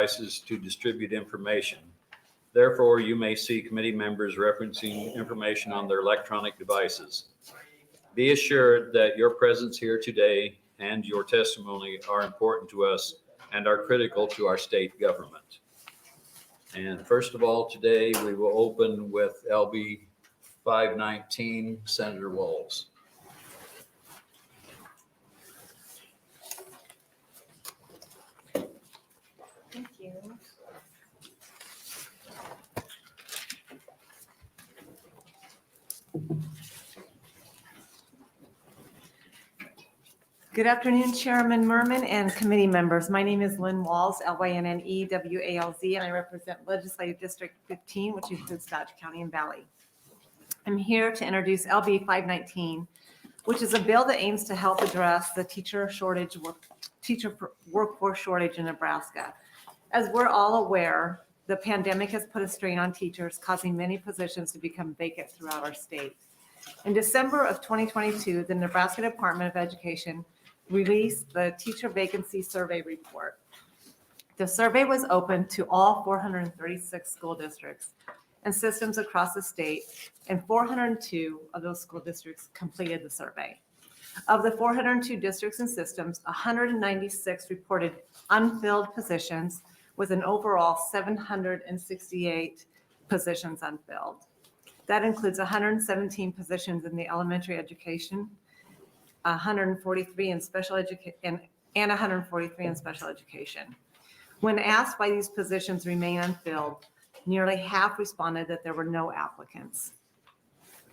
devices to distribute information. Therefore, you may see committee members referencing information on their electronic devices. Be assured that your presence here today and your testimony are important to us and are critical to our state government. And first of all, today we will open with LB 519, Senator Walz. Thank you. Good afternoon, Chairman Merman and committee members. My name is Lynn Walz, Lynnewalz, and I represent Legislative District 15, which includes Dodge County and Valley. I'm here to introduce LB 519, which is a bill that aims to help address the teacher workforce shortage in Nebraska. As we're all aware, the pandemic has put a strain on teachers, causing many positions to become vacant throughout our state. In December of 2022, the Nebraska Department of Education released the Teacher Vacancy Survey Report. The survey was open to all 436 school districts and systems across the state, and 402 of those school districts completed the survey. Of the 402 districts and systems, 196 reported unfilled positions, with an overall 768 positions unfilled. That includes 117 positions in the elementary education, 143 in special education, and 143 in special education. When asked why these positions remain unfilled, nearly half responded that there were no applicants.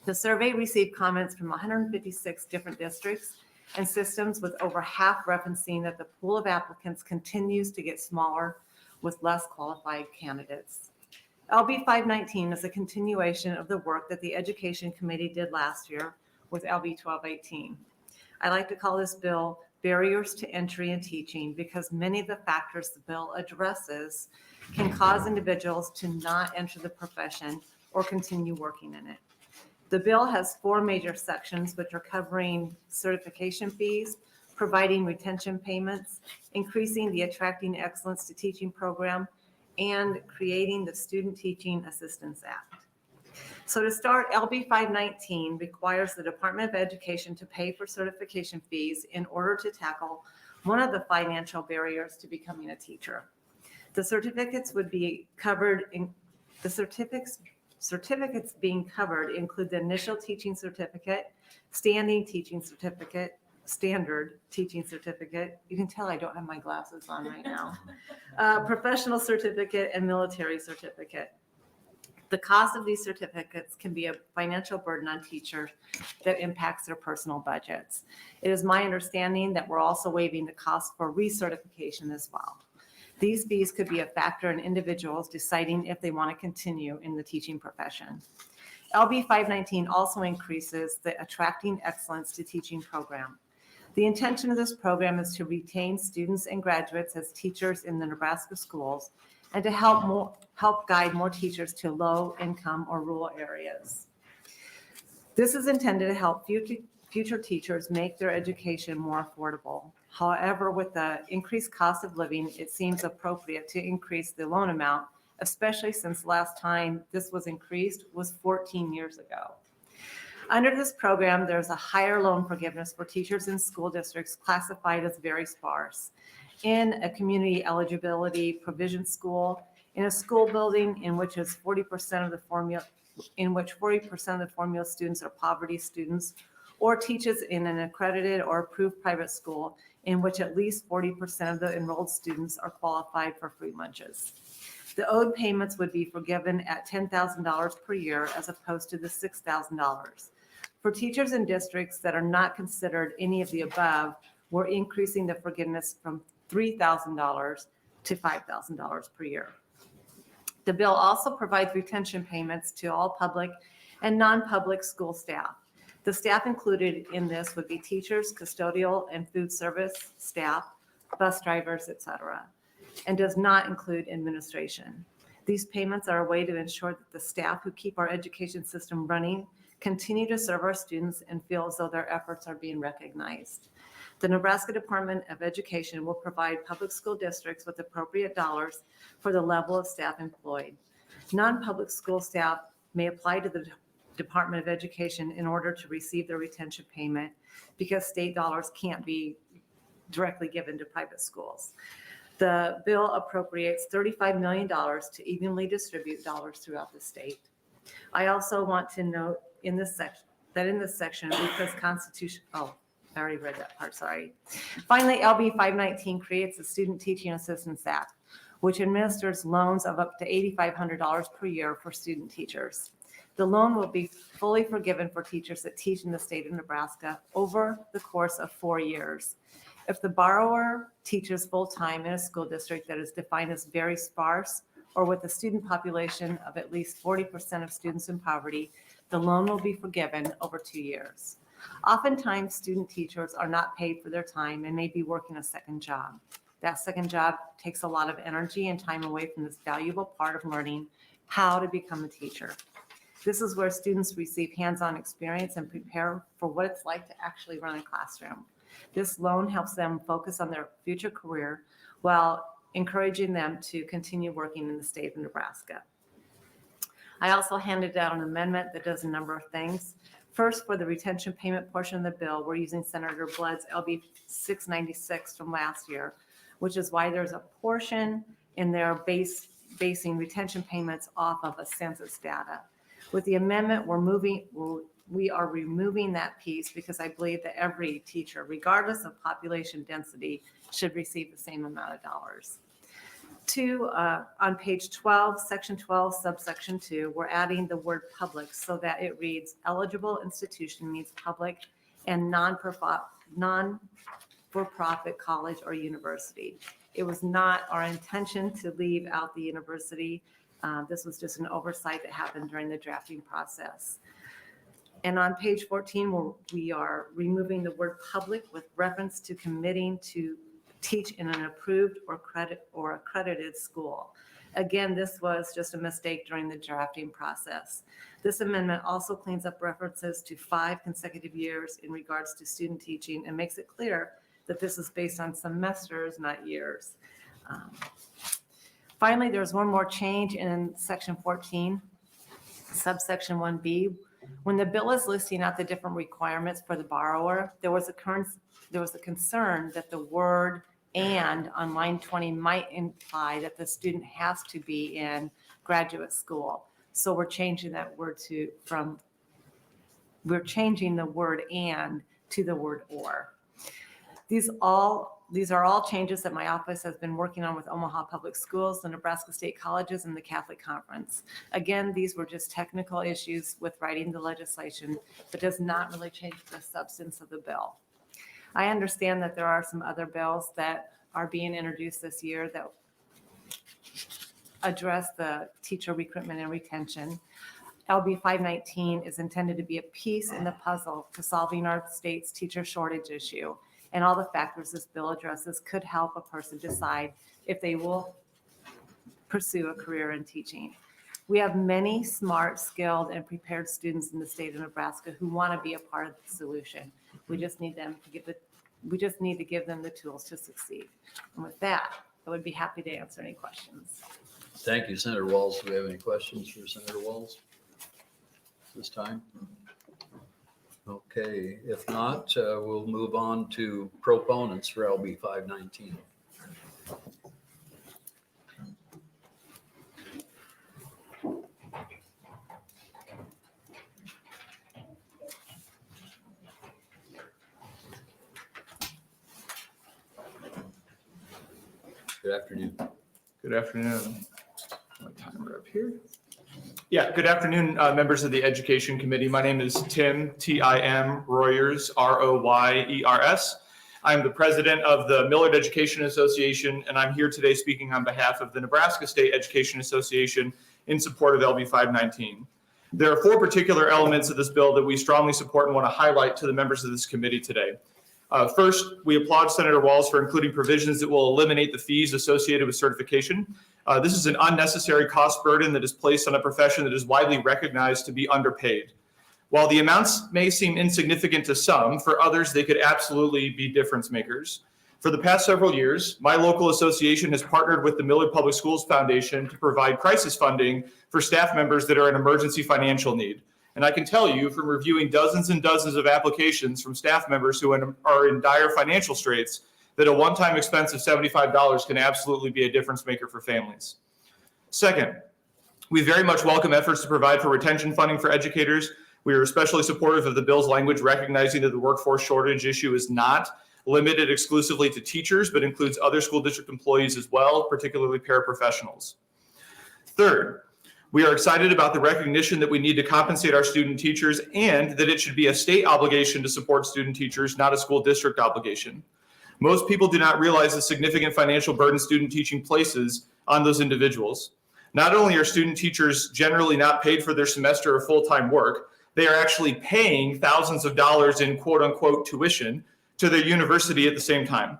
The survey received comments from 156 different districts and systems, with over half referencing that the pool of applicants continues to get smaller with less qualified candidates. LB 519 is a continuation of the work that the Education Committee did last year with LB 1218. I like to call this bill Barriers to Entry in Teaching, because many of the factors the bill addresses can cause individuals to not enter the profession or continue working in it. The bill has 4 major sections, which are covering certification fees, providing retention payments, increasing the Attracting Excellence to Teaching program, and creating the Student Teaching Assistance Act. So to start, LB 519 requires the Department of Education to pay for certification fees in order to tackle one of the financial barriers to becoming a teacher. The certificates would be covered in the certificates being covered include the initial teaching certificate, standing teaching certificate, standard teaching certificate. You can tell I don't have my glasses on right now. Professional certificate and military certificate. The cost of these certificates can be a financial burden on teachers that impacts their personal budgets. It is my understanding that we're also waiving the cost for recertification as well. These fees could be a factor in individuals deciding if they want to continue in the teaching profession. LB 519 also increases the Attracting Excellence to Teaching program. The intention of this program is to retain students and graduates as teachers in the Nebraska schools and to help guide more teachers to low-income or rural areas. This is intended to help future teachers make their education more affordable. However, with the increased cost of living, it seems appropriate to increase the loan amount, especially since last time this was increased was 14 years ago. Under this program, there's a higher loan forgiveness for teachers in school districts classified as very sparse, in a community eligibility provision school, in a school building in which 40% of the formula students are poverty students, or teaches in an accredited or approved private school in which at least 40% of the enrolled students are qualified for free lunches. The owed payments would be forgiven at $10,000 per year as opposed to the $6,000. For teachers in districts that are not considered any of the above, we're increasing the forgiveness from $3,000 to $5,000 per year. The bill also provides retention payments to all public and non-public school staff. The staff included in this would be teachers, custodial and food service staff, bus drivers, etc., and does not include administration. These payments are a way to ensure that the staff who keep our education system running continue to serve our students and feel as though their efforts are being recognized. The Nebraska Department of Education will provide public school districts with appropriate dollars for the level of staff employed. Non-public school staff may apply to the Department of Education in order to receive their retention payment because state dollars can't be directly given to private schools. The bill appropriates $35 million to evenly distribute dollars throughout the state. I also want to note in this section, because Constitution, I already read that part, sorry. Finally, LB 519 creates the Student Teaching Assistance Act, which administers loans of up to $8,500 per year for student teachers. The loan will be fully forgiven for teachers that teach in the state of Nebraska over the course of 4 years. If the borrower teaches full-time in a school district that is defined as very sparse or with a student population of at least 40% of students in poverty, the loan will be forgiven over 2 years. Oftentimes, student teachers are not paid for their time and may be working a second job. That second job takes a lot of energy and time away from this valuable part of learning how to become a teacher. This is where students receive hands-on experience and prepare for what it's like to actually run a classroom. This loan helps them focus on their future career while encouraging them to continue working in the state of Nebraska. I also handed out an amendment that does a number of things. First, for the retention payment portion of the bill, we're using Senator Blood's LB 696 from last year, which is why there's a portion in there basing retention payments off of a census data. With the amendment, we are removing that piece because I believe that every teacher, regardless of population density, should receive the same amount of dollars. Two, on page 12, section 12, subsection 2, we're adding the word public so that it reads eligible institution means public and non-for-profit college or university. It was not our intention to leave out the university. This was just an oversight that happened during the drafting process. And on page 14, we are removing the word public with reference to committing to teach in an approved or accredited school. Again, this was just a mistake during the drafting process. This amendment also cleans up references to 5 consecutive years in regards to student teaching and makes it clear that this is based on semesters, not years. Finally, there's one more change in section 14, subsection 1B. When the bill is listing out the different requirements for the borrower, there was a concern that the word "and" on line 20 might imply that the student has to be in graduate school. So we're changing that word we're changing the word "and" to the word "or." These are all changes that my office has been working on with Omaha Public Schools, the Nebraska State Colleges, and the Catholic Conference. Again, these were just technical issues with writing the legislation, but does not really change the substance of the bill. I understand that there are some other bills that are being introduced this year that address the teacher recruitment and retention. LB 519 is intended to be a piece in the puzzle to solving our state's teacher shortage issue. And all the factors this bill addresses could help a person decide if they will pursue a career in teaching. We have many smart, skilled, and prepared students in the state of Nebraska who want to be a part of the solution. We just need to give them the tools to succeed. And with that, I would be happy to answer any questions. Thank you, Senator Walz. Do we have any questions for Senator Walz this time? Okay, if not, we'll move on to proponents for LB 519. Good afternoon. Good afternoon. My timer up here. Yeah, good afternoon, members of the Education Committee. My name is Tim, T-I-M, Royers, R-O-Y-E-R-S. I'm the president of the Millard Education Association, and I'm here today speaking on behalf of the Nebraska State Education Association in support of LB 519. There are 4 particular elements of this bill that we strongly support and want to highlight to the members of this committee today. First, we applaud Senator Walz for including provisions that will eliminate the fees associated with certification. This is an unnecessary cost burden that is placed on a profession that is widely recognized to be underpaid. While the amounts may seem insignificant to some, for others, they could absolutely be difference makers. For the past several years, my local association has partnered with the Millard Public Schools Foundation to provide crisis funding for staff members that are in emergency financial need. And I can tell you from reviewing dozens and dozens of applications from staff members who are in dire financial straits that a one-time expense of $75 can absolutely be a difference maker for families. Second, we very much welcome efforts to provide for retention funding for educators. We are especially supportive of the bill's language, recognizing that the workforce shortage issue is not limited exclusively to teachers, but includes other school district employees as well, particularly paraprofessionals. Third, we are excited about the recognition that we need to compensate our student teachers and that it should be a state obligation to support student teachers, not a school district obligation. Most people do not realize the significant financial burden student teaching places on those individuals. Not only are student teachers generally not paid for their semester of full-time work, they are actually paying thousands of dollars in quote-unquote tuition to their university at the same time.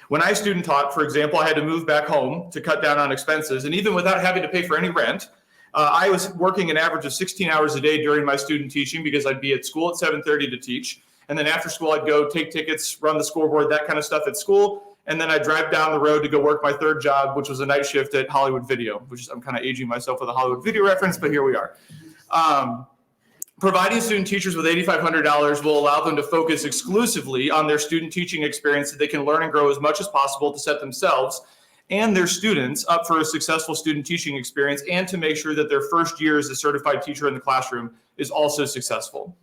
When I student taught, for example, I had to move back home to cut down on expenses, and even without having to pay for any rent, I was working an average of 16 hours a day during my student teaching because I'd be at school at 7:30 to teach, and then after school I'd go take tickets, run the scoreboard, that kind of stuff at school, and then I'd drive down the road to go work my third job, which was a night shift at Hollywood Video, which is, I'm kind of aging myself with a Hollywood Video reference, but here we are. Providing student teachers with $8,500 will allow them to focus exclusively on their student teaching experience so they can learn and grow as much as possible to set themselves and their students up for a successful student teaching experience and to make sure that their first year as a certified teacher in the classroom is also successful.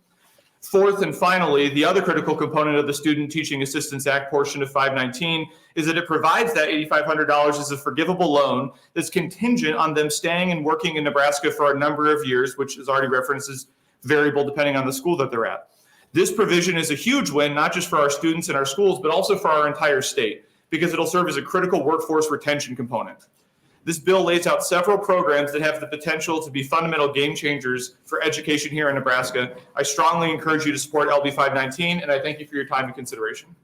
Fourth and finally, the other critical component of the Student Teaching Assistance Act portion of 519 is that it provides that $8,500 as a forgivable loan that's contingent on them staying and working in Nebraska for a number of years, which is already referenced as variable depending on the school that they're at. This provision is a huge win, not just for our students and our schools, but also for our entire state, because it'll serve as a critical workforce retention component. This bill lays out several programs that have the potential to be fundamental game changers for education here in Nebraska. I strongly encourage you to support LB 519, and I thank you for your time and consideration.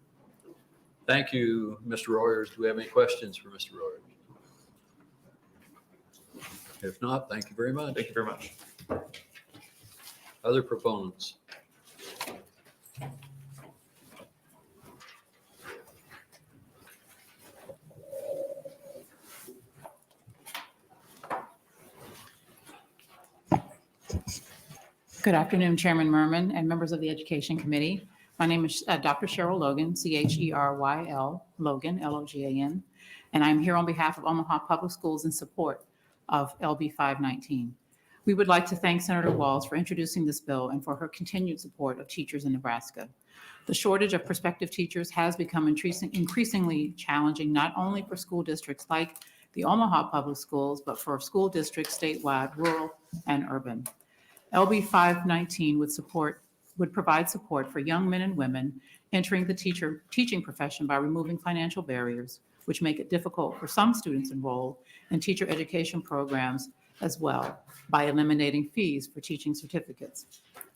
Thank you, Mr. Royers. Do we have any questions for Mr. Royers? If not, thank you very much. Thank you very much. Other proponents? Good afternoon, Chairman Merman and members of the Education Committee. My name is Dr. Cheryl Logan, Cheryl Logan, Logan, and I'm here on behalf of Omaha Public Schools in support of LB 519. We would like to thank Senator Walz for introducing this bill and for her continued support of teachers in Nebraska. The shortage of prospective teachers has become increasingly challenging, not only for school districts like the Omaha Public Schools, but for school districts statewide, rural, and urban. LB 519 would provide support for young men and women entering the teaching profession by removing financial barriers, which make it difficult for some students enrolled in teacher education programs as well, by eliminating fees for teaching certificates.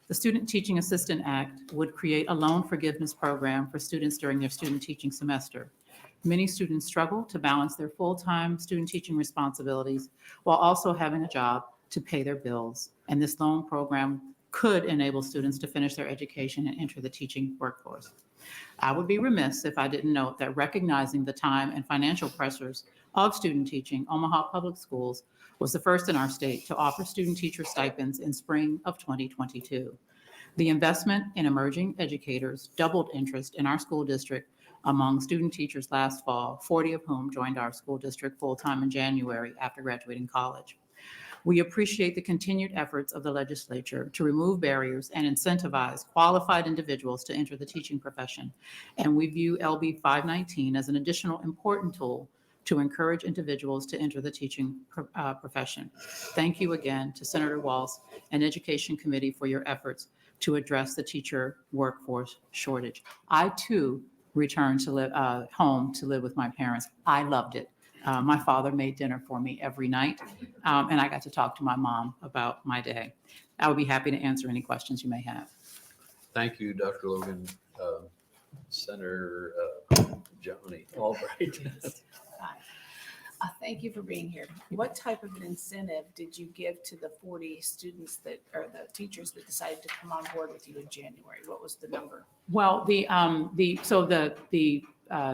The Student Teaching Assistant Act would create a loan forgiveness program for students during their student teaching semester. Many students struggle to balance their full-time student teaching responsibilities while also having a job to pay their bills, and this loan program could enable students to finish their education and enter the teaching workforce. I would be remiss if I didn't note that recognizing the time and financial pressures of student teaching, Omaha Public Schools was the first in our state to offer student teacher stipends in spring of 2022. The investment in emerging educators doubled interest in our school district among student teachers last fall, 40 of whom joined our school district full-time in January after graduating college. We appreciate the continued efforts of the legislature to remove barriers and incentivize qualified individuals to enter the teaching profession, and we view LB 519 as an additional important tool to encourage individuals to enter the teaching profession. Thank you again to Senator Walz and Education Committee for your efforts to address the teacher workforce shortage. I too returned to live home to live with my parents. I loved it. My father made dinner for me every night, and I got to talk to my mom about my day. I would be happy to answer any questions you may have. Thank you, Dr. Logan. Senator Johnny Albright. Thank you for being here. What type of an incentive did you give to the 40 students that, or the teachers that decided to come on board with you in January? What was the number? Well, the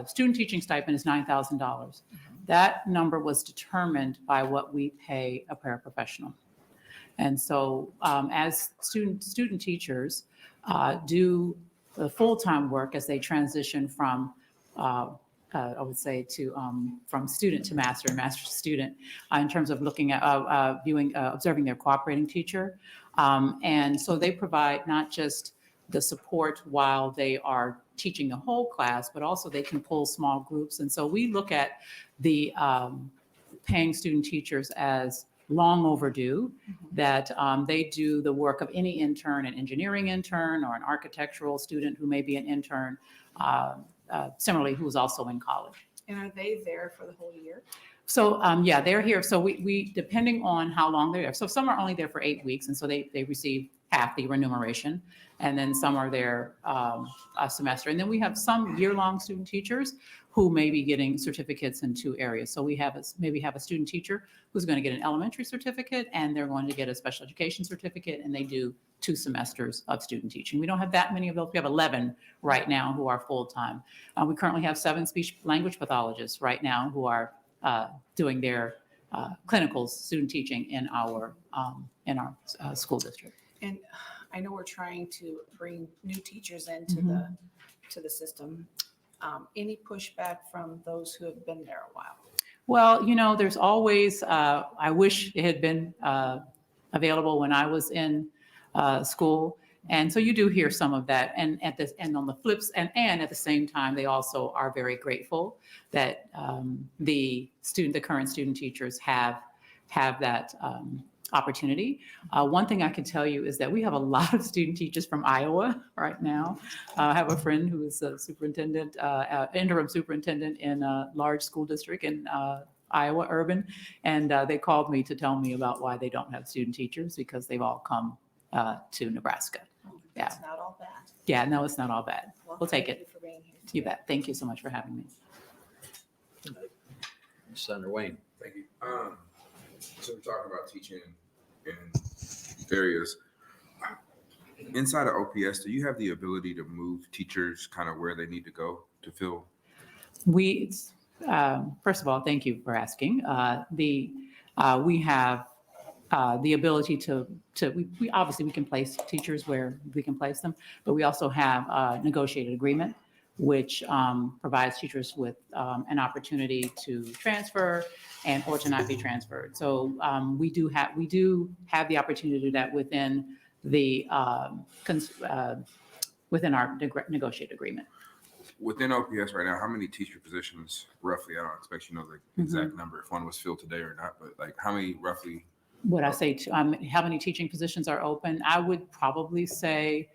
student teaching stipend is $9,000. That number was determined by what we pay a paraprofessional. And so as student teachers do the full-time work as they transition from I would say from student to master and master to student in terms of looking at observing their cooperating teacher. And so they provide not just the support while they are teaching the whole class, but also they can pull small groups. And so we look at the paying student teachers as long overdue, that they do the work of any intern, an engineering intern or an architectural student who may be an intern, similarly, who's also in college. And are they there for the whole year? So, yeah, they're here. So we depending on how long they're there. So some are only there for 8 weeks, and so they receive half the remuneration. And then some are there a semester. And then we have some year-long student teachers who may be getting certificates in 2 areas. So we have maybe have a student teacher who's going to get an elementary certificate, and they're going to get a special education certificate, and they do 2 semesters of student teaching. We don't have that many of those. We have 11 right now who are full-time. We currently have 7 speech language pathologists right now who are doing their clinical student teaching in our school district. And I know we're trying to bring new teachers into the system. Any pushback from those who have been there a while? Well, there's always, I wish it had been available when I was in school. And so you do hear some of that. And on the flips, and at the same time, they also are very grateful that the current student teachers have that opportunity. One thing I can tell you is that we have a lot of student teachers from Iowa right now. I have a friend who is a superintendent, interim superintendent in a large school district in Iowa, urban. And they called me to tell me about why they don't have student teachers, because they've all come to Nebraska. Yeah. It's not all bad. Yeah, no, it's not all bad. Well, We'll take thank it. you for being here today. You bet. Thank you so much for having me. Senator Wayne. Thank you. So we're talking about teaching in areas. Inside of OPS, do you have the ability to move teachers kind of where they need to go to fill? First of all, thank you for asking. We have the ability we obviously we can place teachers where we can place them, but we also have a negotiated agreement, which provides teachers with an opportunity to transfer or to not be transferred. So we do have the opportunity to do that within within our negotiated agreement. Within OPS right now, how many teacher positions roughly? I don't expect you to know the exact number if one was filled today or not, but like how many roughly? Would I say how many teaching positions are open? I would probably say,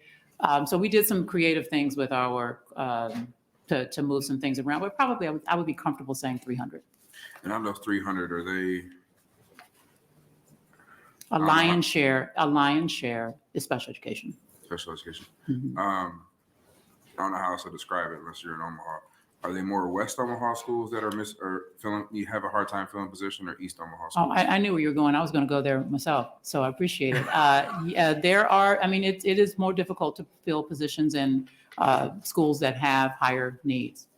so we did some creative things with our, to move some things around, but probably I would be comfortable saying 300. And on those 300, are they? A lion's share is special education. Special education. Mhm. I don't know how else to describe it unless you're in Omaha. Are they more West Omaha schools that are filling? You have a hard time filling position, or East Omaha Oh, schools? I knew where you were going. I was going to go there myself, so I appreciate it. Yeah, there are. I mean, it is more difficult to fill positions in schools that have higher needs,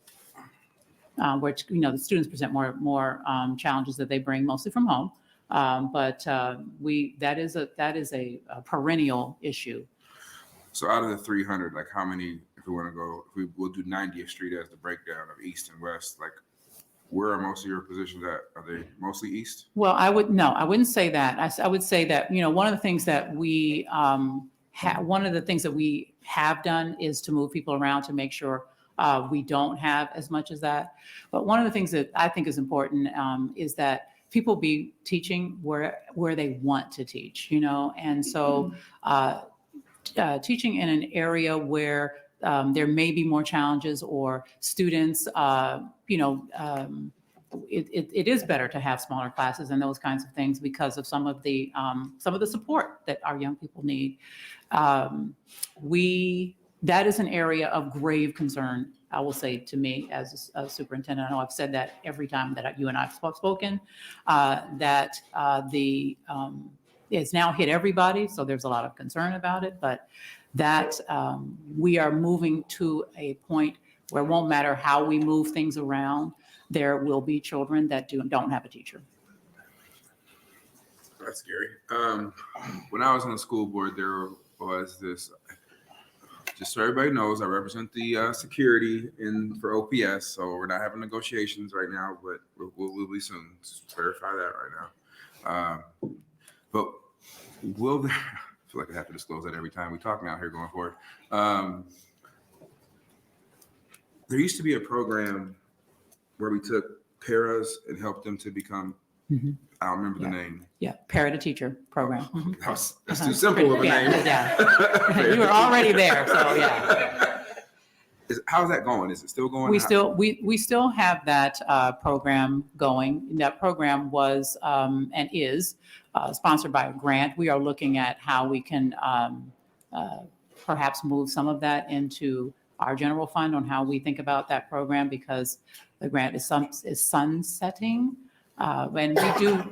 which the students present more challenges that they bring mostly from home. But that is a perennial issue. So out of the 300, like how many, if we want to go, we'll do 90th Street as the breakdown of East and West, like where are most of your positions at? Are they mostly East? Well, I wouldn't say that. I would say that, one of the things that we have done is to move people around to make sure we don't have as much as that. But one of the things that I think is important is that people be teaching where they want to teach, and so teaching in an area where there may be more challenges or students, it is better to have smaller classes and those kinds of things because of some of the support that our young people need. That is an area of grave concern I will say to me as a superintendent, I know I've said that every time that you and I have spoken, that it's now hit everybody, so there's a lot of concern about it, but that we are moving to a point where it won't matter how we move things around, there will be children that don't have a teacher. That's scary. When I was on the school board, there was this, just so everybody knows, I represent the security for OPS, so we're not having negotiations right now, but we'll be soon. Just verify that right now. But will there, I feel like I have to disclose that every time we talk now here going forward. There used to be a program where we took paras and helped them to become, I don't remember the name. Yeah, parent to teacher program. That's too simple of a name. Yeah. You were already there, so yeah. How's that going? Is it still going? We still have that program going. That program was and is sponsored by a grant. We are looking at how we can perhaps move some of that into our general fund on how we think about that program, because the grant is sunsetting. And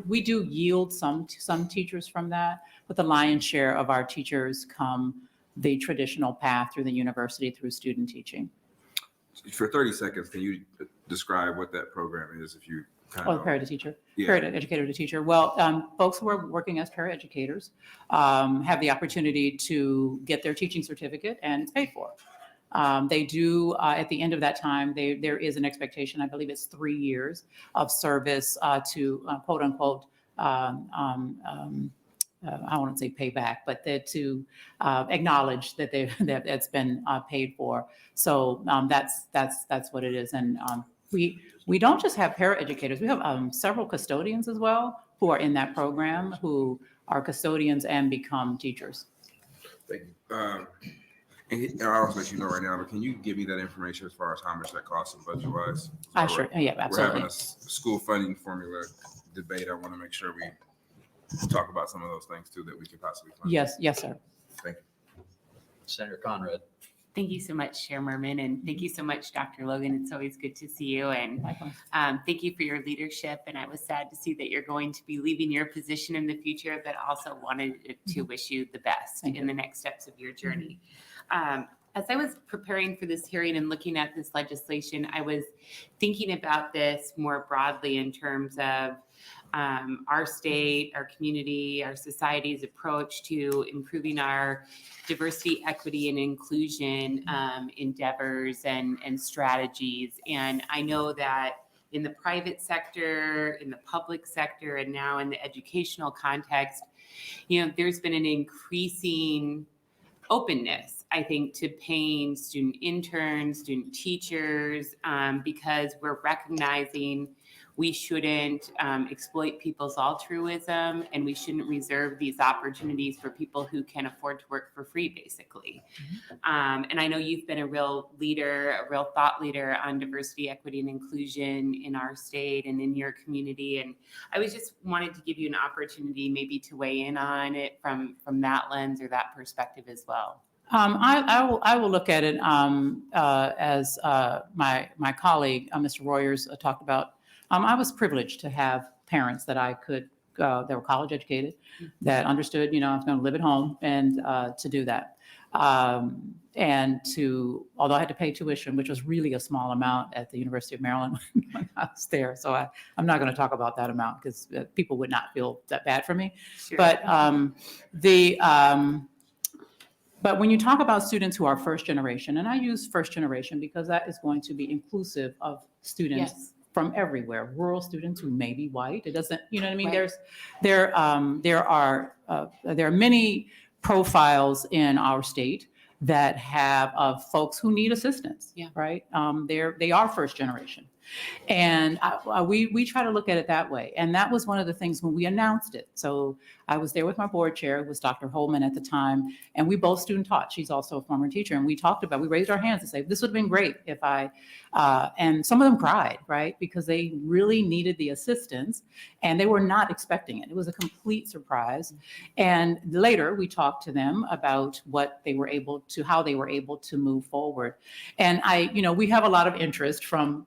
we do yield some teachers from that, but the lion's share of our teachers come the traditional path through the university through student teaching. For 30 seconds, can you describe what that program is? If you kind of Parent to teacher, Yeah. parent educator to teacher. Well, folks who are working as paraeducators have the opportunity to get their teaching certificate, and it's paid for. They do, at the end of that time, there is an expectation, I believe it's 3 years of service to quote unquote, I won't say pay back, but to acknowledge that that it's been paid for. So that's what it is. And we don't just have paraeducators, we have several custodians as well who are in that program, who are custodians and become teachers. Thank you. And I'll also let you know right now, but can you give me that information as far as how much that costs and budget wise? Sure, yeah, We're absolutely. having a school funding formula debate. I want to make sure we talk about some of those things too that we could possibly fund. Yes, sir. Thank you. Senator Conrad. Thank you so much, Chair Merman, and thank you so much, Dr. Logan. It's always good to see you, and thank you for your leadership. And I was sad to see that you're going to be leaving your position in the future, but also wanted to wish you the best in the next steps of your journey. As I was preparing for this hearing and looking at this legislation, I was thinking about this more broadly in terms of our state, our community, our society's approach to improving our diversity, equity, and inclusion endeavors and strategies. And I know that in the private sector, in the public sector, and now in the educational context, there's been an increasing openness, I think, to paying student interns, student teachers, because we're recognizing we shouldn't exploit people's altruism, and we shouldn't reserve these opportunities for people who can afford to work for free, basically. And I know you've been a real leader, a real thought leader on diversity, equity, and inclusion in our state and in your community. And I was just wanted to give you an opportunity maybe to weigh in on it from that lens or that perspective as well. I will look at it as my colleague, Mr. Royers, talked about. I was privileged to have parents that I could, that were college educated, that understood, I was going to live at home and to do that. And although I had to pay tuition, which was really a small amount at the University of Maryland when I was there. So I'm not going to talk about that amount because people would not feel that bad for me. Sure. But when you talk about students who are first generation, and I use first generation because that is going to be inclusive of students Yes. from everywhere, rural students who may be white. It doesn't, you know what I mean? Right. There are many profiles in our state that have of folks who need assistance. Yeah. Right. They are first generation. And we try to look at it that way. And that was one of the things when we announced it. So I was there with my board chair, it was Dr. Holman at the time, and we both student taught. She's also a former teacher. And we talked about, we raised our hands and said, this would have been great if and some of them cried, right? Because they really needed the assistance and they were not expecting it. It was a complete surprise. And later we talked to them about what they were able to, how they were able to move forward. And we have a lot of interest from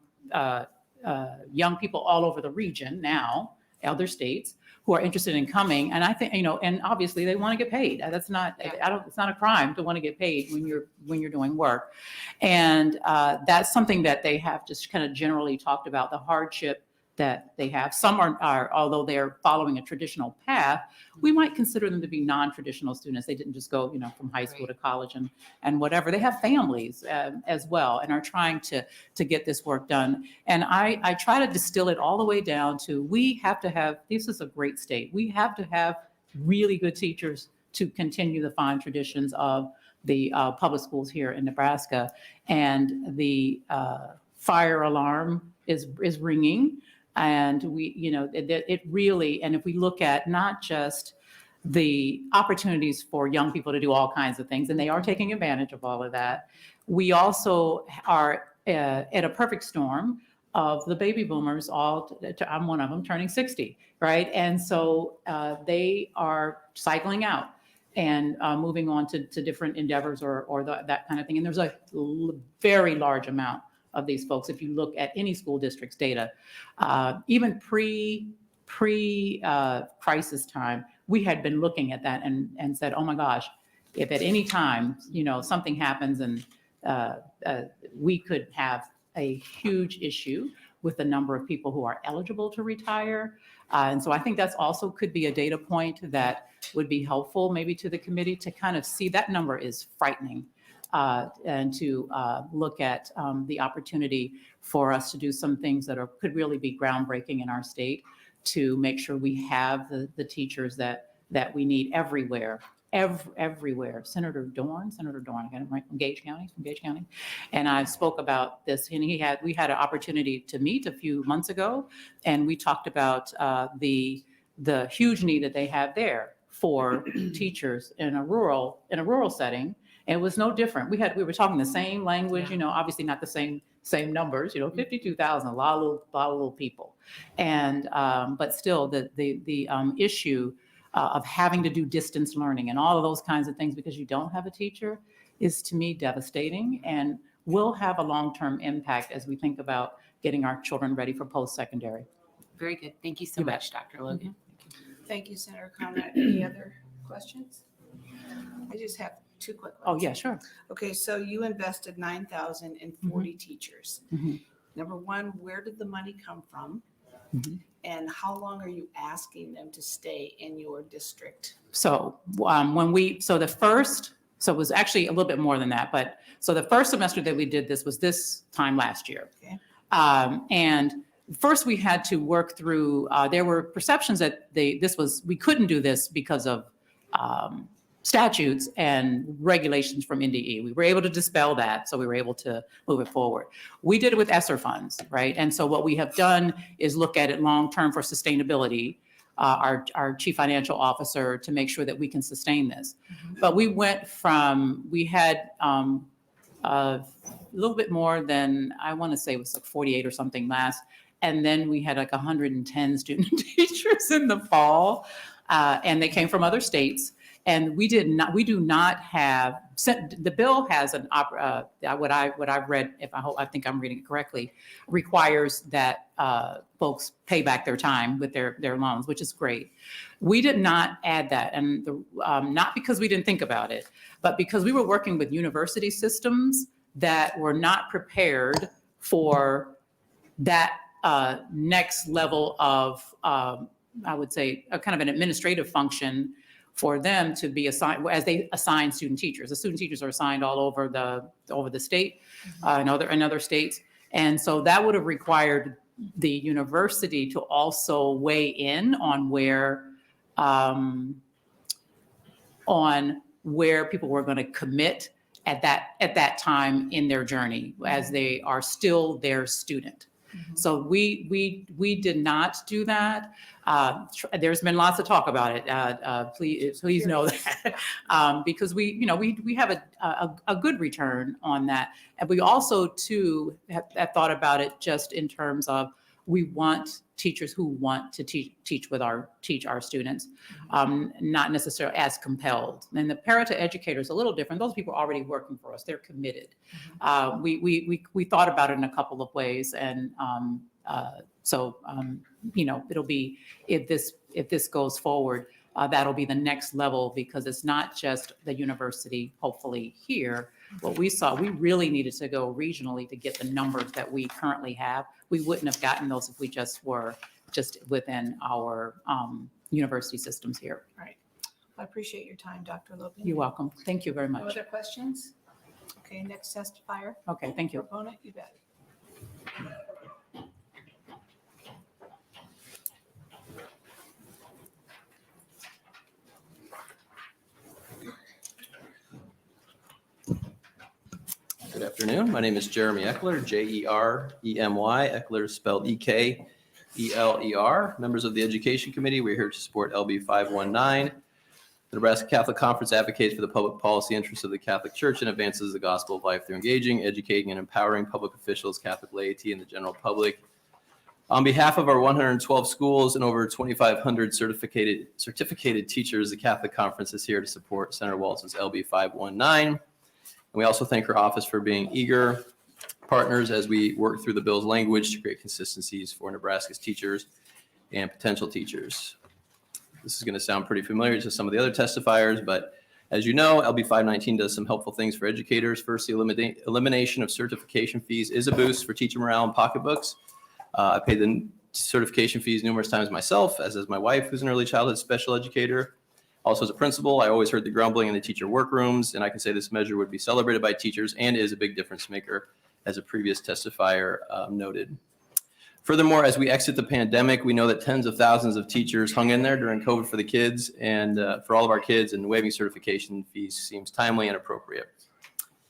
young people all over the region now, other states, who are interested in coming. And I think, and obviously they want to get paid. That's not, it's not a crime to want to get paid when you're doing work. And that's something that they have just kind of generally talked about, the hardship that they have. Some are, although they're following a traditional path, we might consider them to be non-traditional students. They didn't just go, from high school to college and whatever. They have families as well and are trying to get this work done. And I try to distill it all the way down to, we have to have, this is a great state. We have to have really good teachers to continue the fine traditions of the public schools here in Nebraska. And the fire alarm is ringing. And it really, and if we look at not just the opportunities for young people to do all kinds of things, and they are taking advantage of all of that, we also are at a perfect storm of the baby boomers, I'm one of them, turning 60, right? And so they are cycling out and moving on to different endeavors or that kind of thing. And there's a very large amount of these folks, if you look at any school district's data, even pre-crisis time, we had been looking at that and said, oh my gosh, if at any time, something happens and we could have a huge issue with the number of people who are eligible to retire. And so I think that's also could be a data point that would be helpful maybe to the committee to kind of see that number is frightening. And to look at the opportunity for us to do some things that could really be groundbreaking in our state to make sure we have the teachers that we need everywhere. Everywhere. Senator Dorn, I got him right from Gage County, and I spoke about this, and we had an opportunity to meet a few months ago, and we talked about the huge need that they have there for teachers in a rural setting. And it was no different. We were talking the same language, obviously not the same numbers, 52,000, a lot of little people. And, but still the issue of having to do distance learning and all of those kinds of things because you don't have a teacher is to me devastating and will have a long-term impact as we think about getting our children ready for post-secondary. Very good. Thank you so much, Dr. Logan. Thank you, Senator Conrad. Any other questions? I just have two quick ones. Oh, yeah, sure. Okay, so you invested $9,000 in 40 teachers. Number one, where did the money come from? And how long are you asking them to stay in your district? So it was actually a little bit more than that, but so the first semester that we did this was this time last year. Okay. And first we had to work through, there were perceptions that we couldn't do this because of statutes and regulations from NDE. We were able to dispel that, so we were able to move it forward. We did it with ESSER funds, right? And so what we have done is look at it long-term for sustainability, our chief financial officer, to make sure that we can sustain this. But we had a little bit more than, I want to say it was like 48 or something last, and then we had like 110 student teachers in the fall, and they came from other states. And we do not have, the bill has what I've read, I think I'm reading it correctly, requires that folks pay back their time with their loans, which is great. We did not add that, and not because we didn't think about it, but because we were working with university systems that were not prepared for that next level of, I would say, a kind of an administrative function for them to be assigned as they assign student teachers. The student teachers are assigned all over the state, in other states. And so that would have required the university to also weigh in on where people were going to commit at that time in their journey as they are still their student. So we did not do that. There's been lots of talk about it. Please know that because we have a good return on that, and we also too have thought about it just in terms of we want teachers who want to teach our students, not necessarily as compelled. And the parent educator is a little different. Those people are already working for us. They're committed. We thought about it in a couple of ways, and it'll be, if this goes forward, that'll be the next level, because it's not just the university, hopefully here. What we saw, we really needed to go regionally to get the numbers that we currently have. We wouldn't have gotten those if we just were within our university systems here. All right. I appreciate your time, Dr. Logan. You're welcome. Thank you very No much. other questions? Okay, next testifier. Okay, thank you. Proponent, you bet. Good afternoon. My name is Jeremy Eckler, Jeremy. Eckler is spelled Ekler. Members of the Education Committee, we're here to support LB 519. The Nebraska Catholic Conference advocates for the public policy interests of the Catholic Church and advances the gospel of life through engaging, educating, and empowering public officials, Catholic laity, and the general public. On behalf of our 112 schools and over 2,500 certificated teachers, the Catholic Conference is here to support Senator Walz's LB 519. And we also thank her office for being eager partners as we work through the bill's language to create consistencies for Nebraska's teachers and potential teachers. This is going to sound pretty familiar to some of the other testifiers, but as you know, LB 519 does some helpful things for educators. First, the elimination of certification fees is a boost for teacher morale and pocketbooks. I pay the certification fees numerous times myself, as does my wife, who's an early childhood special educator. Also, as a principal, I always heard the grumbling in the teacher workrooms, and I can say this measure would be celebrated by teachers and is a big difference maker, as a previous testifier noted. Furthermore, as we exit the pandemic, we know that tens of thousands of teachers hung in there during COVID for the kids and for all of our kids, and waiving certification fees seems timely and appropriate.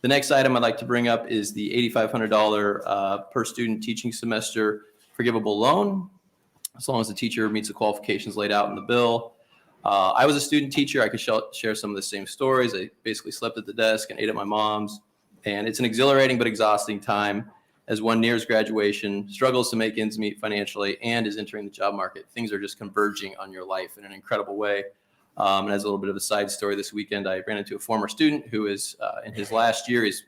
The next item I'd like to bring up is the $8,500 per student teaching semester forgivable loan, as long as the teacher meets the qualifications laid out in the bill. I was a student teacher. I could share some of the same stories. I basically slept at the desk and ate at my mom's. And it's an exhilarating but exhausting time as one nears graduation, struggles to make ends meet financially, and is entering the job market. Things are just converging on your life in an incredible way. And as a little bit of a side story, this weekend I ran into a former student who is in his last year. He's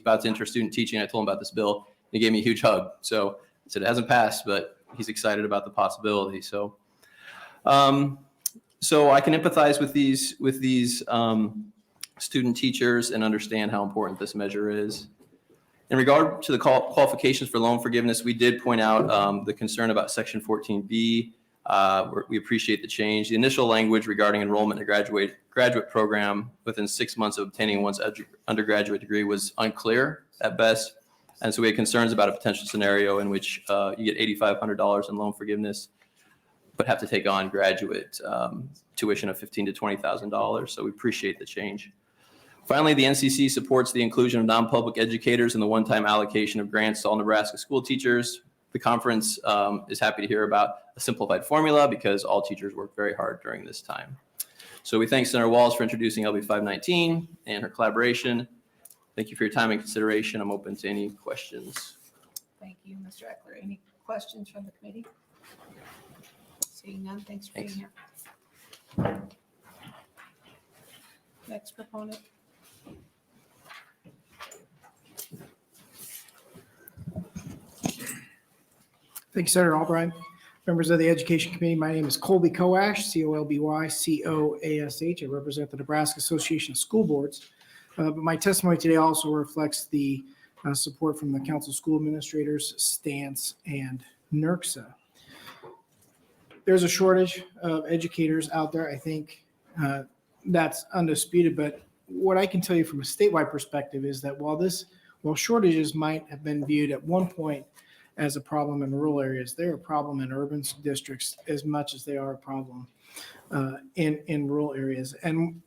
about to enter student teaching. I told him about this bill. And he gave me a huge hug. So I said it hasn't passed, but he's excited about the possibility. So I can empathize with these student teachers and understand how important this measure is. In regard to the qualifications for loan forgiveness, we did point out the concern about Section 14B. We appreciate the change. The initial language regarding enrollment in a graduate program within 6 months of obtaining one's undergraduate degree was unclear at best. And so we had concerns about a potential scenario in which you get $8,500 in loan forgiveness, but have to take on graduate tuition of $15,000 to $20,000. So we appreciate the change. Finally, the NCC supports the inclusion of non-public educators in the one-time allocation of grants to all Nebraska school teachers. The conference is happy to hear about a simplified formula because all teachers work very hard during this time. So we thank Senator Walz for introducing LB 519 and her collaboration. Thank you for your time and consideration. I'm open to any questions. Thank you, Mr. Eckler. Any questions from the committee? Seeing none, thanks for being here. Next proponent. Thank you, Senator Albright. Members of the Education Committee, my name is Colby Coash, C-O-L-B-Y, C-O-A-S-H. I represent the Nebraska Association of School Boards. But my testimony today also reflects the support from the Council of School Administrators, STANCE, and NERCSA. There's a shortage of educators out there. I think that's undisputed. But what I can tell you from a statewide perspective is that while shortages might have been viewed at one point as a problem in rural areas, they're a problem in urban districts as much as they are a problem in rural areas. And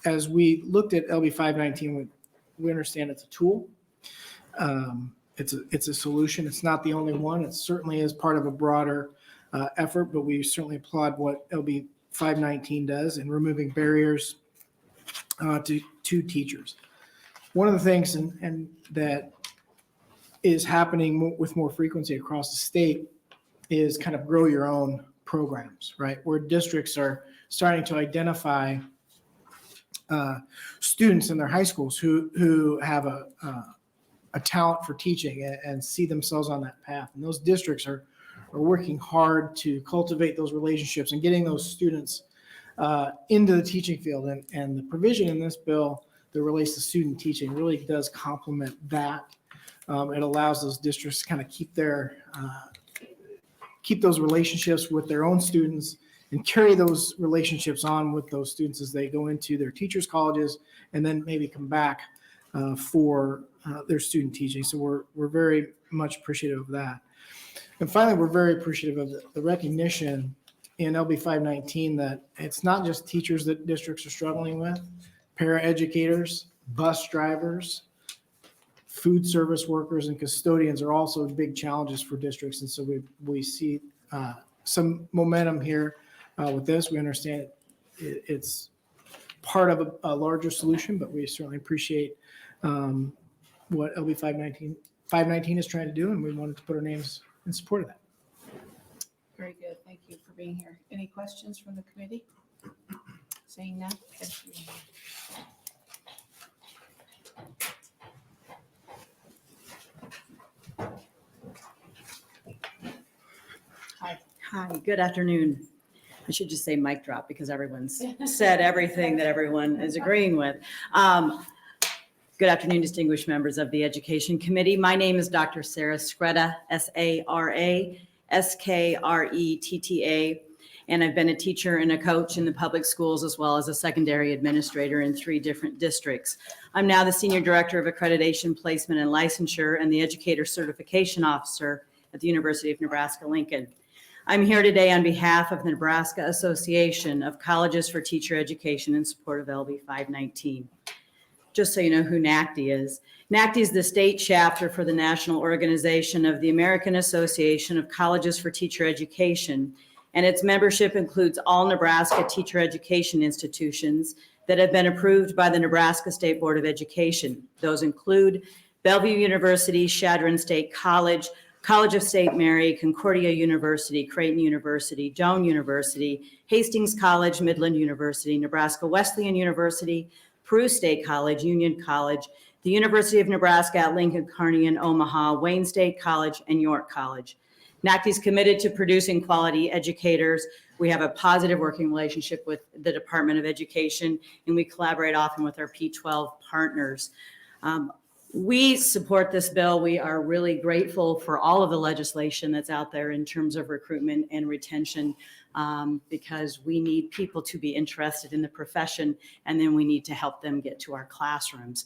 as we looked at LB 519, we understand it's a tool. it's a solution. It's not the only one. It certainly is part of a broader effort, but we certainly applaud what LB 519 does in removing barriers to teachers. One of the things and that is happening with more frequency across the state is kind of grow your own programs, right? Where districts are starting to identify students in their high schools who have a talent for teaching and see themselves on that path. And those districts are working hard to cultivate those relationships and getting those students into the teaching field. And the provision in this bill that relates to student teaching really does complement that. It allows those districts to kind of keep those relationships with their own students and carry those relationships on with those students as they go into their teachers' colleges and then maybe come back for their student teaching. So we're very much appreciative of that. And finally, we're very appreciative of the recognition in LB 519 that it's not just teachers that districts are struggling with. Paraeducators, bus drivers, food service workers, and custodians are also big challenges for districts. And so we see some momentum here with this. We understand it's part of a larger solution, but we certainly appreciate what LB 519 is trying to do, and we wanted to put our names in support of that. Very good. Thank you for being here. Any questions from the committee? Seeing none? Thank you. Hi, good afternoon. I should just say mic drop because everyone's said everything that everyone is agreeing with. Good afternoon, distinguished members of the Education Committee. My name is Dr. Sarah Skretta, S-A-R-A-S-K-R-E-T-T-A, and I've been a teacher and a coach in the public schools as well as a secondary administrator in 3 different districts. I'm now the Senior Director of Accreditation, Placement, and Licensure and the Educator Certification Officer at the University of Nebraska-Lincoln. I'm here today on behalf of the Nebraska Association of Colleges for Teacher Education in support of LB 519. Just so you know who NACTE is. NACTE is the state chapter for the National Organization of the American Association of Colleges for Teacher Education, and its membership includes all Nebraska teacher education institutions that have been approved by the Nebraska State Board of Education. Those include Bellevue University, Chadron State College, College of St. Mary, Concordia University, Creighton University, Doane University, Hastings College, Midland University, Nebraska Wesleyan University, Peru State College, Union College, the University of Nebraska at Lincoln, Kearney, and Omaha, Wayne State College, and York College. NACTE is committed to producing quality educators. We have a positive working relationship with the Department of Education, and we collaborate often with our P12 partners. We support this bill. We are really grateful for all of the legislation that's out there in terms of recruitment and retention because we need people to be interested in the profession, and then we need to help them get to our classrooms.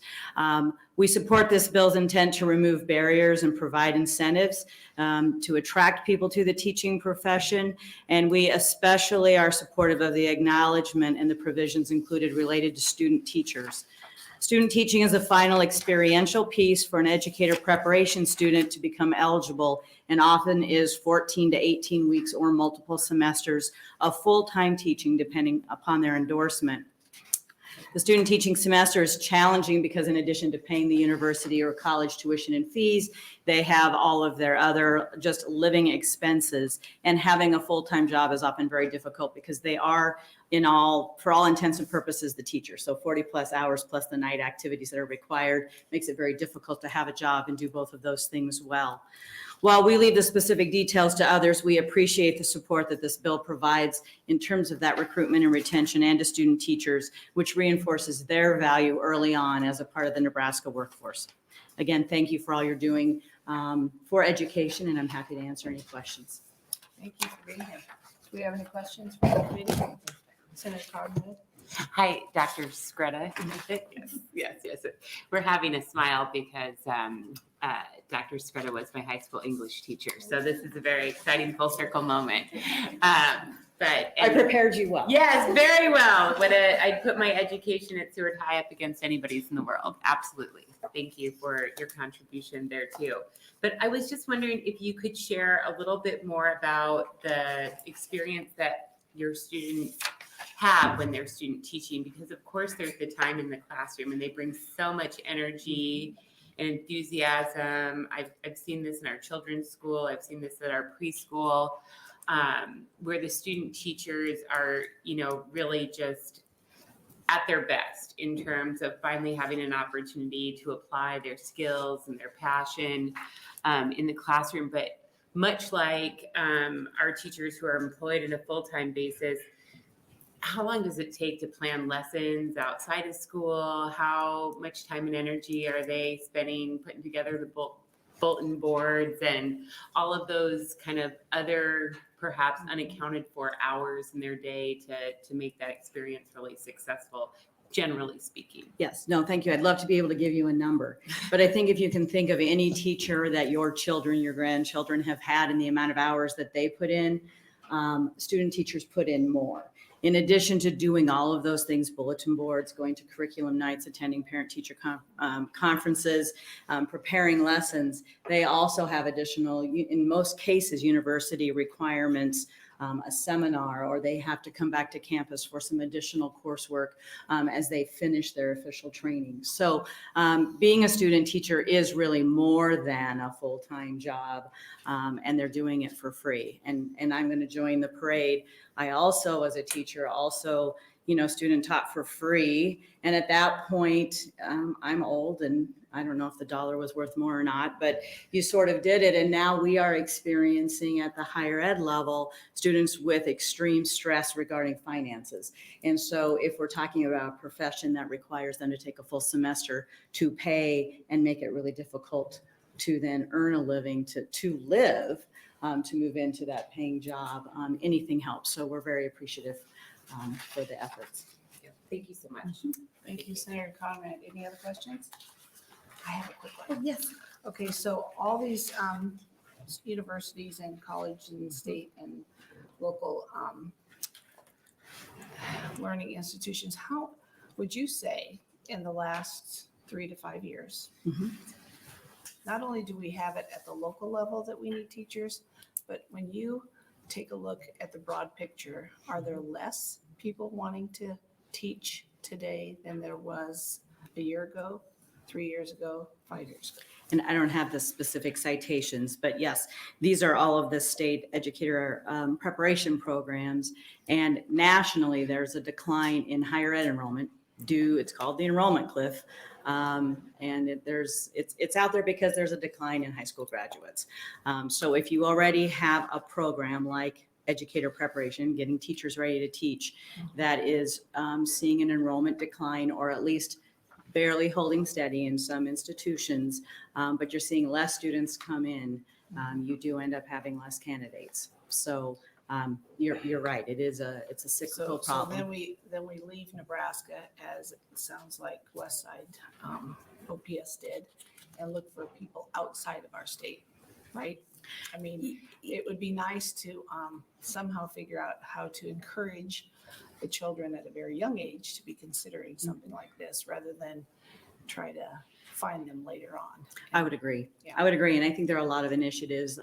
We support this bill's intent to remove barriers and provide incentives to attract people to the teaching profession, and we especially are supportive of the acknowledgement and the provisions included related to student teachers. Student teaching is a final experiential piece for an educator preparation student to become eligible and often is 14 to 18 weeks or multiple semesters of full-time teaching depending upon their endorsement. The student teaching semester is challenging because in addition to paying the university or college tuition and fees, they have all of their other just living expenses, and having a full-time job is often very difficult because they are for all intents and purposes, the teacher. So 40 plus hours plus the night activities that are required makes it very difficult to have a job and do both of those things well. While we leave the specific details to others, we appreciate the support that this bill provides in terms of that recruitment and retention and to student teachers, which reinforces their value early on as a part of the Nebraska workforce. Again, thank you for all you're doing for education, and I'm happy to answer any questions. Thank you for being here. Do we have any questions from the committee? Senator Cardinal. Hi, Dr. Skretta. Yes. We're having a smile because Dr. Skretta was my high school English teacher. So this is a very exciting full circle moment. I prepared you well. Yes, very well. I'd put my education at Seward High up against anybody's in the world. Absolutely. Thank you for your contribution there too. But I was just wondering if you could share a little bit more about the experience that your students have when they're student teaching, because of course there's the time in the classroom and they bring so much energy and enthusiasm. I've seen this in our children's school. I've seen this at our preschool, where the student teachers are, really just at their best in terms of finally having an opportunity to apply their skills and their passion in the classroom. But much like our teachers who are employed in a full-time basis, how long does it take to plan lessons outside of school? How much time and energy are they spending putting together the bulletin boards and all of those kind of other perhaps unaccounted for hours in their day to make that experience really successful, generally speaking? Yes, no, thank you. I'd love to be able to give you a number, but I think if you can think of any teacher that your children, your grandchildren have had and the amount of hours that they put in, student teachers put in more. In addition to doing all of those things, bulletin boards, going to curriculum nights, attending parent-teacher conferences, preparing lessons, they also have additional, in most cases, university requirements, a seminar, or they have to come back to campus for some additional coursework as they finish their official training. So being a student teacher is really more than a full-time job, and they're doing it for free. And I'm going to join the parade. I also, as a teacher, student taught for free. And at that point, I'm old and I don't know if the dollar was worth more or not, but you sort of did it. And now we are experiencing at the higher ed level, students with extreme stress regarding finances. And so if we're talking about a profession that requires them to take a full semester to pay and make it really difficult to then earn a living, to live, to move into that paying job, anything helps. So we're very appreciative for the efforts. Thank you so much. Thank you, Senator Conrad. Any other questions? I have a quick one. Yes. Okay, so all these universities and colleges and state and local learning institutions, how would you say in the last 3 to 5 years, not only do we have it at the local level that we need teachers, but when you take a look at the broad picture, are there less people wanting to teach today than there was a year ago, 3 years ago, 5 years ago? And I don't have the specific citations, but yes, these are all of the state educator preparation programs. And nationally, there's a decline in higher ed enrollment it's called the enrollment cliff. And it's out there because there's a decline in high school graduates. So if you already have a program like educator preparation, getting teachers ready to teach, that is seeing an enrollment decline or at least barely holding steady in some institutions, but you're seeing less students come in, you do end up having less candidates. So you're right. It's a cyclical problem. So then we leave Nebraska, as it sounds like West Side OPS did, and look for people outside of our state, right? I mean, it would be nice to somehow figure out how to encourage the children at a very young age to be considering something like this rather than try to find them later on. I would agree. Yeah. I would agree. And I think there are a lot of initiatives.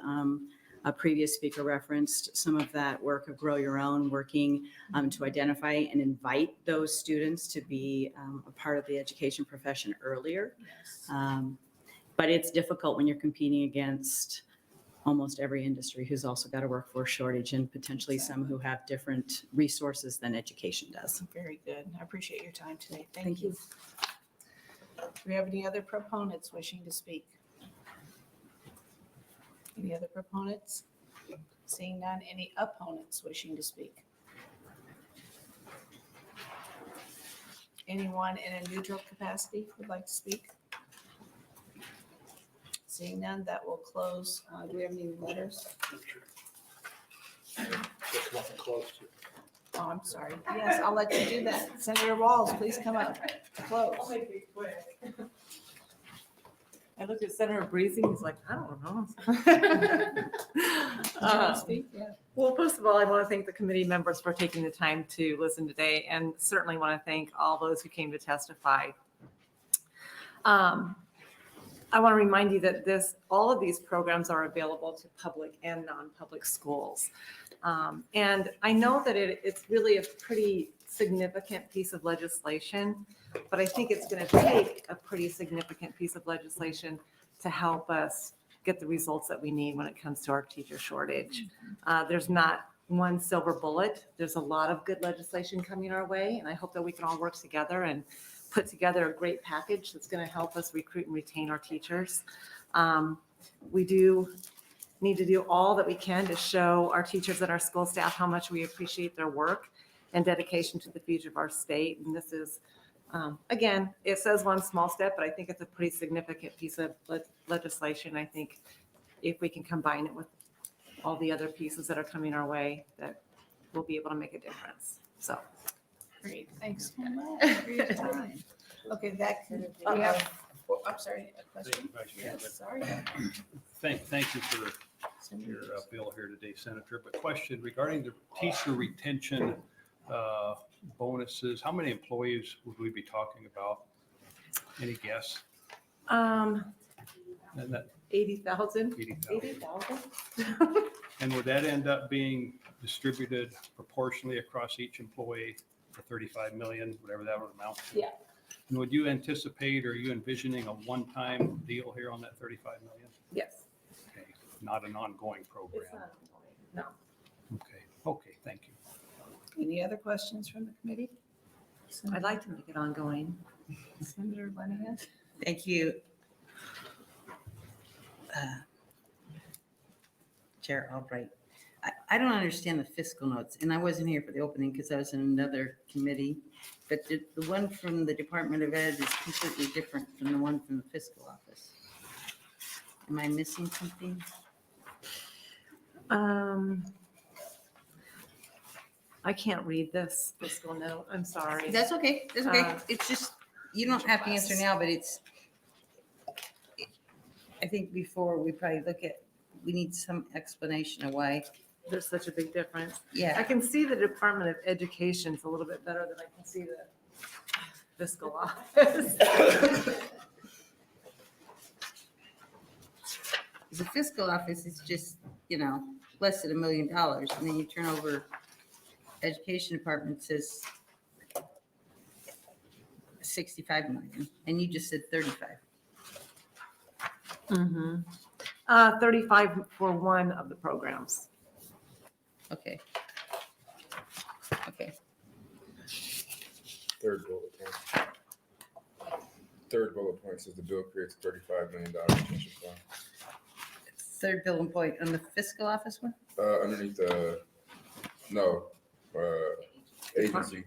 A previous speaker referenced some of that work of Grow Your Own, working to identify and invite those students to be a part of the education profession earlier. Yes. But it's difficult when you're competing against almost every industry who's also got a workforce shortage and potentially some who have different resources than education does. Very good. I appreciate your time today. Thank you. Do we have any other proponents wishing to speak? Any other proponents? Seeing none, any opponents wishing to speak? Anyone in a neutral capacity would like to speak? Seeing none, that will close. Do we have any letters? Oh, I'm sorry. Yes, I'll let you do that. Senator Walz, please come up close. I'll make it quick. I looked at Senator Breezy, he's like, I don't know. Do you want to speak? Yeah. Well, first of all, I want to thank the committee members for taking the time to listen today, and certainly want to thank all those who came to testify. I want to remind you that all of these programs are available to public and non-public schools. And I know that it's really a pretty significant piece of legislation, but I think it's going to take a pretty significant piece of legislation to help us get the results that we need when it comes to our teacher shortage. There's not one silver bullet. There's a lot of good legislation coming our way, and I hope that we can all work together and put together a great package that's going to help us recruit and retain our teachers. We do need to do all that we can to show our teachers and our school staff how much we appreciate their work and dedication to the future of our state. And this is, again, it says one small step, but I think it's a pretty significant piece of legislation. I think if we can combine it with all the other pieces that are coming our way, that we'll be able to make a difference. So. Great, thanks so much for your time. Okay, we have, I'm sorry, a question? Yes, sorry. Thank you for your bill here today, Senator. But question regarding the teacher retention bonuses, how many employees would we be talking about? Any guess? 80,000. 80,000. And would that end up being distributed proportionally across each employee for 35 million, whatever that would amount to? Yeah. And would you anticipate, or are you envisioning a one-time deal here on that 35 million? Yes. Okay, not an ongoing program. It's not, no. Okay, thank you. Any other questions from the committee? I'd like to make it ongoing. Senator Linehan? Thank you. Chair Albright. I don't understand the fiscal notes, and I wasn't here for the opening because I was in another committee, but the one from the Department of Ed is completely different from the one from the fiscal office. Am I missing something? I can't read this fiscal note. I'm sorry. That's okay. That's okay. It's just, you don't have to answer now, but I think before we probably we need some explanation of why. There's such a big difference. Yeah. I can see the Department of Education's a little bit better than I can see the fiscal office. The fiscal office is just, less than $1 million. And then you turn over, education department says 65 million, and you just said 35. 35 for one of the programs. Okay. Third bullet point says the bill creates $35 million retention fund. Third bullet point on the fiscal office one? Underneath agency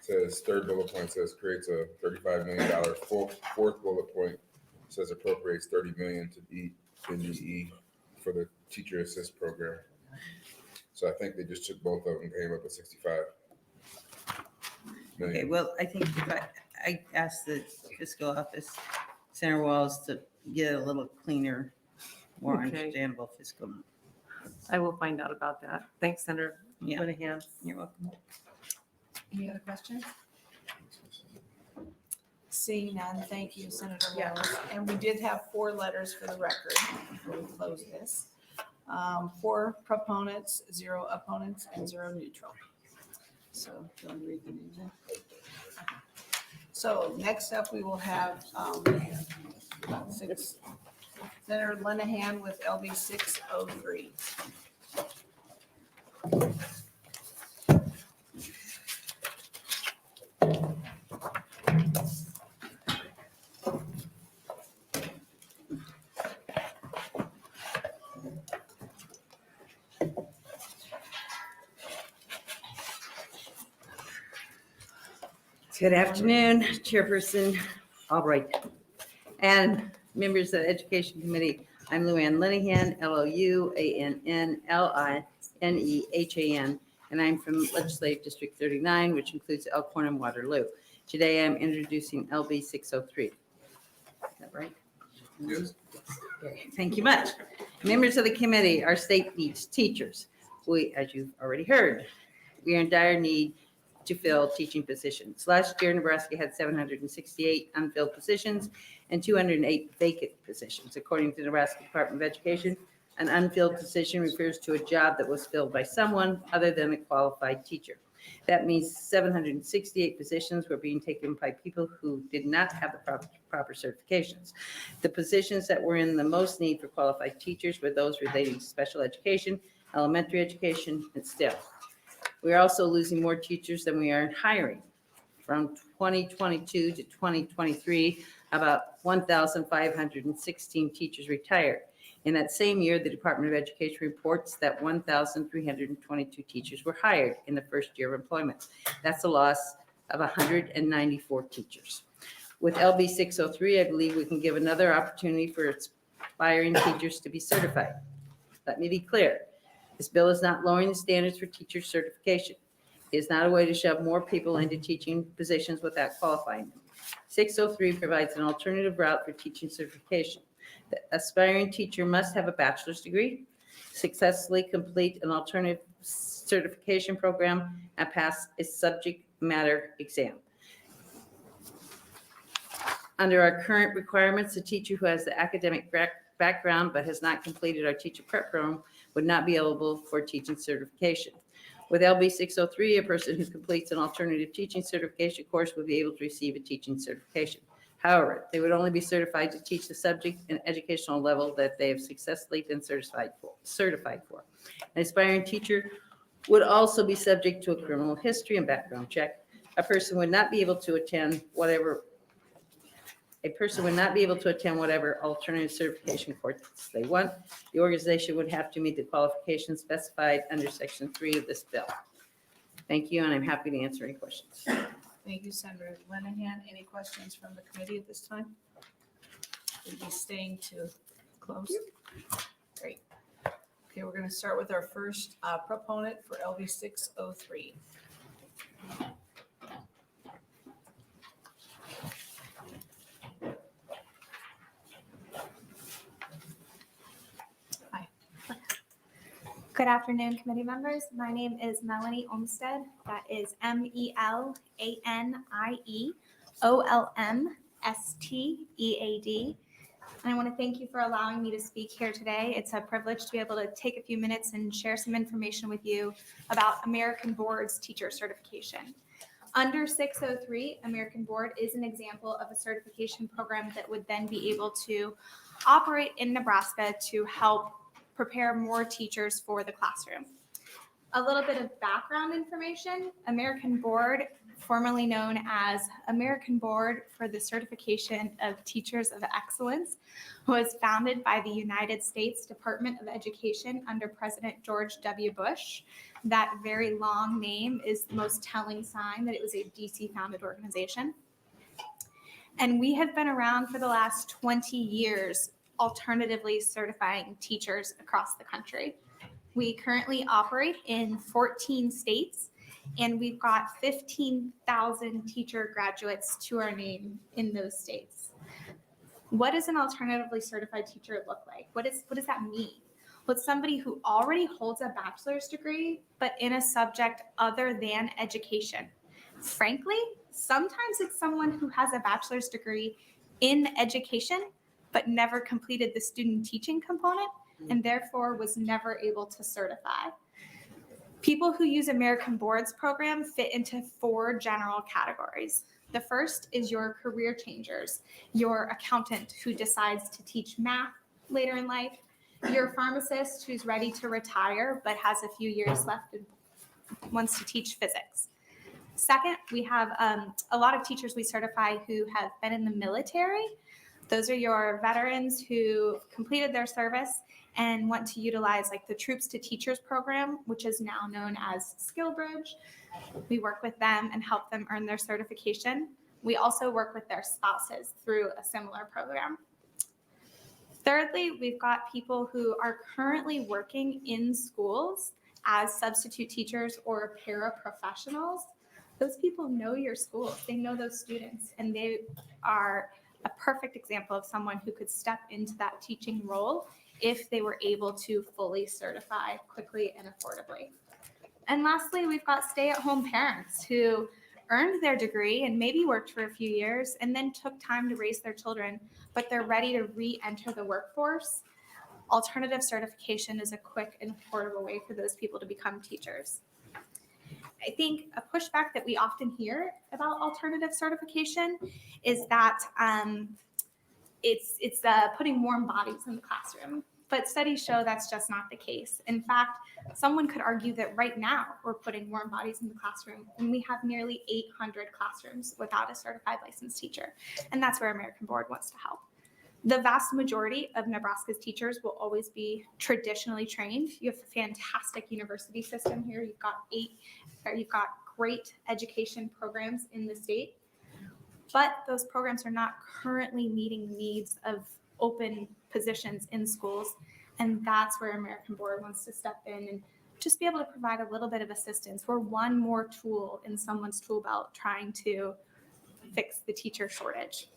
says third bullet point says creates a $35 million. Fourth bullet point says appropriates $30 million to NDE for the teacher assist program. So I think they just took both of them and came up with 65 million. Okay, well, I think if I asked the fiscal office, Senator Walz, to get a little cleaner, more Okay. understandable fiscal note. I will find out about that. Thanks, Senator Yeah. Linehan. You're welcome. Any other questions? Seeing none, thank you, Senator Yeah. Walz. And we did have 4 letters for the record before we close this. 4 proponents, 0 opponents, and 0 neutral. So, do you want to read the names in? So next up, we will have Senator Linehan with LB 603. Good afternoon, Chairperson Albright and members of the Education Committee. I'm Luann Linehan, Luannlinehan, and I'm from Legislative District 39, which includes Elkhorn and Waterloo. Today, I'm introducing LB 603. Is that right? Yes. Okay, thank you much. Members of the committee, our state needs teachers. We, as you've already heard, we are in dire need to fill teaching positions. Last year, Nebraska had 768 unfilled positions and 208 vacant positions. According to the Nebraska Department of Education, an unfilled position refers to a job that was filled by someone other than a qualified teacher. That means 768 positions were being taken by people who did not have the proper certifications. The positions that were in the most need for qualified teachers were those relating to special education, elementary education, and STEM. We are also losing more teachers than we are hiring. From 2022 to 2023, about 1,516 teachers retired. In that same year, the Department of Education reports that 1,322 teachers were hired in the first year of employment. That's a loss of 194 teachers. With LB 603, I believe we can give another opportunity for aspiring teachers to be certified. Let me be clear. This bill is not lowering the standards for teacher certification. It is not a way to shove more people into teaching positions without qualifying them. 603 provides an alternative route for teaching certification. The aspiring teacher must have a bachelor's degree, successfully complete an alternative certification program, and pass a subject matter exam. Under our current requirements, a teacher who has the academic background but has not completed our teacher prep program would not be eligible for teaching certification. With LB 603, a person who completes an alternative teaching certification course would be able to receive a teaching certification. However, they would only be certified to teach the subject and educational level that they have successfully been certified for. An aspiring teacher would also be subject to a criminal history and background check. A person would not be able to attend whatever alternative certification course they want. The organization would have to meet the qualifications specified under Section 3 of this bill. Thank you, and I'm happy to answer any questions. Thank you, Senator Linehan. Any questions from the committee at this time? We'll be staying to close. Great. Okay, we're going to start with our first proponent for LB 603. Good afternoon, committee members. My name is Melanie Olmstead. That is MELANIEOLMSTEAD. And I want to thank you for allowing me to speak here today. It's a privilege to be able to take a few minutes and share some information with you about American Board's teacher certification. Under 603, American Board is an example of a certification program that would then be able to operate in Nebraska to help prepare more teachers for the classroom. A little bit of background information. American Board, formerly known as American Board for the Certification of Teachers of Excellence, was founded by the United States Department of Education under President George W. Bush. That very long name is the most telling sign that it was a DC-founded organization. And we have been around for the last 20 years alternatively certifying teachers across the country. We currently operate in 14 states, and we've got 15,000 teacher graduates to our name in those states. What does an alternatively certified teacher look like? What does that mean? Well, it's somebody who already holds a bachelor's degree, but in a subject other than education. Frankly, sometimes it's someone who has a bachelor's degree in education, but never completed the student teaching component and therefore was never able to certify. People who use American Board's program fit into 4 general categories. The first is your career changers, your accountant who decides to teach math later in life, your pharmacist who's ready to retire but has a few years left and wants to teach physics. Second, we have a lot of teachers we certify who have been in the military. Those are your veterans who completed their service and want to utilize like the Troops to Teachers program, which is now known as SkillBridge. We work with them and help them earn their certification. We also work with their spouses through a similar program. Thirdly, we've got people who are currently working in schools as substitute teachers or paraprofessionals, those people know your schools, they know those students, and they are a perfect example of someone who could step into that teaching role if they were able to fully certify quickly and affordably. And lastly, we've got stay-at-home parents who earned their degree and maybe worked for a few years and then took time to raise their children, but they're ready to re-enter the workforce. Alternative certification is a quick and affordable way for those people to become teachers. I think a pushback that we often hear about alternative certification is that it's putting warm bodies in the classroom. But studies show that's just not the case. In fact, someone could argue that right now we're putting warm bodies in the classroom and we have nearly 800 classrooms without a certified licensed teacher. And that's where American Board wants to help. The vast majority of Nebraska's teachers will always be traditionally trained. You have a fantastic university system here. You've got great education programs in the state, but those programs are not currently meeting the needs of open positions in schools. And that's where American Board wants to step in and just be able to provide a little bit of assistance. We're one more tool in someone's tool belt trying to fix the teacher shortage.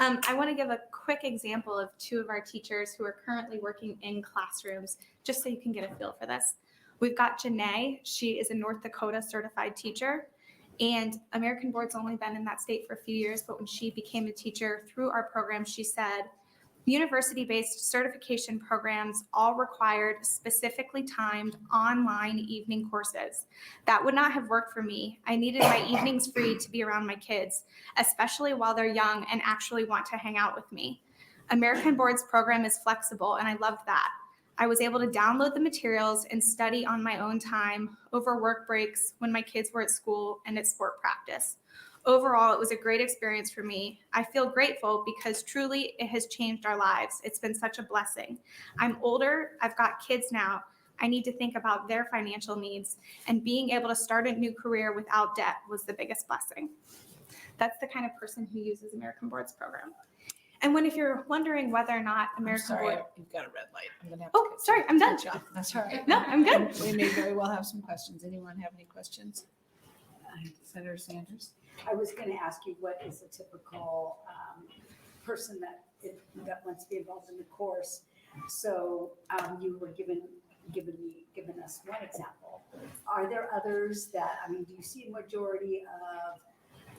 I want to give a quick example of two of our teachers who are currently working in classrooms, just so you can get a feel for this. We've got Janae. She is a North Dakota certified teacher, and American Board's only been in that state for a few years, but when she became a teacher through our program, she said, university-based certification programs all required specifically timed online evening courses. That would not have worked for me. I needed my evenings free to be around my kids, especially while they're young and actually want to hang out with me. American Board's program is flexible, and I loved that. I was able to download the materials and study on my own time over work breaks when my kids were at school and at sport practice. Overall, it was a great experience for me. I feel grateful because truly it has changed our lives. It's been such a blessing. I'm older, I've got kids now. I need to think about their financial needs, and being able to start a new career without debt was the biggest blessing. That's the kind of person who uses American Board's program. And if you're wondering whether or not American Board. You've got a red light. I'm gonna have Oh, sorry, I'm done. cut you off. That's all right. No, I'm good. We may very well have some questions. Anyone have any questions? Senator Sanders? I was going to ask you, what is a typical person that wants to be involved in the course? So you were giving us one example. Are there others that, do you see a majority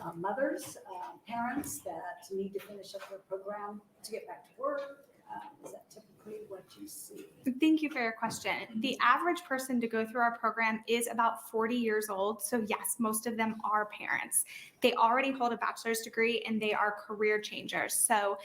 of mothers, parents that need to finish up their program to get back to work? Is that typically what you see? Thank you for your question. The average person to go through our program is about 40 years old. So yes, most of them are parents. They already hold a bachelor's degree and they are career changers. So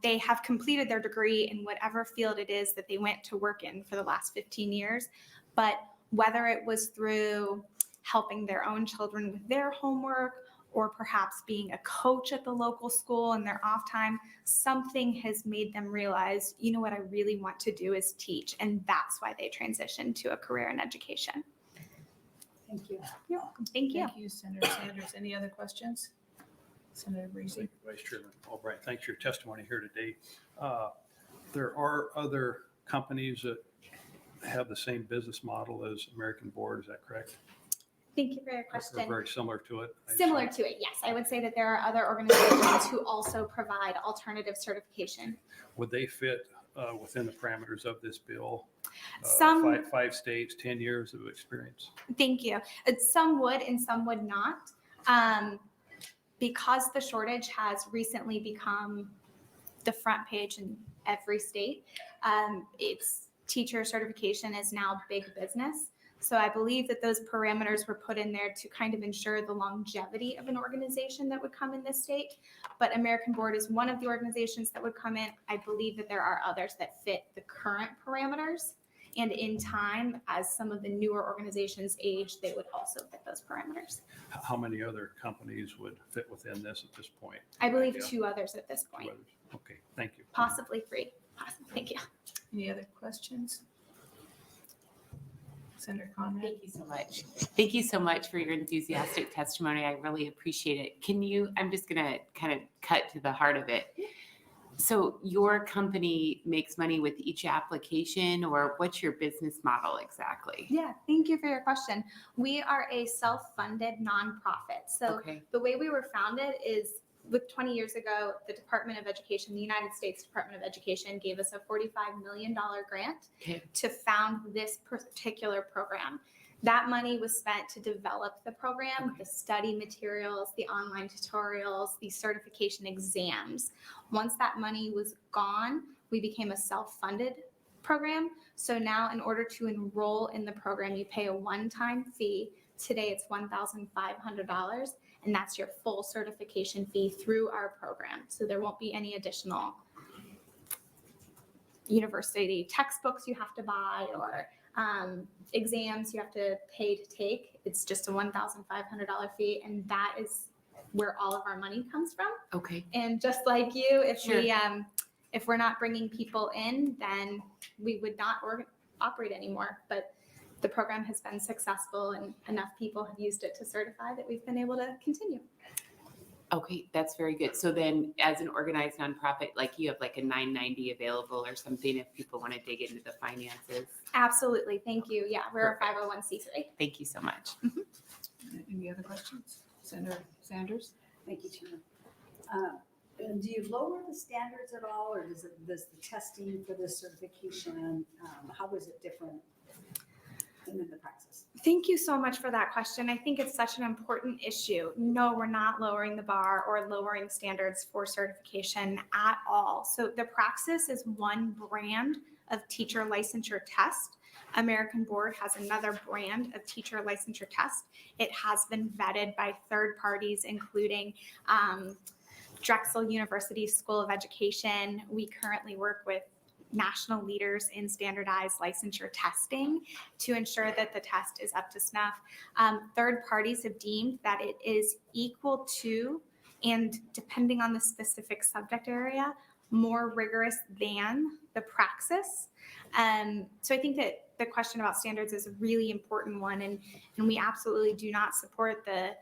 they have completed their degree in whatever field it is that they went to work in for the last 15 years. But whether it was through helping their own children with their homework, or perhaps being a coach at the local school in their off time, something has made them realize, you know what I really want to do is teach. And that's why they transitioned to a career in education. Thank you. You're welcome. Thank you. Thank you, Senator Sanders. Any other questions? Senator Breezy? Vice Chairman Albright, thanks for your testimony here today. There are other companies that have the same business model as American Board, is that correct? Thank you for your Or question. very similar to it? Similar to it, yes. I would say that there are other organizations who also provide alternative certification. Would they fit within the parameters of this bill? Some- Five states, 10 years of experience. Thank you. Some would and some would not. Because the shortage has recently become the front page in every state, it's teacher certification is now big business. So I believe that those parameters were put in there to kind of ensure the longevity of an organization that would come in this state. But American Board is one of the organizations that would come in. I believe that there are others that fit the current parameters. And in time, as some of the newer organizations age, they would also fit those parameters. How many other companies would fit within this at this point? I believe Yeah. 2 others at this point, Two others. Okay, thank you. possibly 3. Possibly. Thank you. Any other questions? Senator Conrad? Thank you so much. Thank you so much for your enthusiastic testimony. I really appreciate it. I'm just going to kind of cut to the heart of it. So your company makes money with each application, or what's your business model exactly? Yeah, thank you for your question. We are a self-funded nonprofit. So Okay. the way we were founded is with 20 years ago, the Department of Education, the United States Department of Education gave us a $45 million grant Okay. to found this particular program. That money was spent to develop the program, the study materials, the online tutorials, the certification exams. Once that money was gone, we became a self-funded program. So now in order to enroll in the program, you pay a one-time fee. Today it's $1,500, and that's your full certification fee through our program. So there won't be any additional university textbooks you have to buy or exams you have to pay to take. It's just a $1,500 fee, and that is where all of our money comes from. Okay. And just like you, Sure. if we're not bringing people in, then we would not operate anymore. But the program has been successful, and enough people have used it to certify that we've been able to continue. Okay, that's very good. So then as an organized nonprofit, like you have like a 990 available or something if people want to dig into the finances. Absolutely. Thank you. Yeah, we're Perfect. a 501c3. Thank you so much. Any other questions? Senator Sanders? Thank you, Chairman. And do you lower the standards at all, or does the testing for this certification, how is it different in the practice? Thank you so much for that question. I think it's such an important issue. No, we're not lowering the bar or lowering standards for certification at all. So the Praxis is one brand of teacher licensure test. American Board has another brand of teacher licensure test. It has been vetted by third parties, including Drexel University School of Education. We currently work with national leaders in standardized licensure testing to ensure that the test is up to snuff. Third parties have deemed that it is equal to, and depending on the specific subject area, more rigorous than the Praxis. So I think that the question about standards is a really important one, and we absolutely do not support the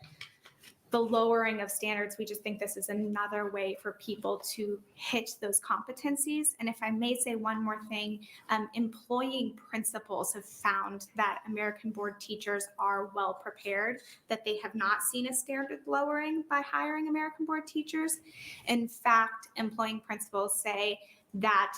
lowering of standards. We just think this is another way for people to hit those competencies. And if I may say one more thing, employing principals have found that American Board teachers are well prepared, that they have not seen a standard lowering by hiring American Board teachers. In fact, employing principals say that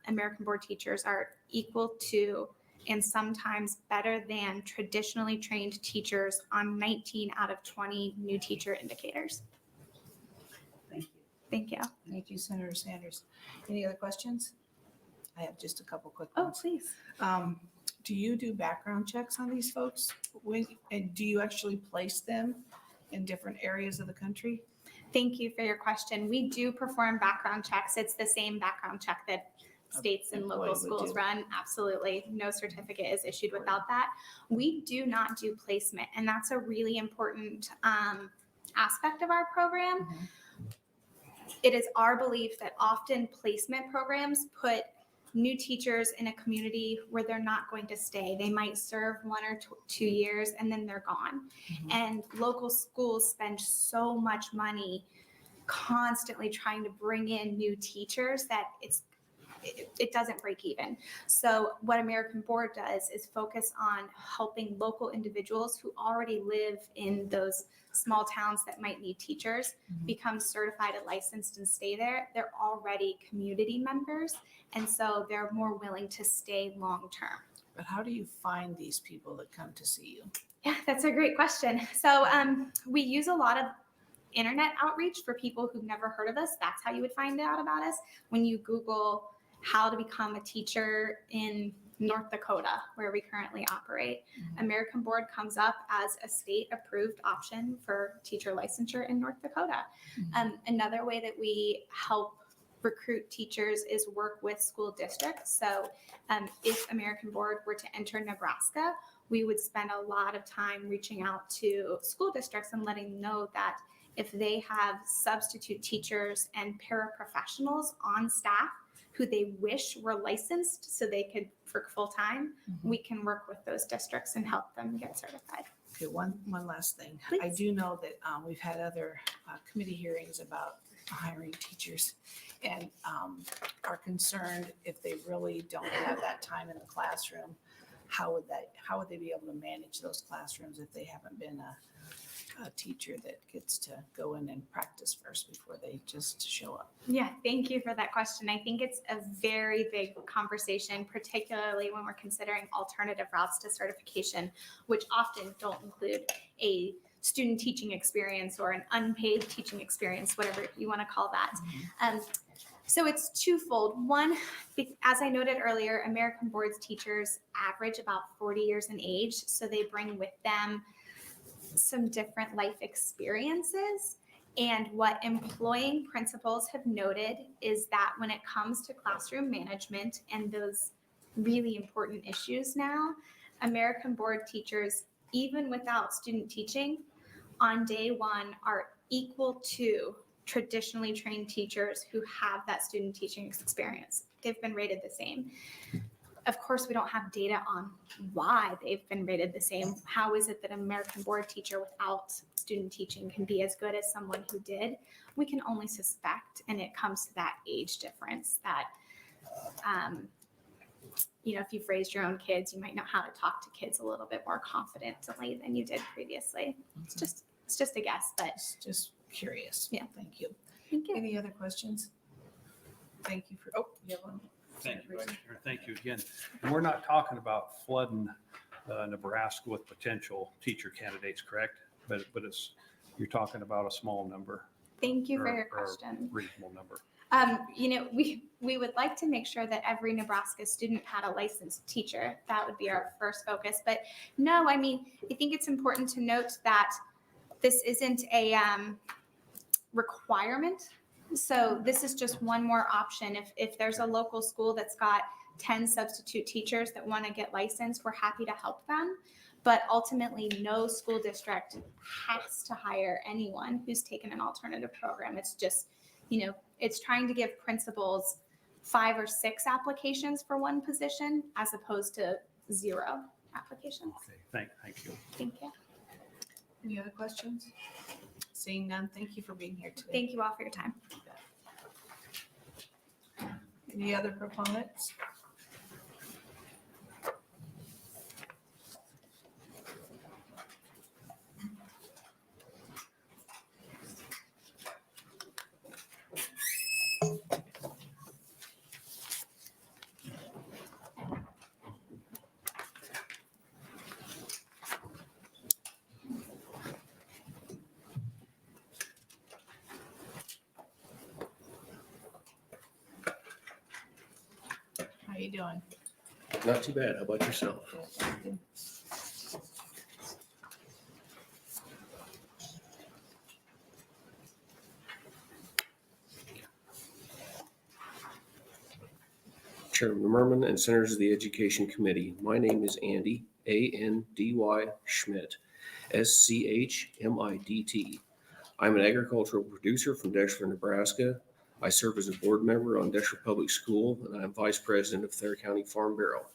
American Board teachers are equal to and sometimes better than traditionally trained teachers on 19 out of 20 new teacher indicators. Thank you. Thank you. Thank you, Senator Sanders. Any other questions? I have just a couple quick Oh, ones. please. Do you do background checks on these folks? And do you actually place them in different areas of the country? Thank you for your question. We do perform background checks. It's the same background check that states and local employee would schools do. run. Absolutely. No certificate is issued without that. We do not do placement, and that's a really important aspect of our program. It is our belief that often placement programs put new teachers in a community where they're not going to stay. They might serve 1 or 2 years and then they're gone. And local schools spend so much money constantly trying to bring in new teachers that it doesn't break even. So what American Board does is focus on helping local individuals who already live in those small towns that might need teachers become certified and licensed and stay there. They're already community members, and so they're more willing to stay long term. But how do you find these people that come to see you? Yeah, that's a great question. So we use a lot of internet outreach for people who've never heard of us. That's how you would find out about us. When you Google how to become a teacher in North Dakota, where we currently operate, American Board comes up as a state-approved option for teacher licensure in North Dakota. Another way that we help recruit teachers is work with school districts. So if American Board were to enter Nebraska, we would spend a lot of time reaching out to school districts and letting them know that if they have substitute teachers and paraprofessionals on staff who they wish were licensed so they could work full-time, we can work with those districts and help them get certified. Okay, one last thing. Please. I do know that we've had other committee hearings about hiring teachers and are concerned if they really don't have that time in the classroom, how would they be able to manage those classrooms if they haven't been a teacher that gets to go in and practice first before they just show up? Yeah, thank you for that question. I think it's a very big conversation, particularly when we're considering alternative routes to certification, which often don't include a student teaching experience or an unpaid teaching experience, whatever you want to call that. So it's twofold. One, as I noted earlier, American Board's teachers average about 40 years in age, so they bring with them some different life experiences. And what employing principals have noted is that when it comes to classroom management and those really important issues now, American Board teachers, even without student teaching, on day one are equal to traditionally trained teachers who have that student teaching experience. They've been rated the same. Of course, we don't have data on why they've been rated the same. How is it that an American Board teacher without student teaching can be as good as someone who did? We can only suspect, and it comes to that age difference that, if you've raised your own kids, you might know how to talk to kids a little bit more confidently than you did previously. It's just a guess, but Just curious. Yeah. Thank you. thank you. Any other questions? Thank you for, you have one? Thank you, Vice Chair. Thank you again. And we're not talking about flooding Nebraska with potential teacher candidates, correct? But you're talking about a small number. Thank you for or- your or question. Reasonable number. We would like to make sure that every Nebraska student had a licensed teacher. That would be our first focus. But no, I think it's important to note that this isn't a requirement. So this is just one more option. If there's a local school that's got 10 substitute teachers that want to get licensed, we're happy to help them. But ultimately, no school district has to hire anyone who's taken an alternative program. It's just, it's trying to give principals 5 or 6 applications for one position as opposed to 0 applications. Okay, thank you. Thank you. Any other questions? Seeing none, thank you for being here today. Thank you all for your time. Any other proponents? How you doing? Not too bad. How about yourself? Chairman Merman and Senators of the Education Committee, my name is Andy, A-N-D-Y Schmidt, S-C-H-M-I-D-T. I'm an agricultural producer from Deshler, Nebraska. I serve as a board member on Deshler Public School, and I'm vice president of Thayer County Farm Bureau.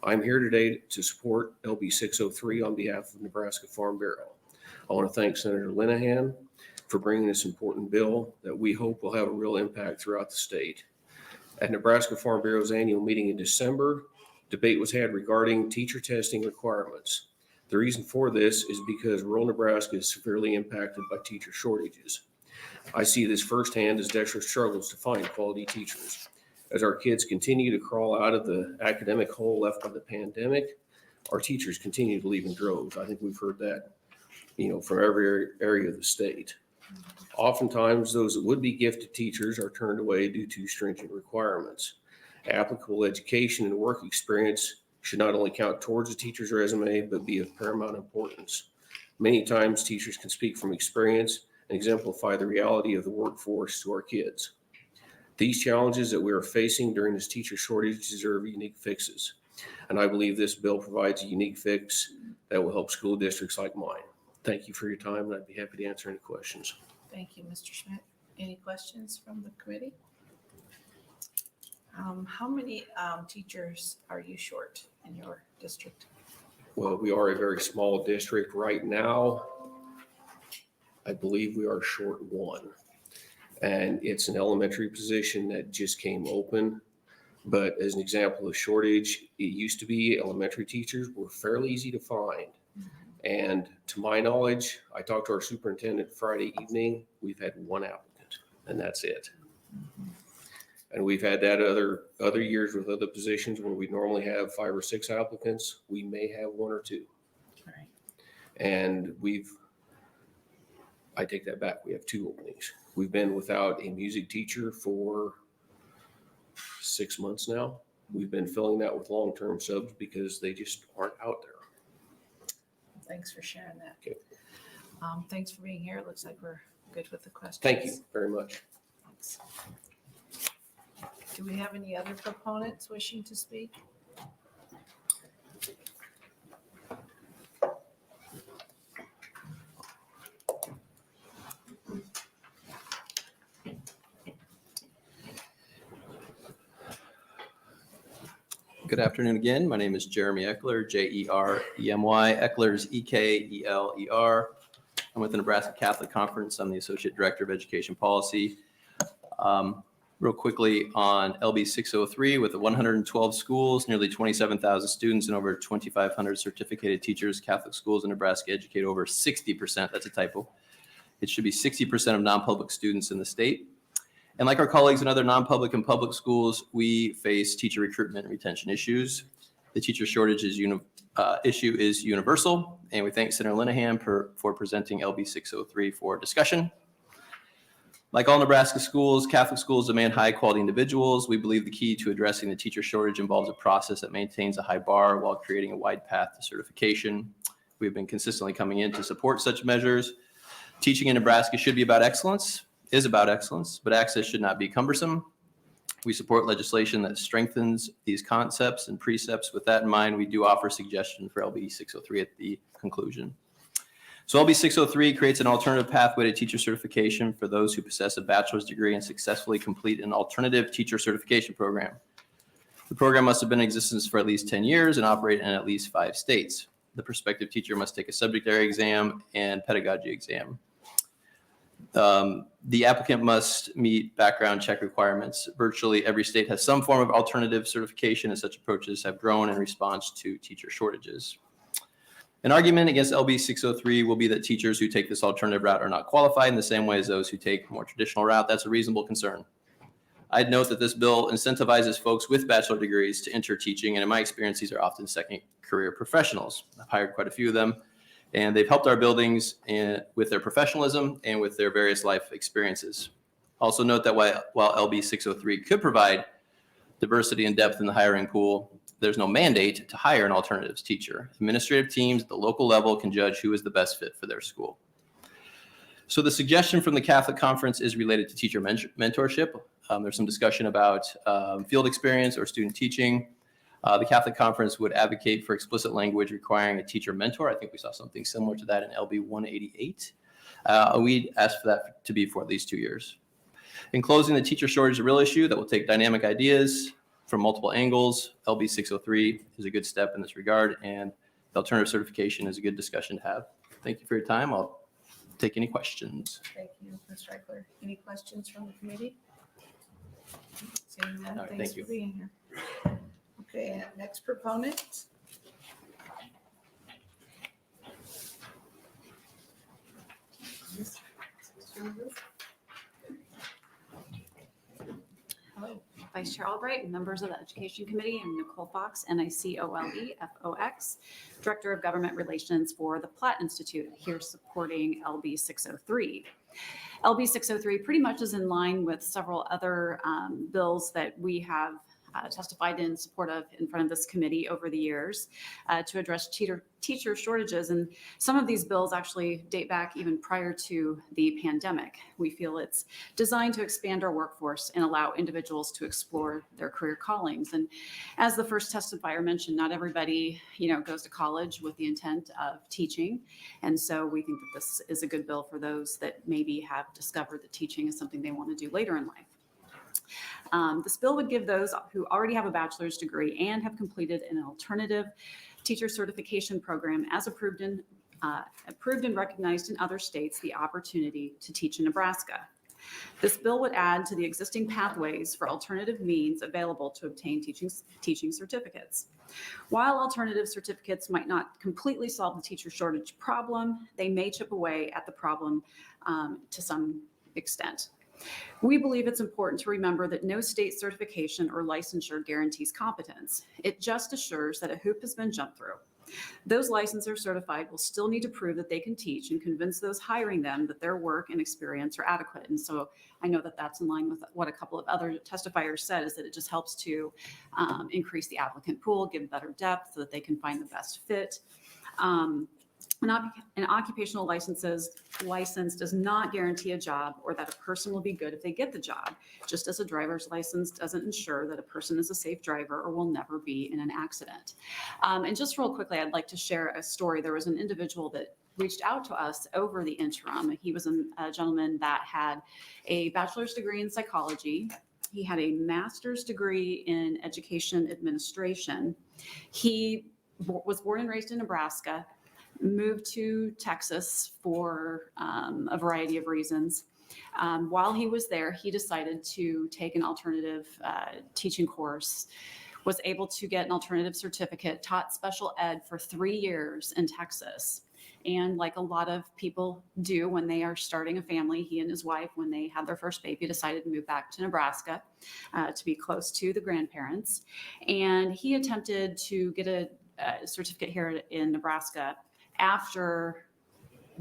I'm here today to support LB 603 on behalf of Nebraska Farm Bureau. I want to thank Senator Linehan for bringing this important bill that we hope will have a real impact throughout the state. At Nebraska Farm Bureau's annual meeting in December, debate was had regarding teacher testing requirements. The reason for this is because rural Nebraska is severely impacted by teacher shortages. I see this firsthand as Deshler struggles to find quality teachers. As our kids continue to crawl out of the academic hole left by the pandemic, our teachers continue to leave in droves. I think we've heard that, from every area of the state. Oftentimes, those that would be gifted teachers are turned away due to stringent requirements. Applicable education and work experience should not only count towards a teacher's resume, but be of paramount importance. Many times, teachers can speak from experience and exemplify the reality of the workforce to our kids. These challenges that we are facing during this teacher shortage deserve unique fixes. And I believe this bill provides a unique fix that will help school districts like mine. Thank you for your time, and I'd be happy to answer any questions. Thank you, Mr. Schmidt. Any questions from the committee? How many teachers are you short in your district? Well, we are a very small district right now. I believe we are short 1. And it's an elementary position that just came open. But as an example of shortage, it used to be elementary teachers were fairly easy to find. And to my knowledge, I talked to our superintendent Friday evening, we've had one applicant, and that's it. And we've had that other years with other positions where we normally have 5 or 6 applicants, we may have 1 or 2. Right. And I take that back, we have 2 openings. We've been without a music teacher for 6 months now. We've been filling that with long-term subs because they just aren't out there. Thanks for sharing that. Okay. Thanks for being here. It looks like we're good with the questions. Thank you very much. Thanks. Do we have any other proponents wishing to speak? Good afternoon again. My name is Jeremy Eckler, Jeremy. Eckler's Ekler. I'm with the Nebraska Catholic Conference. I'm the Associate Director of Education Policy. Real quickly on LB 603, with 112 schools, nearly 27,000 students, and over 2,500 certificated teachers, Catholic schools in Nebraska educate over 60%. That's a typo. It should be 60% of non-public students in the state. And like our colleagues in other non-public and public schools, we face teacher recruitment and retention issues. The teacher shortage issue is universal, and we thank Senator Linehan for presenting LB 603 for discussion. Like all Nebraska schools, Catholic schools demand high-quality individuals. We believe the key to addressing the teacher shortage involves a process that maintains a high bar while creating a wide path to certification. We've been consistently coming in to support such measures. Teaching in Nebraska should be about excellence, but access should not be cumbersome. We support legislation that strengthens these concepts and precepts. With that in mind, we do offer suggestion for LB 603 at the conclusion. So LB 603 creates an alternative pathway to teacher certification for those who possess a bachelor's degree and successfully complete an alternative teacher certification program. The program must have been in existence for at least 10 years and operate in at least 5 states. The prospective teacher must take a subject area exam and pedagogy exam. The applicant must meet background check requirements. Virtually every state has some form of alternative certification, and such approaches have grown in response to teacher shortages. An argument against LB 603 will be that teachers who take this alternative route are not qualified in the same way as those who take a more traditional route. That's a reasonable concern. I'd note that this bill incentivizes folks with bachelor degrees to enter teaching, and in my experience, these are often second career professionals. I've hired quite a few of them, and they've helped our buildings with their professionalism and with their various life experiences. Also note that while LB 603 could provide diversity and depth in the hiring pool, there's no mandate to hire an alternatives teacher. Administrative teams at the local level can judge who is the best fit for their school. So the suggestion from the Catholic Conference is related to teacher mentorship. There's some discussion about field experience or student teaching. The Catholic Conference would advocate for explicit language requiring a teacher mentor. I think we saw something similar to that in LB 188. We asked for that to be for at least 2 years. In closing, the teacher shortage is a real issue that will take dynamic ideas from multiple angles. LB 603 is a good step in this regard, and the alternative certification is a good discussion to have. Thank you for your time. I'll take any questions. Thank you, Ms. Reichler. Any questions from the committee? Seeing none, All right, thanks thank you. for being here. Okay, next proponent. Hello, Vice Chair Albright, members of the Education Committee. I'm Nicole Fox, NICOLE-FOX, Director of Government Relations for the Platt Institute, here supporting LB 603. LB 603 pretty much is in line with several other bills that we have testified in support of in front of this committee over the years to address teacher shortages. And some of these bills actually date back even prior to the pandemic. We feel it's designed to expand our workforce and allow individuals to explore their career callings. And as the first testifier mentioned, not everybody, goes to college with the intent of teaching. And so we think that this is a good bill for those that maybe have discovered that teaching is something they want to do later in life. This bill would give those who already have a bachelor's degree and have completed an alternative teacher certification program as approved and recognized in other states the opportunity to teach in Nebraska. This bill would add to the existing pathways for alternative means available to obtain teaching certificates. While alternative certificates might not completely solve the teacher shortage problem, they may chip away at the problem to some extent. We believe it's important to remember that no state certification or licensure guarantees competence. It just assures that a hoop has been jumped through. Those licensors certified will still need to prove that they can teach and convince those hiring them that their work and experience are adequate. And so I know that that's in line with what a couple of other testifiers said, is that it just helps to increase the applicant pool, give better depth so that they can find the best fit. An occupational license does not guarantee a job or that a person will be good if they get the job, just as a driver's license doesn't ensure that a person is a safe driver or will never be in an accident. And just real quickly, I'd like to share a story. There was an individual that reached out to us over the interim. He was a gentleman that had a bachelor's degree in psychology. He had a master's degree in education administration. He was born and raised in Nebraska, moved to Texas for a variety of reasons. While he was there, he decided to take an alternative teaching course, was able to get an alternative certificate, taught special ed for 3 years in Texas. And like a lot of people do when they are starting a family, he and his wife, when they had their first baby, decided to move back to Nebraska to be close to the grandparents. And he attempted to get a certificate here in Nebraska after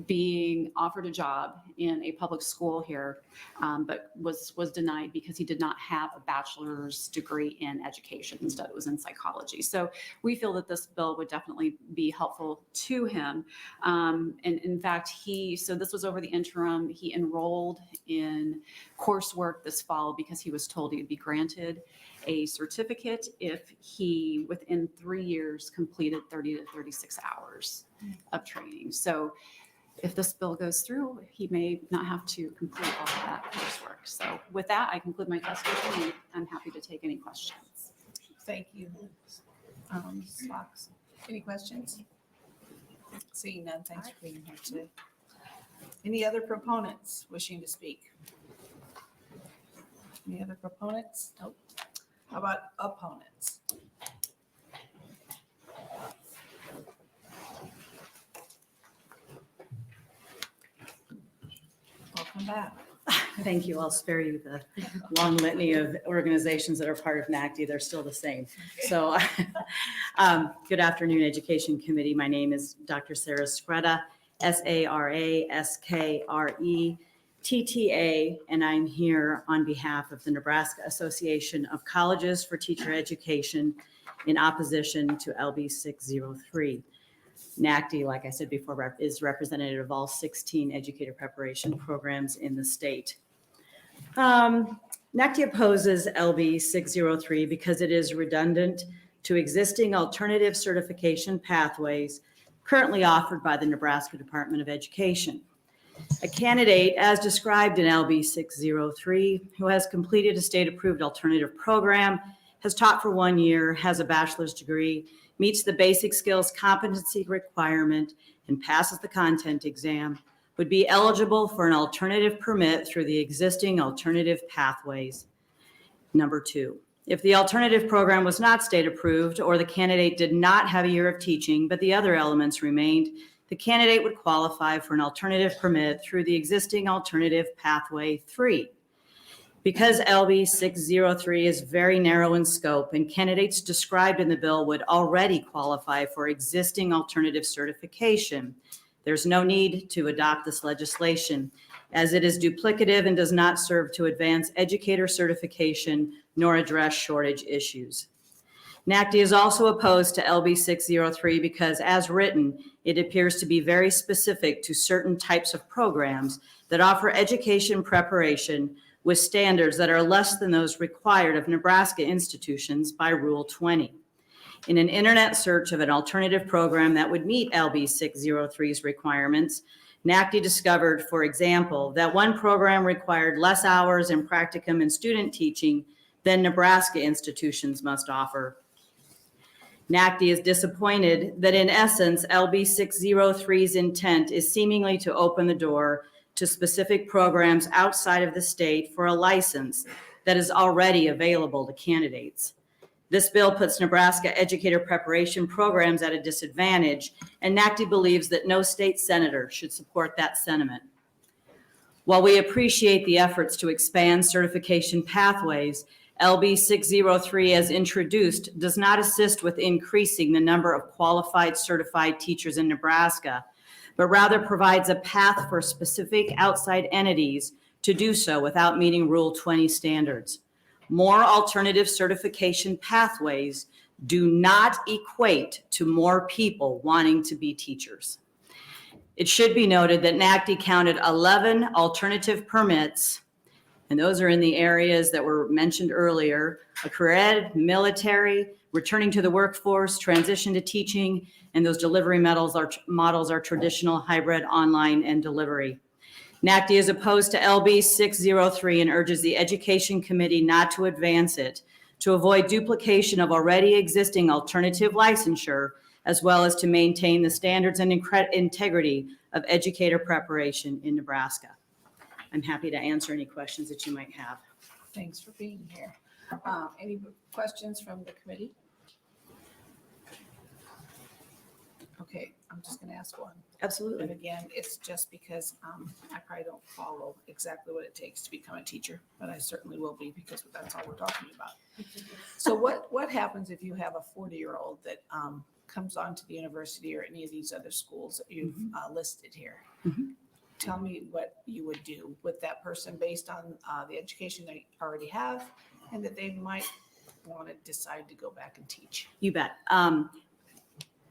being offered a job in a public school here, but was denied because he did not have a bachelor's degree in education. Instead, it was in psychology. So we feel that this bill would definitely be helpful to him. And in fact, so this was over the interim. He enrolled in coursework this fall because he was told he'd be granted a certificate if he, within 3 years, completed 30 to 36 hours of training. So if this bill goes through, he may not have to complete all of that coursework. So with that, I conclude my testimony, and I'm happy to take any questions. Thank you. Ms. Fox, any questions? Seeing none, thanks for being here today. Any other proponents wishing to speak? Any other proponents? Nope. How about opponents? Welcome back. Thank you. I'll spare you the long litany of organizations that are part of NACD. They're still the same. So good afternoon, Education Committee. My name is Dr. Sarah Skreda, SARASKRE, and I'm here on behalf of the Nebraska Association of Colleges for Teacher Education in opposition to LB 603. NACD, like I said before, is representative of all 16 educator preparation programs in the state. NACD opposes LB 603 because it is redundant to existing alternative certification pathways currently offered by the Nebraska Department of Education. A candidate, as described in LB 603, who has completed a state-approved alternative program, has taught for 1 year, has a bachelor's degree, meets the basic skills competency requirement, and passes the content exam, would be eligible for an alternative permit through the existing alternative pathways. Number 2, if the alternative program was not state approved or the candidate did not have a year of teaching, but the other elements remained, the candidate would qualify for an alternative permit through the existing alternative pathway 3. Because LB 603 is very narrow in scope and candidates described in the bill would already qualify for existing alternative certification, there's no need to adopt this legislation as it is duplicative and does not serve to advance educator certification nor address shortage issues. NACD is also opposed to LB 603 because, as written, it appears to be very specific to certain types of programs that offer education preparation with standards that are less than those required of Nebraska institutions by Rule 20. In an internet search of an alternative program that would meet LB 603's requirements, NACD discovered, for example, that one program required less hours in practicum and student teaching than Nebraska institutions must offer. NACD is disappointed that in essence, LB 603's intent is seemingly to open the door to specific programs outside of the state for a license that is already available to candidates. This bill puts Nebraska educator preparation programs at a disadvantage, and NACD believes that no state senator should support that sentiment. While we appreciate the efforts to expand certification pathways, LB 603 as introduced does not assist with increasing the number of qualified certified teachers in Nebraska, but rather provides a path for specific outside entities to do so without meeting Rule 20 standards. More alternative certification pathways do not equate to more people wanting to be teachers. It should be noted that NACD counted 11 alternative permits, and those are in the areas that were mentioned earlier: a career ed, military, returning to the workforce, transition to teaching, and those delivery models are traditional, hybrid, online, and delivery. NACD is opposed to LB 603 and urges the Education Committee not to advance it to avoid duplication of already existing alternative licensure, as well as to maintain the standards and integrity of educator preparation in Nebraska. I'm happy to answer any questions that you might have. Thanks for being here. Any questions from the committee? Okay, I'm just going to ask one. Absolutely. And again, it's just because I probably don't follow exactly what it takes to become a teacher, but I certainly will be, because that's all we're talking about. So what happens if you have a 40-year-old that comes on to the university or any of these other schools that you've listed here? Mhm. Tell me what you would do with that person based on the education they already have, and that they might want to decide to go back and teach. You bet.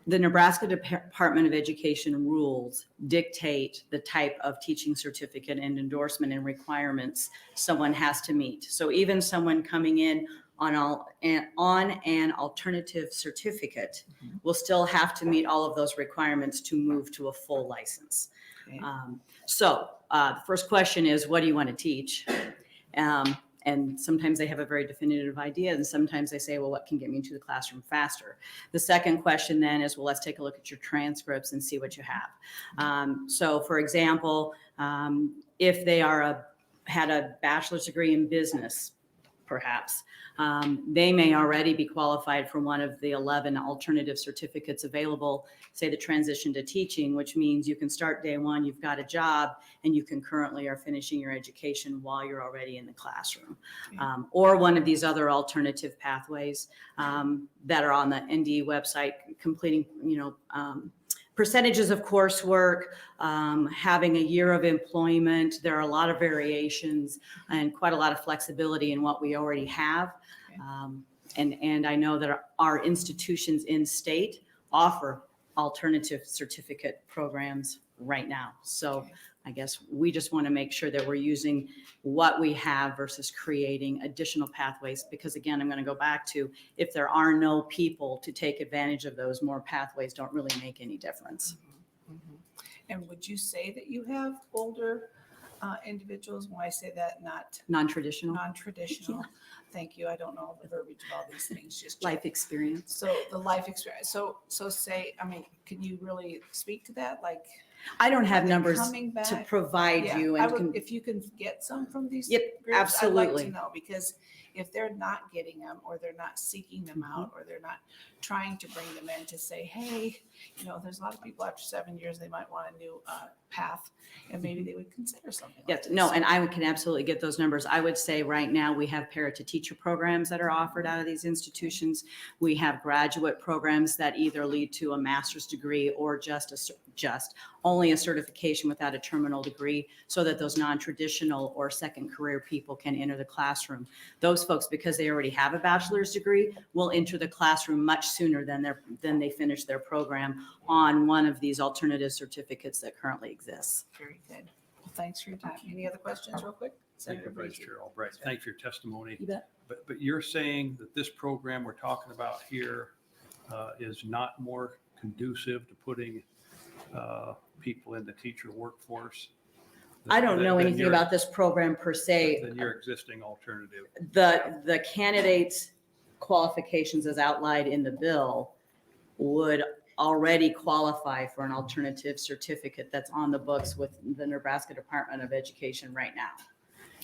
The Nebraska Department of Education rules dictate the type of teaching certificate and endorsement and requirements someone has to meet. So even someone coming in on an alternative certificate will still have to meet all of those requirements to move to a full license. Okay. The first question is, what do you want to teach? And sometimes they have a very definitive idea, and sometimes they say, well, what can get me into the classroom faster? The second question then is, well, let's take a look at your transcripts and see what you have. So for example, if they had a bachelor's degree in business, perhaps, they may already be qualified for one of the 11 alternative certificates available, say the transition to teaching, which means you can start day one, you've got a job, and you concurrently are finishing your education while you're already in the classroom. Or one of these other alternative pathways that are on the NDE website, completing, percentages of coursework, having a year of employment. There are a lot of variations and quite a lot of flexibility in what we already have. And I know that our institutions in state offer alternative certificate programs right now. So I guess we just want to make sure that we're using what we have versus creating additional pathways. Because again, I'm going to go back to, if there are no people to take advantage of those, more pathways don't really make any difference. And would you say that you have older individuals? When I say that, not Non-traditional. non-traditional. Thank you. I don't know the verbiage of all these things. Just Life experience. So the life experience. So say, can you really speak to that? Like, I don't have are they numbers coming to back? provide Yeah, you. I And would, if you can get some from these Yep, groups, absolutely. I'd like to know, because if they're not getting them, or they're not seeking them out, or they're not trying to bring them in to say, hey, there's a lot of people after 7 years, they might want a new path, and maybe they would consider something like Yes, this. no, and I can absolutely get those numbers. I would say right now we have parent-to-teacher programs that are offered out of these institutions. We have graduate programs that either lead to a master's degree or just only a certification without a terminal degree, so that those non-traditional or second career people can enter the classroom. Those folks, because they already have a bachelor's degree, will enter the classroom much sooner than they finish their program on one of these alternative certificates that currently exists. Very good. Well, thanks for your time. Any other questions real quick? Thank you, Senator Vice Breezy. Chair Albright. Thank you for your testimony. You bet. But you're saying that this program we're talking about here is not more conducive to putting people in the teacher workforce? I don't know than anything your- about this program per se. Than your existing alternative. The candidates' qualifications as outlined in the bill would already qualify for an alternative certificate that's on the books with the Nebraska Department of Education right now.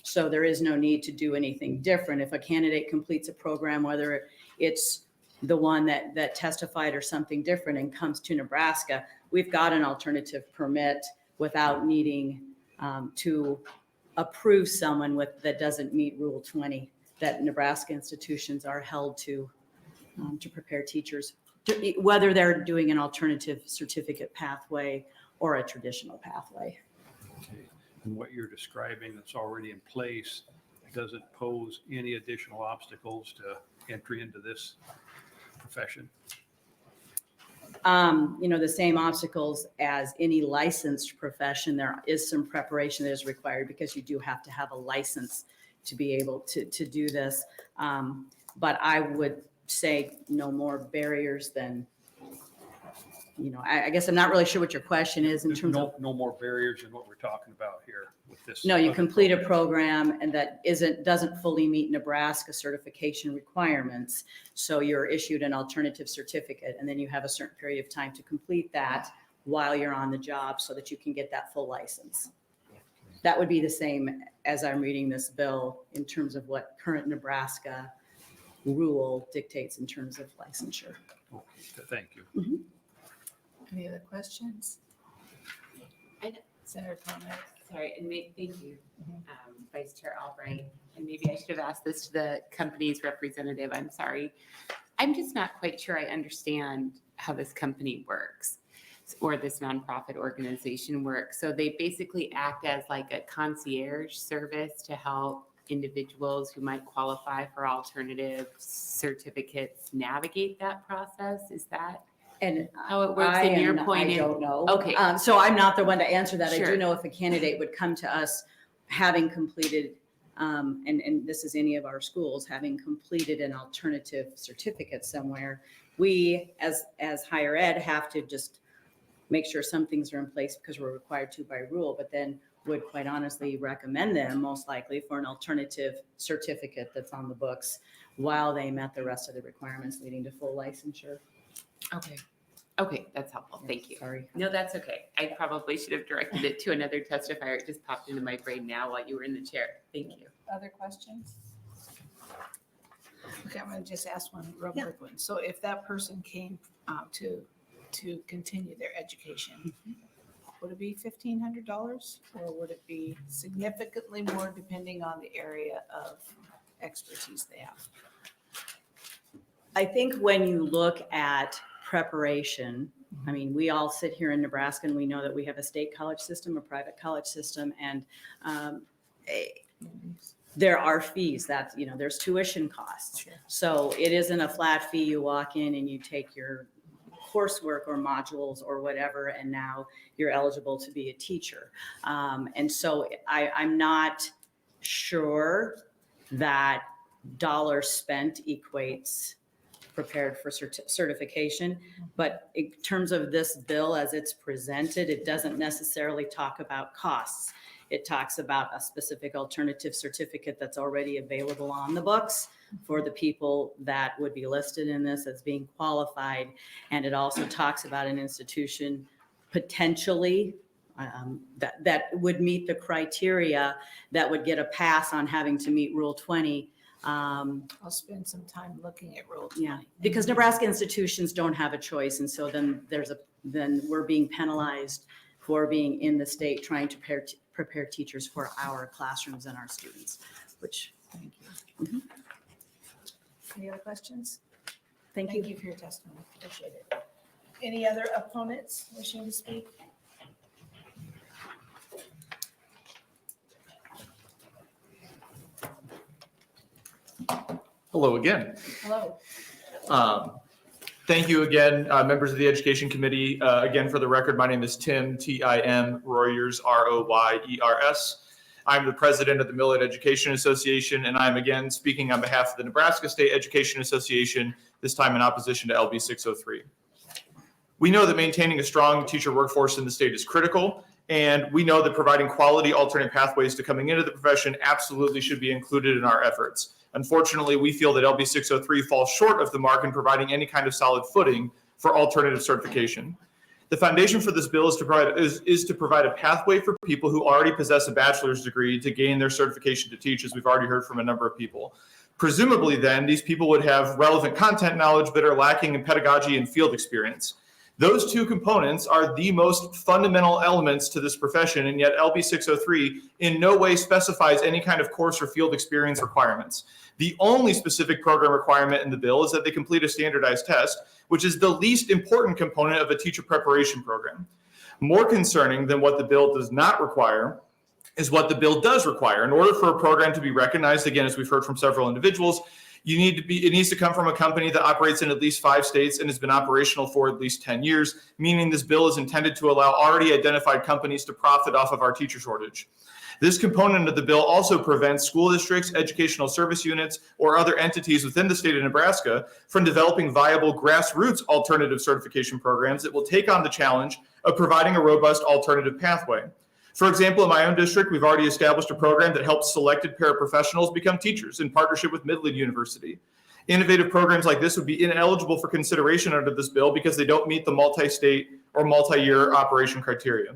So there is no need to do anything different. If a candidate completes a program, whether it's the one that testified or something different and comes to Nebraska, we've got an alternative permit without needing to approve someone that doesn't meet Rule 20, that Nebraska institutions are held to prepare teachers, whether they're doing an alternative certificate pathway or a traditional pathway. Okay. And what you're describing that's already in place, does it pose any additional obstacles to entry into this profession? The same obstacles as any licensed profession. There is some preparation that is required because you do have to have a license to be able to do this. But I would say no more barriers than, I guess I'm not really sure what your question is in terms of. No more barriers than what we're talking about here with this. No, you other complete a program and that doesn't fully meet Nebraska certification requirements. So you're issued an alternative certificate and then you have a certain period of time to complete that while you're on the job so that you can get that full license. That would be the same as I'm reading this bill in terms of what current Nebraska rule dictates in terms of licensure. Okay, thank you. Mm-hmm. Any other questions? Senator Thomas. Sorry, and thank you, Vice Chair Albright. And maybe I should have asked this to the company's representative. I'm sorry. I'm just not quite sure I understand how this company works or this nonprofit organization works. So they basically act as like a concierge service to help individuals who might qualify for alternative certificates navigate that process. Is that and how it works in your point? I don't know. Okay. So I'm not the one to answer that. Sure. I do know if a candidate would come to us having completed, and this is any of our schools, having completed an alternative certificate somewhere, we as higher ed have to just make sure some things are in place because we're required to by rule, but then would quite honestly recommend them most likely for an alternative certificate that's on the books while they met the rest of the requirements leading to full licensure. Okay, that's helpful. Thank you. Sorry. No, that's okay. I probably should have directed it to another testifier. It just popped into my brain now while you were in the chair. Thank you. Other questions? Okay, I'm going to just ask one real quick one. So if that person came to continue their education, would it be $1,500 or would it be significantly more depending on the area of expertise they have? I think when you look at preparation, I mean, we all sit here in Nebraska and we know that we have a state college system, a private college system, and there are fees that, there's tuition costs. Sure. So it isn't a flat fee. You walk in and you take your coursework or modules or whatever, and now you're eligible to be a teacher. And so I'm not sure that dollars spent equates prepared for certification. But in terms of this bill as it's presented, it doesn't necessarily talk about costs. It talks about a specific alternative certificate that's already available on the books for the people that would be listed in this as being qualified. And it also talks about an institution potentially that would meet the criteria that would get a pass on having to meet Rule 20. I'll spend some time looking at Rule 20. Yeah, because Nebraska institutions don't have a choice. And so then we're being penalized for being in the state trying to prepare teachers for our classrooms and our students, which. Thank you. Mm-hmm. Any other questions? Thank Thank you for your testimony. Appreciate it. Any other opponents wishing to speak? Hello again. Hello. Thank you again, members of the Education Committee. Again, for the record, my name is Tim, T-I-M, Royers, R-O-Y-E-R-S. I'm the president of the Millett Education Association, and I'm again speaking on behalf of the Nebraska State Education Association, this time in opposition to LB 603. We know that maintaining a strong teacher workforce in the state is critical, and we know that providing quality alternate pathways to coming into the profession absolutely should be included in our efforts. Unfortunately, we feel that LB 603 falls short of the mark in providing any kind of solid footing for alternative certification. The foundation for this bill is to provide a pathway for people who already possess a bachelor's degree to gain their certification to teach, as we've already heard from a number of people. Presumably then, these people would have relevant content knowledge but are lacking in pedagogy and field experience. Those two components are the most fundamental elements to this profession, and yet LB 603 in no way specifies any kind of course or field experience requirements. The only specific program requirement in the bill is that they complete a standardized test, which is the least important component of a teacher preparation program. More concerning than what the bill does not require is what the bill does require. In order for a program to be recognized, again, as we've heard from several individuals, it needs to come from a company that operates in at least 5 states and has been operational for at least 10 years, meaning this bill is intended to allow already identified companies to profit off of our teacher shortage. This component of the bill also prevents school districts, educational service units, or other entities within the state of Nebraska from developing viable grassroots alternative certification programs that will take on the challenge of providing a robust alternative pathway. For example, in my own district, we've already established a program that helps selected paraprofessionals become teachers in partnership with Midland University. Innovative programs like this would be ineligible for consideration under this bill because they don't meet the multi-state or multi-year operation criteria.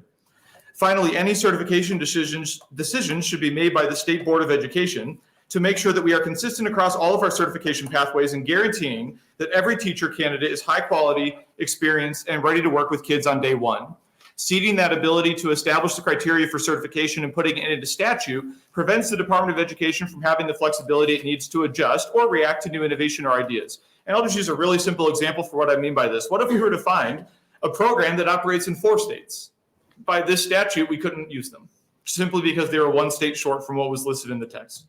Finally, any certification decisions should be made by the State Board of Education to make sure that we are consistent across all of our certification pathways and guaranteeing that every teacher candidate is high quality, experienced, and ready to work with kids on day one. Ceding that ability to establish the criteria for certification and putting it into statute prevents the Department of Education from having the flexibility it needs to adjust or react to new innovation or ideas. And I'll just use a really simple example for what I mean by this. What if we were to find a program that operates in 4 states? By this statute, we couldn't use them simply because they were 1 state short from what was listed in the text.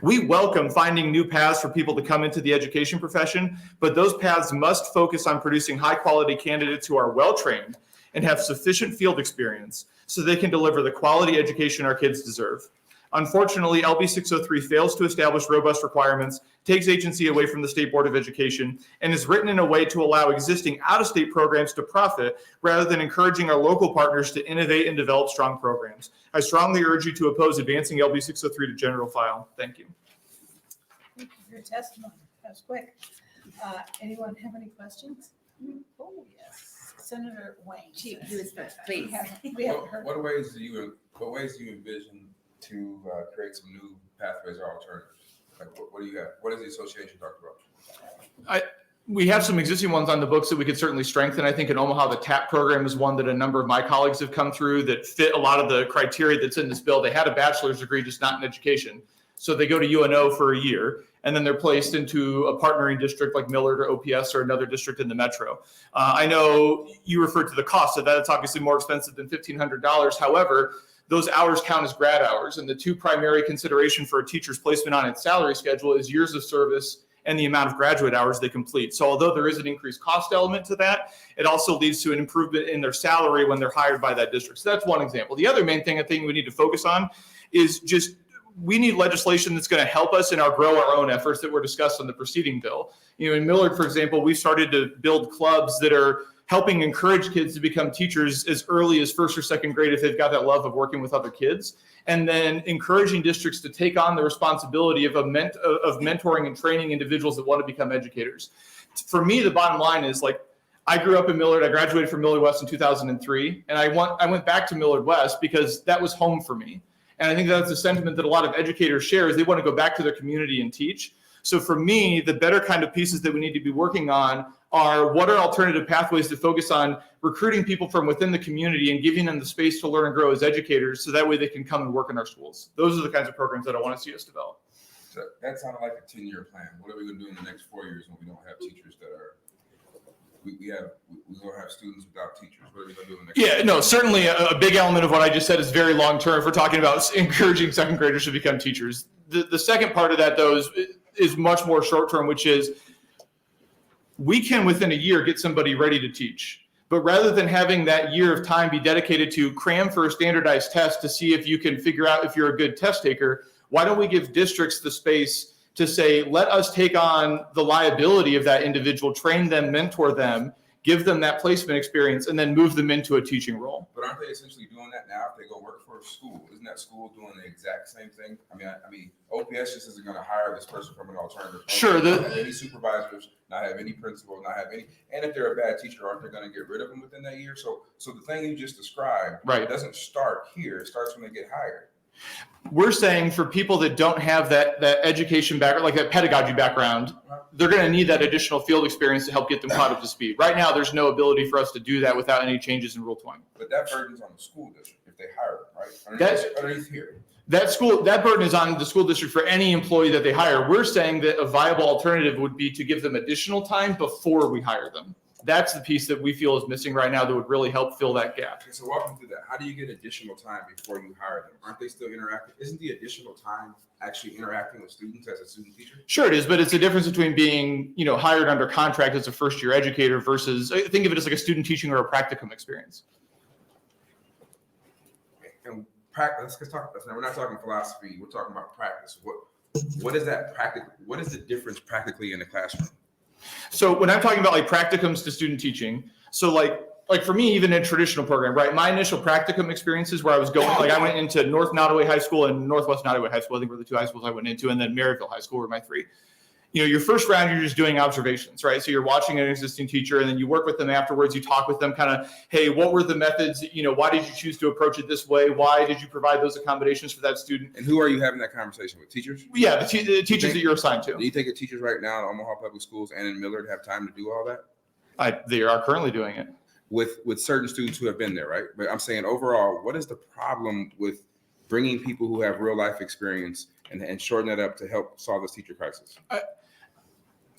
We welcome finding new paths for people to come into the education profession, but those paths must focus on producing high quality candidates who are well-trained and have sufficient field experience so they can deliver the quality education our kids deserve. Unfortunately, LB 603 fails to establish robust requirements, takes agency away from the State Board of Education, and is written in a way to allow existing out-of-state programs to profit rather than encouraging our local partners to innovate and develop strong programs. I strongly urge you to oppose advancing LB 603 to general file. Thank you. Thank you for your testimony. That was quick. Anyone have any questions? Oh, yes. Senator Wayne. Chief, do it first, please. We haven't heard. What ways do you envision to create some new pathways or alternatives? Like what do you have? What has the association talked about? We have some existing ones on the books that we could certainly strengthen. I think in Omaha, the TAP program is one that a number of my colleagues have come through that fit a lot of the criteria that's in this bill. They had a bachelor's degree, just not in education. So they go to UNO for a year, and then they're placed into a partnering district like Millard or OPS or another district in the metro. I know you referred to the cost of that. It's obviously more expensive than $1,500. However, those hours count as grad hours, and the 2 primary consideration for a teacher's placement on its salary schedule is years of service and the amount of graduate hours they complete. So although there is an increased cost element to that, it also leads to an improvement in their salary when they're hired by that district. So that's one example. The other main thing I think we need to focus on is just we need legislation that's going to help us in our grow our own efforts that were discussed on the preceding bill. You know, in Millard, for example, we started to build clubs that are helping encourage kids to become teachers as early as 1st or 2nd grade if they've got that love of working with other kids, and then encouraging districts to take on the responsibility of mentoring and training individuals that want to become educators. For me, the bottom line is, like, I grew up in Millard. I graduated from Millard West in 2003, and I went back to Millard West because that was home for me. And I think that's a sentiment that a lot of educators share, is they want to go back to their community and teach. So for me, the better kind of pieces that we need to be working on are what are alternative pathways to focus on recruiting people from within the community and giving them the space to learn and grow as educators so that way they can come and work in our schools. Those are the kinds of programs that I want to see us develop. So that sounded like a 10-year plan. What are we going to do in the next 4 years when we don't have teachers that are, we're going to have students without teachers? What are we going to do in the next 4 years? Yeah, no, certainly a big element of what I just said is very long-term. If we're talking about encouraging 2nd graders to become teachers. The second part of that, though, is much more short-term, which is we can within a year get somebody ready to teach. But rather than having that year of time be dedicated to cram for a standardized test to see if you can figure out if you're a good test taker, why don't we give districts the space to say, let us take on the liability of that individual, train them, mentor them, give them that placement experience, and then move them into a teaching role. But aren't they essentially doing that now if they go work for a school? Isn't that school doing the exact same thing? I mean, OPS just isn't going to hire this person from an alternative. Sure. Not have any supervisors, not have any principals, not have any. And if they're a bad teacher, aren't they going to get rid of them within that year? So the thing you just described, Right, doesn't start here. It starts when they get hired. We're saying for people that don't have that education background, like that pedagogy background, they're going to need that additional field experience to help get them caught up to speed. Right now, there's no ability for us to do that without any changes in Rule 20. But that burden's on the school district if they hire them, right? That's underneath here. That burden is on the school district for any employee that they hire. We're saying that a viable alternative would be to give them additional time before we hire them. That's the piece that we feel is missing right now that would really help fill that gap. Okay, so walk me through that. How do you get additional time before you hire them? Aren't they still interacting? Isn't the additional time actually interacting with students as a student teacher? Sure it is, but it's a difference between being, hired under contract as a first-year educator versus, think of it as like a student teaching or a practicum experience. And practice, let's talk about this. Now, we're not talking philosophy. We're talking about practice. What is that practice? What is the difference practically in the classroom? So when I'm talking about like practicums to student teaching, so like for me, even in a traditional program, right? My initial practicum experiences where I was going, like I went into North Nottoway High School and Northwest Nottoway High School. I think were the two high schools I went into, and then Maryville High School were my three. Your first round, you're just doing observations, right? So you're watching an existing teacher and then you work with them afterwards. You talk with them kind of, hey, what were the methods? Why did you choose to approach it this way? Why did you provide those accommodations for that student? And who are you having that conversation with? Teachers? Yeah, the teachers that you're assigned to. Do you think that teachers right now in Omaha Public Schools and in Millard have time to do all that? They are currently doing it. With certain students who have been there, right? But I'm saying overall, what is the problem with bringing people who have real life experience and shorten that up to help solve this teacher crisis?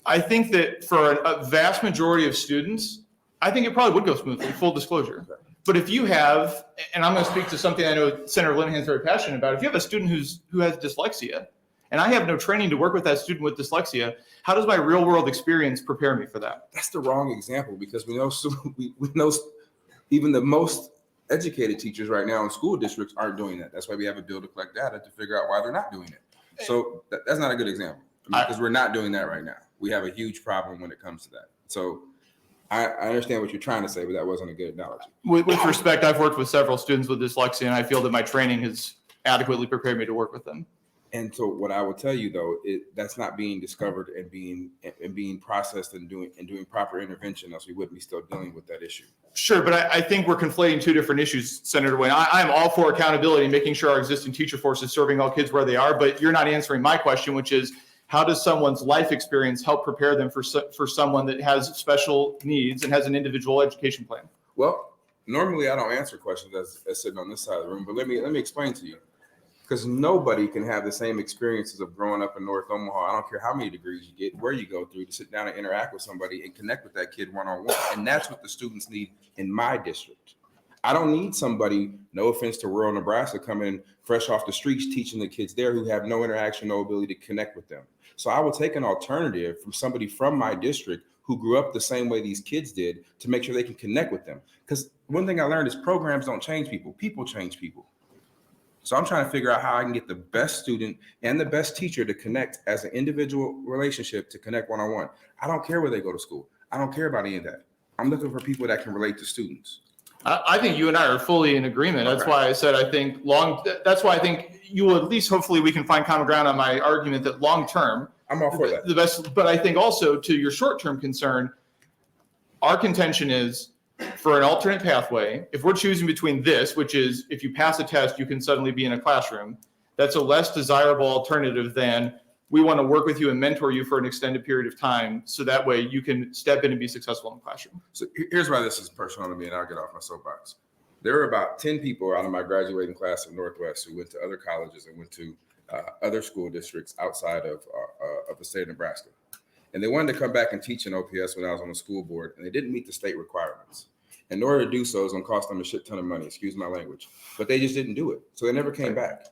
I think that for a vast majority of students, I think it probably would go smoothly, full disclosure. But if you have, and I'm going to speak to something I know Senator Linehan is very passionate about, if you have a student who has dyslexia, and I have no training to work with that student with dyslexia, how does my real world experience prepare me for that? That's the wrong example because we know even the most educated teachers right now in school districts aren't doing that. That's why we have a bill to collect data to figure out why they're not doing it. So that's not a good example because we're not doing that right now. We have a huge problem when it comes to that. So I understand what you're trying to say, but that wasn't a good analogy. With respect, I've worked with several students with dyslexia, and I feel that my training has adequately prepared me to work with them. And so what I would tell you though, that's not being discovered and being processed and doing proper intervention, else we wouldn't be still dealing with that issue. Sure, but I think we're conflating two different issues, Senator Wayne. I'm all for accountability, making sure our existing teacher force is serving all kids where they are, but you're not answering my question, which is, how does someone's life experience help prepare them for someone that has special needs and has an individual education plan? Well, normally I don't answer questions as sitting on this side of the room, but let me explain to you. Because nobody can have the same experiences of growing up in North Omaha. I don't care how many degrees you get, where you go through to sit down and interact with somebody and connect with that kid one-on-one. And that's what the students need in my district. I don't need somebody, no offense to rural Nebraska, coming fresh off the streets teaching the kids there who have no interaction, no ability to connect with them. So I will take an alternative from somebody from my district who grew up the same way these kids did to make sure they can connect with them. Because one thing I learned is programs don't change people, people change people. So I'm trying to figure out how I can get the best student and the best teacher to connect as an individual relationship to connect one-on-one. I don't care where they go to school. I don't care about any of that. I'm looking for people that can relate to students. I think you and I are fully in agreement. That's why I said that's why I think you will at least, hopefully we can find common ground on my argument that long-term, I'm all for that. The best, but I think also to your short-term concern, our contention is for an alternate pathway, if we're choosing between this, which is if you pass a test, you can suddenly be in a classroom, that's a less desirable alternative than we want to work with you and mentor you for an extended period of time. So that way you can step in and be successful in the classroom. So here's why this is personal to me, and I'll get off my soapbox. There were about 10 people out of my graduating class of Northwest who went to other colleges and went to other school districts outside of the state of Nebraska. And they wanted to come back and teach in OPS when I was on the school board, and they didn't meet the state requirements. In order to do so, it's going to cost them a shit ton of money, excuse my language. But they just didn't do it. So they never came back.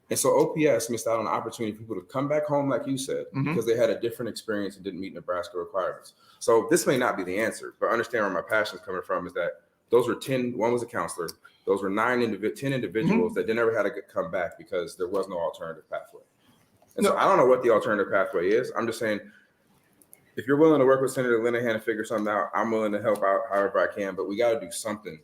And so OPS missed out on the opportunity for people to come back home, like you said, because they had a different experience and didn't meet Nebraska requirements. So this may not be the answer, but understand where my passion is coming from is that those were 10, one was a counselor. Those were 10 individuals that never had to come back because there was no alternative pathway. And so I don't know what the alternative pathway is. I'm just saying, if you're willing to work with Senator Linehan to figure something out, I'm willing to help out however I can, but we got to do something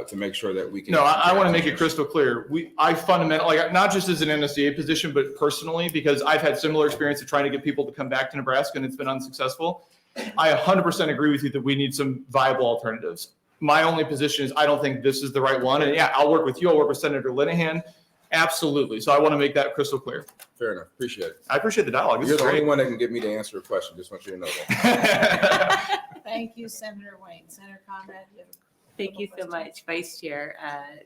to make sure that we can. No, I want to make it crystal clear. I fundamentally, like, not just as an NSDA position, but personally, because I've had similar experience of trying to get people to come back to Nebraska and it's been unsuccessful. I 100% agree with you that we need some viable alternatives. My only position is I don't think this is the right one. And yeah, I'll work with you. I'll work with Senator Linehan. Absolutely. So I want to make that crystal clear. Fair enough. Appreciate it. I appreciate the dialogue. This You're is the only great. one that can get me to answer a question. Just want you to know that. Thank you, Senator Wayne. Senator Conrad, you have a Thank you so much, Vice Chair.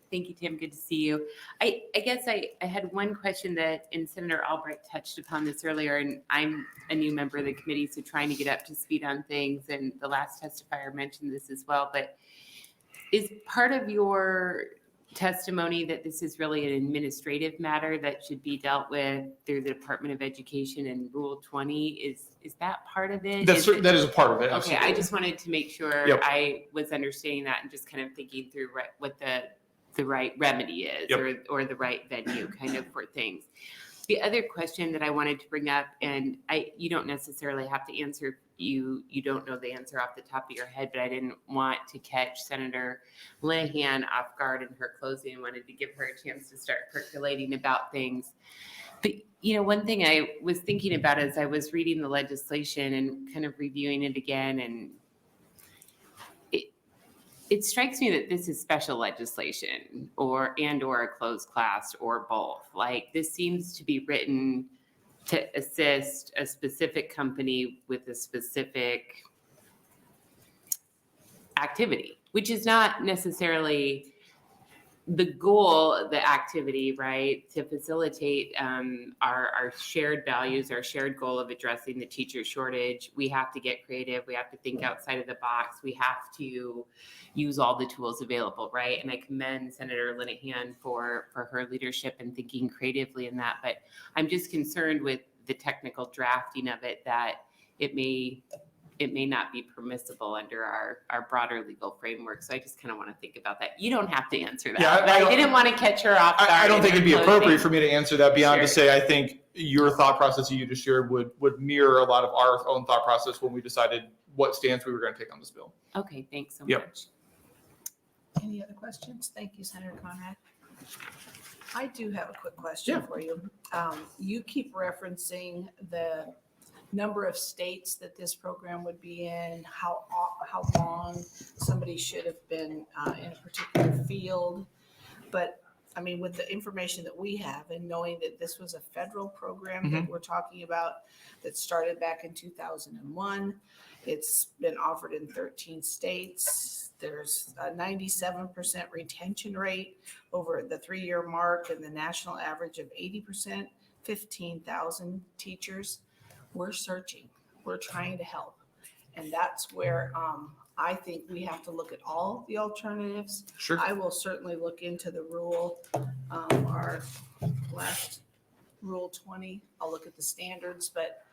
Thank you, Tim. Good to see you. I guess I had one question that, and Senator Albright touched upon this earlier, and I'm a new member of the committee, so trying to get up to speed on things, and the last testifier mentioned this as well, but is part of your testimony that this is really an administrative matter that should be dealt with through the Department of Education and Rule 20? Is that part of it? That is a part of it. Okay, Absolutely. I just wanted to make sure Yep. I was understanding that and just kind of thinking through what the right remedy is, Yep. or the right venue kind of for things. The other question that I wanted to bring up, and you don't necessarily have to answer, you don't know the answer off the top of your head, but I didn't want to catch Senator Linehan off guard in her closing. I wanted to give her a chance to start percolating about things. But, one thing I was thinking about as I was reading the legislation and kind of reviewing it again, and it strikes me that this is special legislation or a closed class or both. Like, this seems to be written to assist a specific company with a specific activity, which is not necessarily the goal, the activity, right? To facilitate our shared values, our shared goal of addressing the teacher shortage. We have to get creative. We have to think outside of the box. We have to use all the tools available, right? And I commend Senator Linehan for her leadership and thinking creatively in that. But I'm just concerned with the technical drafting of it, that it may not be permissible under our broader legal framework. So I just kind of want to think about that. You don't have to answer that. Yeah, but I didn't want to catch her off guard. I don't think it'd be appropriate closing. for me to answer that beyond to Sure. say I think your thought process that you just shared would mirror a lot of our own thought process when we decided what stance we were going to take on this bill. Okay, thanks so Yep. much. Any other questions? Thank you, Senator Conrad. I do have a quick question for you. You keep referencing the number of states that this program would be in, how long somebody should have been in a particular field. But I mean, with the information that we have and knowing that this was a federal program that we're talking about that started back in 2001, it's been offered in 13 states. There's a 97% retention rate over the 3-year mark and the national average of 80%, 15,000 teachers. We're searching, we're trying to help. And that's where I think we have to look at all the alternatives. Sure. I will certainly look into the rule, our last Rule 20. I'll look at the standards, but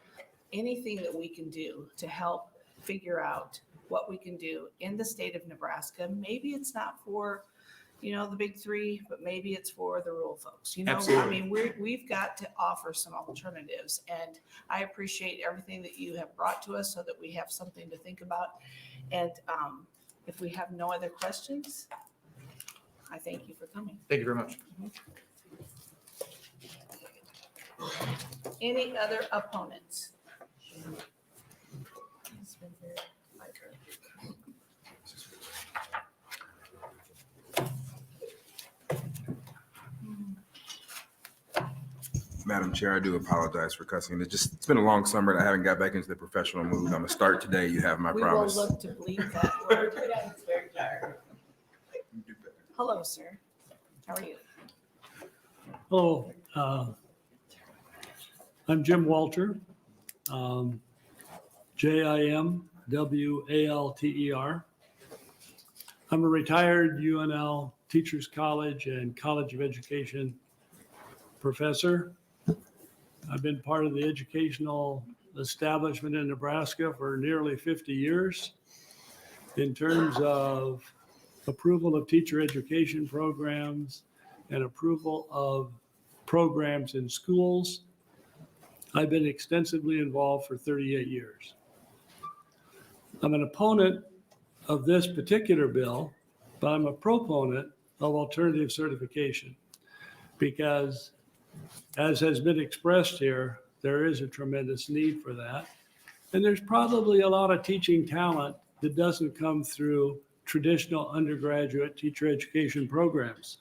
anything that we can do to help figure out what we can do in the state of Nebraska. Maybe it's not for, the big three, but maybe it's for the rural folks. Absolutely. I mean, we've got to offer some alternatives, and I appreciate everything that you have brought to us so that we have something to think about. And if we have no other questions, I thank you for coming. Thank you very much. Any other opponents? Madam Chair, I do apologize for cussing. It's been a long summer and I haven't got back into the professional mood. I'm gonna start today. You have my promise. We will look to bleep that word. Hello, sir. How are you? Hello, I'm Jim Walter, JIMWALTER. I'm a retired UNL Teachers College and College of Education professor. I've been part of the educational establishment in Nebraska for nearly 50 years in terms of approval of teacher education programs and approval of programs in schools. I've been extensively involved for 38 years. I'm an opponent of this particular bill, but I'm a proponent of alternative certification because, as has been expressed here, there is a tremendous need for that. And there's probably a lot of teaching talent that doesn't come through traditional undergraduate teacher education programs.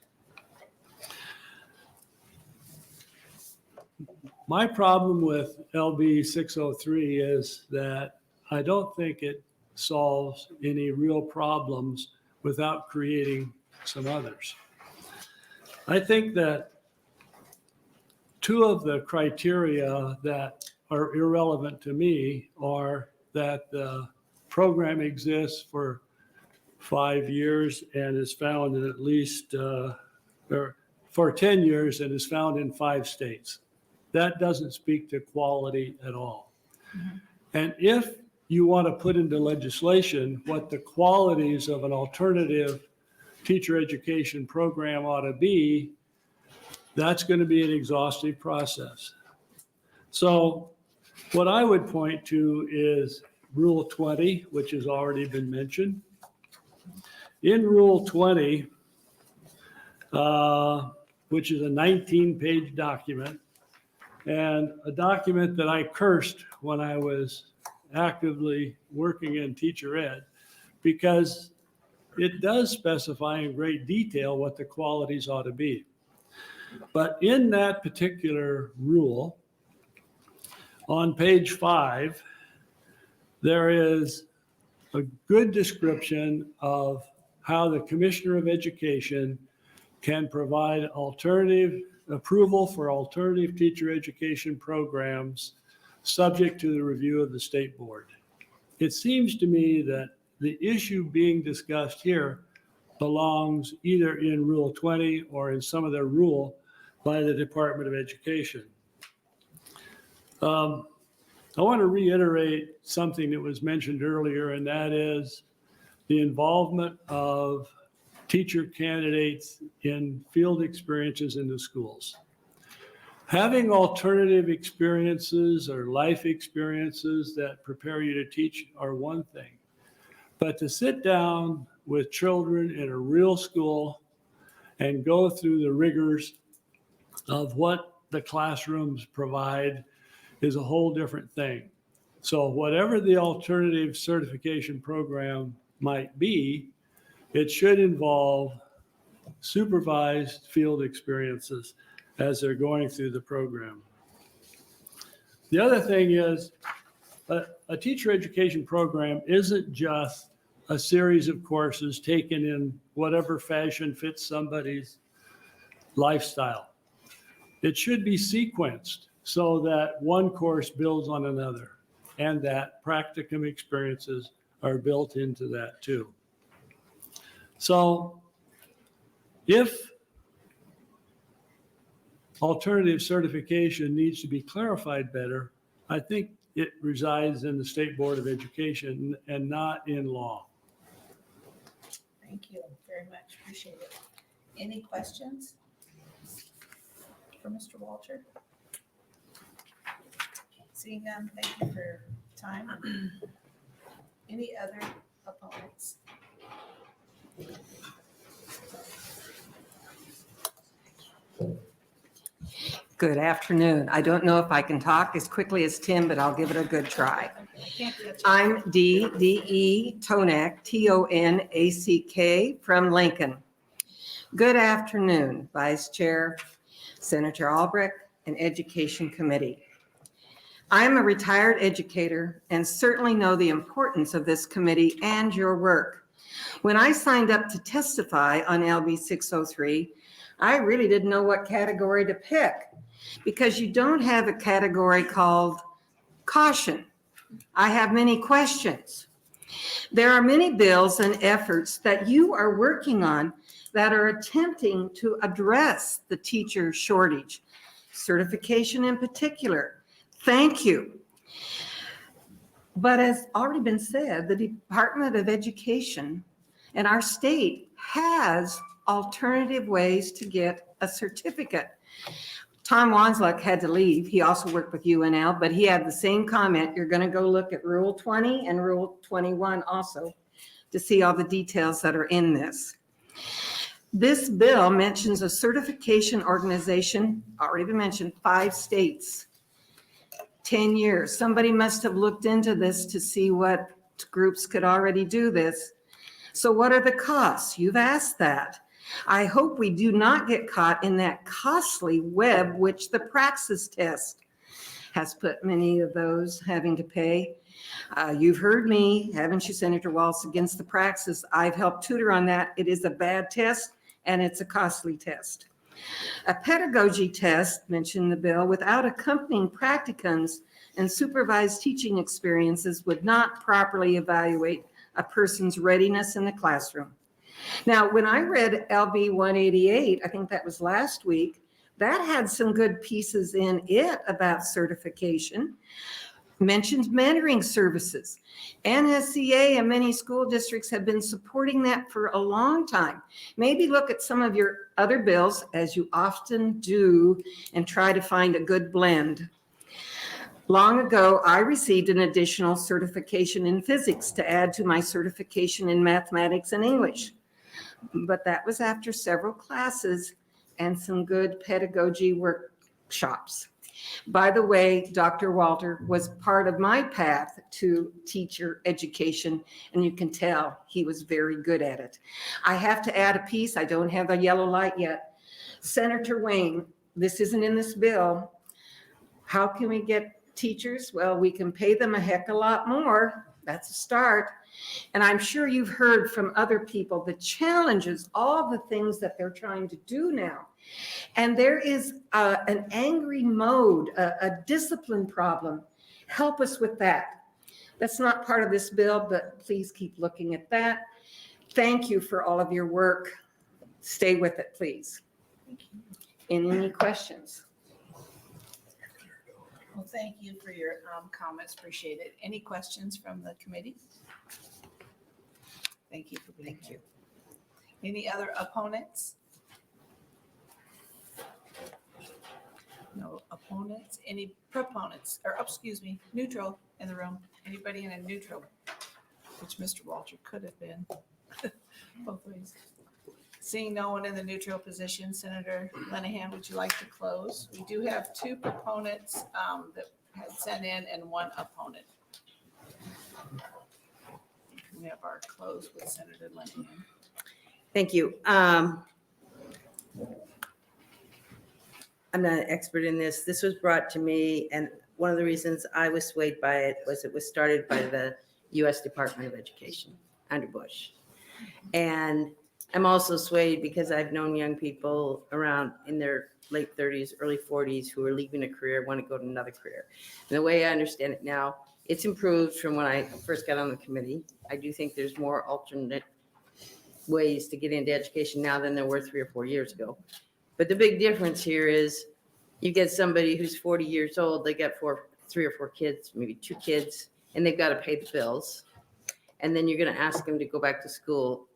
My problem with LB 603 is that I don't think it solves any real problems without creating some others. I think that two of the criteria that are irrelevant to me are that the program exists for 5 years and is found in at least, or for 10 years and is found in 5 states. That doesn't speak to quality at all. And if you want to put into legislation what the qualities of an alternative teacher education program ought to be, that's going to be an exhaustive process. So what I would point to is Rule 20, which has already been mentioned. In Rule 20, which is a 19-page document, and a document that I cursed when I was actively working in teacher ed, because it does specify in great detail what the qualities ought to be. But in that particular rule, on page 5, there is a good description of how the Commissioner of Education can provide alternative approval for alternative teacher education programs subject to the review of the state board. It seems to me that the issue being discussed here belongs either in Rule 20 or in some other rule by the Department of Education. I want to reiterate something that was mentioned earlier, and that is the involvement of teacher candidates in field experiences in the schools. Having alternative experiences or life experiences that prepare you to teach are one thing, but to sit down with children in a real school and go through the rigors of what the classrooms provide is a whole different thing. So whatever the alternative certification program might be, it should involve supervised field experiences as they're going through the program. The other thing is a teacher education program isn't just a series of courses taken in whatever fashion fits somebody's lifestyle. It should be sequenced so that one course builds on another and that practicum experiences are built into that too. So if alternative certification needs to be clarified better, I think it resides in the State Board of Education and not in law. Thank you very much. Appreciate it. Any questions for Mr. Walter? Seeing none, thank you for your time. Any other opponents? Good afternoon. I don't know if I can talk as quickly as Tim, but I'll give it a good try. I'm D.E. Tonak, T-O-N-A-C-K, from Lincoln. Good afternoon, Vice Chair, Senator Albrecht, and Education Committee. I'm a retired educator and certainly know the importance of this committee and your work. When I signed up to testify on LB 603, I really didn't know what category to pick because you don't have a category called caution. I have many questions. There are many bills and efforts that you are working on that are attempting to address the teacher shortage, certification in particular. Thank you. But as already been said, the Department of Education and our state has alternative ways to get a certificate. Tom Wanzluck had to leave. He also worked with UNL, but he had the same comment. You're going to go look at Rule 20 and Rule 21 also to see all the details that are in this. This bill mentions a certification organization, already been mentioned, 5 states, 10 years. Somebody must have looked into this to see what groups could already do this. So what are the costs? You've asked that. I hope we do not get caught in that costly web, which the praxis test has put many of those having to pay. You've heard me, haven't you, Senator Walz, against the praxis. I've helped tutor on that. It is a bad test and it's a costly test. A pedagogy test, mentioned in the bill, without accompanying practicums and supervised teaching experiences would not properly evaluate a person's readiness in the classroom. Now, when I read LB 188, I think that was last week, that had some good pieces in it about certification. Mentioned mentoring services. NSCA and many school districts have been supporting that for a long time. Maybe look at some of your other bills, as you often do, and try to find a good blend. Long ago, I received an additional certification in physics to add to my certification in mathematics and English. But that was after several classes and some good pedagogy workshops. By the way, Dr. Walter was part of my path to teacher education, and you can tell he was very good at it. I have to add a piece. I don't have a yellow light yet. Senator Wayne, this isn't in this bill. How can we get teachers? Well, we can pay them a heck of a lot more. That's a start. And I'm sure you've heard from other people the challenges, all the things that they're trying to do now. And there is an angry mode, a discipline problem. Help us with that. That's not part of this bill, but please keep looking at that. Thank you for all of your work. Stay with it, please. Any questions? Well, thank you for your comments. Appreciate it. Any questions from the committee? Thank you for being here. Any other opponents? No opponents. Any proponents, or excuse me, neutral in the room? Anybody in a neutral, which Mr. Walter could have been. Both ways. Seeing no one in the neutral position, Senator Linehan, would you like to close? We do have 2 proponents that had sent in and 1 opponent. We have our close with Senator Linehan. Thank you. I'm not an expert in this. This was brought to me, and one of the reasons I was swayed by it was it was started by the U.S. Department of Education under Bush. And I'm also swayed because I've known young people around in their late 30s, early 40s who are leaving a career, want to go to another career. And the way I understand it now, it's improved from when I first got on the committee. I do think there's more alternate ways to get into education now than there were 3 or 4 years ago. But the big difference here is you get somebody who's 40 years old, they got 3 or 4 kids, maybe 2 kids, and they've got to pay the bills. And then you're going to ask them to go back to school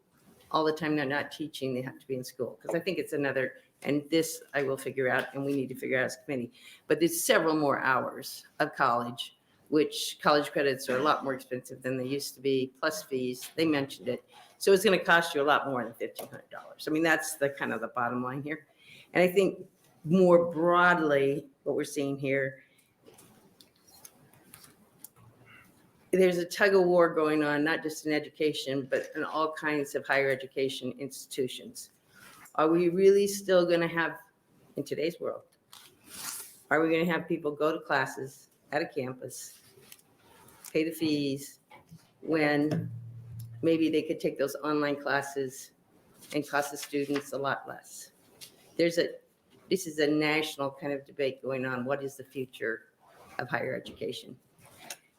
all the time. They're not teaching, they have to be in school. Because I think it's another, and this I will figure out, and we need to figure out as a committee. But there's several more hours of college, which college credits are a lot more expensive than they used to be, plus fees. They mentioned it. So it's going to cost you a lot more than $1,500. I mean, that's the kind of the bottom line here. And I think more broadly, what we're seeing here, there's a tug of war going on, not just in education, but in all kinds of higher education institutions. Are we really still going to have, in today's world, are we going to have people go to classes at a campus, pay the fees, when maybe they could take those online classes and cost the students a lot less? This is a national kind of debate going on. What is the future of higher education?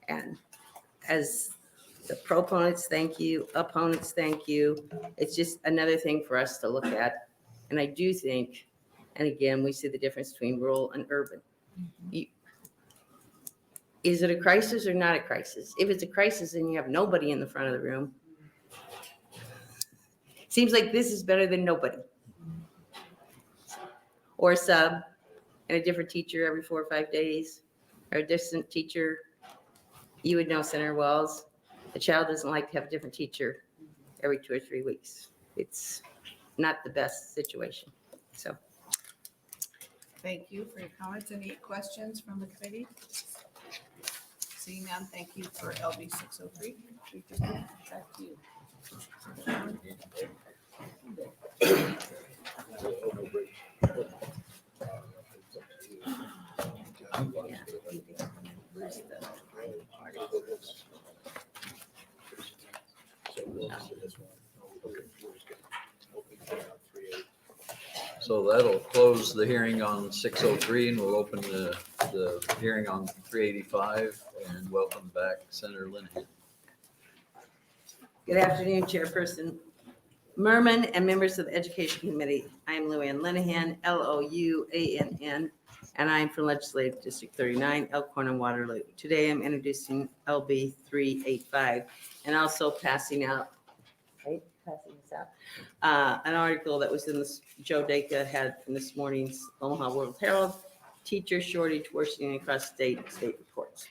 And as the proponents, thank you. Opponents, thank you. It's just another thing for us to look at. And I do think, and again, we see the difference between rural and urban. Is it a crisis or not a crisis? If it's a crisis, then you have nobody in the front of the room. Seems like this is better than nobody. Or sub, and a different teacher every 4 or 5 days, or a distant teacher, you would know, Senator Walz, a child doesn't like to have a different teacher every 2 or 3 weeks. It's not the best situation. So Thank you for your comments. Any questions from the committee? Seeing none, thank you for LB 603. Back to you. So that'll close the hearing on 603 and we'll open the hearing on 385 and welcome back Senator Linehan. good afternoon, Chairperson Merman and members of the Education Committee. I am Luann Linehan, Louann, and I am from Legislative District 39, Elkhorn and Waterloo. Today I'm introducing LB 385 and also passing this out, an article that was in this, Joe Dacre had from this morning's Omaha World Herald, teacher shortage worsening across state reports.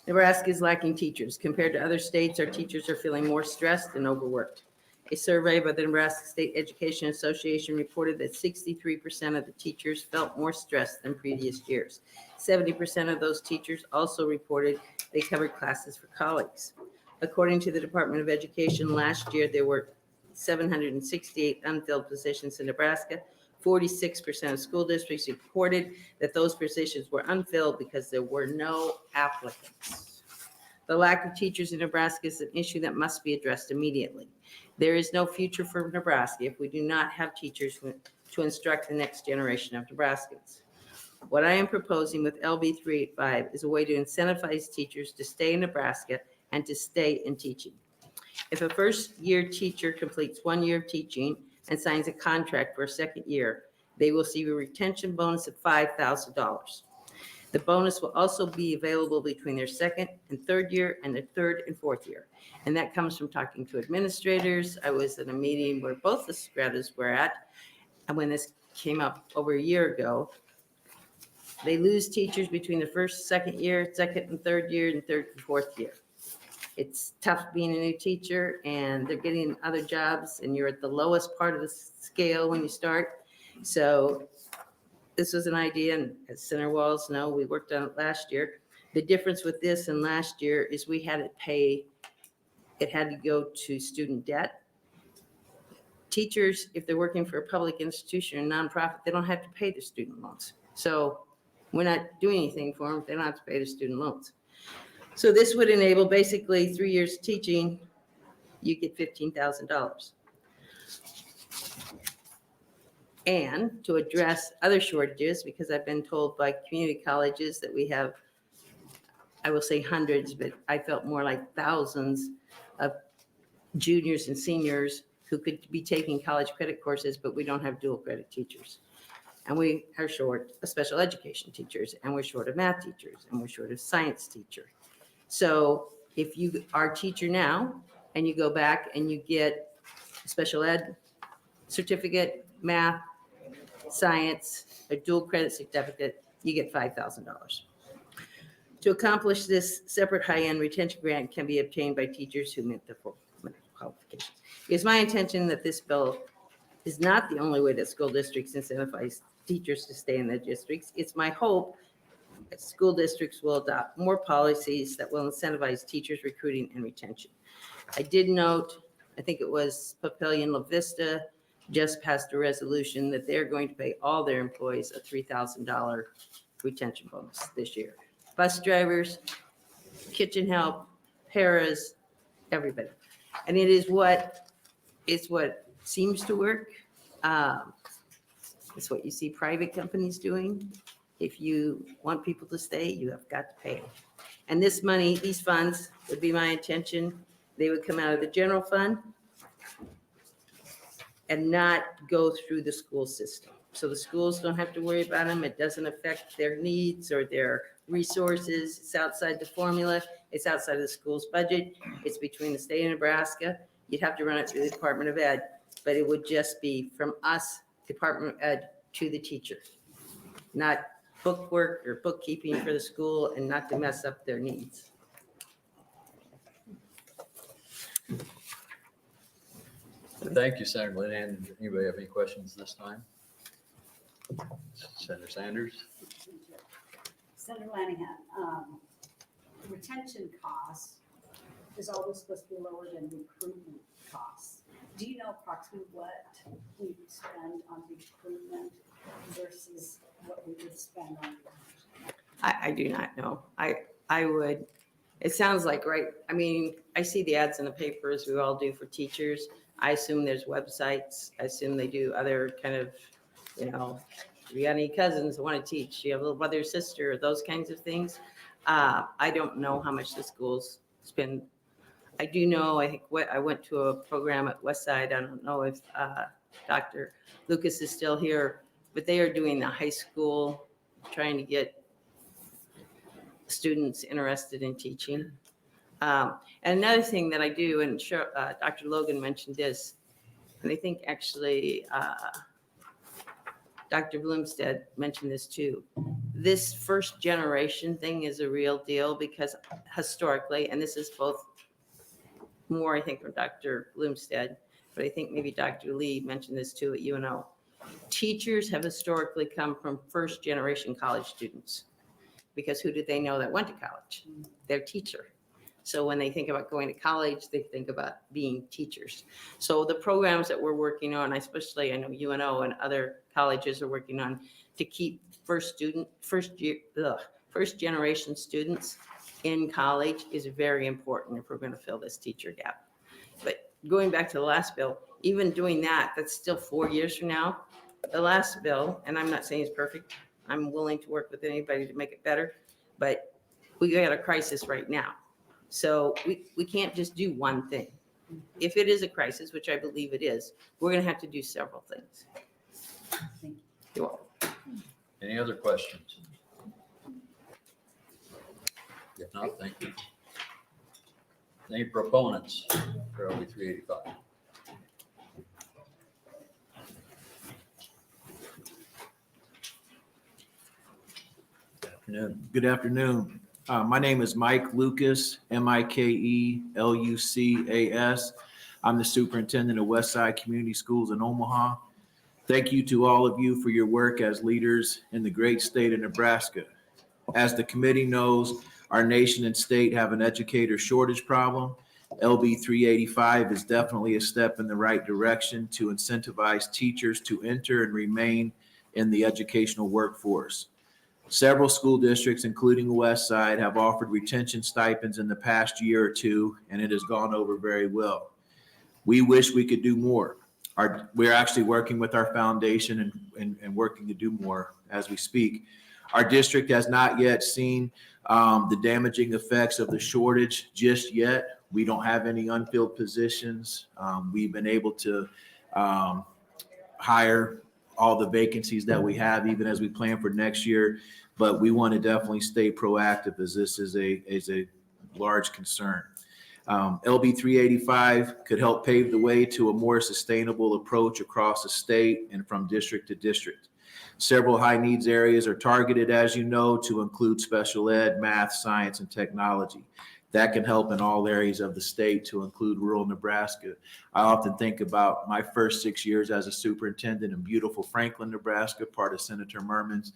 Nebraska is lacking teachers. Compared to other states, our teachers are feeling more stressed and overworked. A survey by the Nebraska State Education Association reported that 63% of the teachers felt more stressed than previous years. 70% of those teachers also reported they covered classes for colleagues. According to the Department of Education, last year there were 768 unfilled positions in Nebraska. 46% of school districts reported that those positions were unfilled because there were no applicants. The lack of teachers in Nebraska is an issue that must be addressed immediately. There is no future for Nebraska if we do not have teachers to instruct the next generation of Nebraskans. What I am proposing with LB 385 is a way to incentivize teachers to stay in Nebraska and to stay in teaching. If a first-year teacher completes 1 year of teaching and signs a contract for a second year, they will receive a retention bonus of $5,000. The bonus will also be available between their second and third year and their third and fourth year. And that comes from talking to administrators. I was in a meeting where both the stratas were at, and when this came up over a year ago, they lose teachers between the first, second year, second and third year, and third and fourth year. It's tough being a new teacher and they're getting other jobs and you're at the lowest part of the scale when you start. So this was an idea, and as Senator Walz knows, we worked on it last year. The difference with this and last year is we had to pay, it had to go to student debt. Teachers, if they're working for a public institution or nonprofit, they don't have to pay their student loans. So we're not doing anything for them. They don't have to pay their student loans. So this would enable basically 3 years of teaching, you get $15,000. And to address other shortages, because I've been told by community colleges that we have, I will say hundreds, but I felt more like thousands of juniors and seniors who could be taking college credit courses, but we don't have dual credit teachers. And we are short of special education teachers, and we're short of math teachers, and we're short of science teachers. So if you are a teacher now and you go back and you get a special ed certificate, math, science, a dual credit certificate, you get $5,000. To accomplish this, separate high-end retention grant can be obtained by teachers who meet the qualifications. It is my intention that this bill is not the only way that school districts incentivize teachers to stay in their districts. It's my hope that school districts will adopt more policies that will incentivize teachers' recruiting and retention. I did note, I think it was Papillion La Vista just passed a resolution that they're going to pay all their employees a $3,000 retention bonus this year. Bus drivers, kitchen help, paras, everybody. And it is what seems to work. It's what you see private companies doing. If you want people to stay, you have got to pay them. And this money, these funds, would be my intention. They would come out of the general fund and not go through the school system. So the schools don't have to worry about them. It doesn't affect their needs or their resources. It's outside the formula. It's outside of the school's budget. It's between the state of Nebraska. You'd have to run it through the Department of Ed, but it would just be from us, Department of Ed, to the teacher. not bookwork or bookkeeping for the school and not to mess up their needs. Thank you, Senator Linehan. Does anybody have any questions this time? Senator Sanders? Senator Linehan, retention costs is always supposed to be lower than recruitment costs. Do you know approximately what we spend on recruitment versus what we would spend on retention? I do not know. I would, it sounds like, right, I mean, I see the ads in the papers, we all do for teachers. I assume there's websites. I assume they do other kind of, you know, if you got any cousins that want to teach, you have a little brother or sister, those kinds of things. I don't know how much the schools spend. I do know, I think I went to a program at Westside. I don't know if Dr. Lucas is still here, but they are doing the high school, trying to get students interested in teaching. And another thing that I do, and Dr. Logan mentioned this, and I think actually Dr. Bloomstead mentioned this too. This first generation thing is a real deal because historically, and this is both more, I think, from Dr. Bloomstead, but I think maybe Dr. Lee mentioned this too at UNO. Teachers have historically come from first generation college students because who did they know that went to college? Their teacher. So when they think about going to college, they think about being teachers. So the programs that we're working on, especially I know UNO and other colleges are working on to keep first generation students in college is very important if we're going to fill this teacher gap. But going back to the last bill, even doing that, that's still 4 years from now. The last bill, and I'm not saying it's perfect, I'm willing to work with anybody to make it better, but we got a crisis right now. So we can't just do one thing. If it is a crisis, which I believe it is, we're going to have to do several things. Thank you. You're welcome. Any other questions? If not, thank you. Any proponents for LB 385? Good afternoon. Good afternoon. My name is Mike Lucas, Mikelucas. I'm the superintendent of Westside Community Schools in Omaha. Thank you to all of you for your work as leaders in the great state of Nebraska. As the committee knows, our nation and state have an educator shortage problem. LB 385 is definitely a step in the right direction to incentivize teachers to enter and remain in the educational workforce. Several school districts, including Westside, have offered retention stipends in the past year or two, and it has gone over very well. We wish we could do more. We're actually working with our foundation and working to do more as we speak. Our district has not yet seen the damaging effects of the shortage just yet. We don't have any unfilled positions. We've been able to hire all the vacancies that we have, even as we plan for next year. But we want to definitely stay proactive as this is a large concern. LB 385 could help pave the way to a more sustainable approach across the state and from district to district. Several high needs areas are targeted, as you know, to include special ed, math, science, and technology. That can help in all areas of the state to include rural Nebraska. I often think about my first 6 years as a superintendent in beautiful Franklin, Nebraska, part of Senator Merman's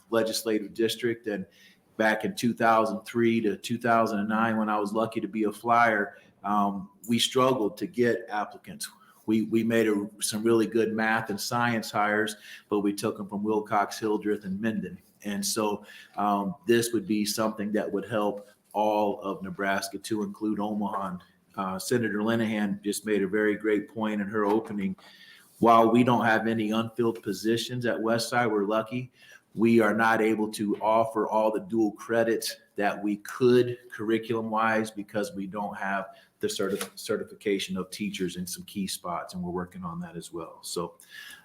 legislative district. And back in 2003 to 2009, when I was lucky to be a flyer, we struggled to get applicants. We made some really good math and science hires, but we took them from Wilcox, Hildreth, and Minden. And so this would be something that would help all of Nebraska, to include Omaha. Senator Linehan just made a very great point in her opening. While we don't have any unfilled positions at Westside, we're lucky. We are not able to offer all the dual credits that we could curriculum-wise because we don't have the certification of teachers in some key spots, and we're working on that as well. So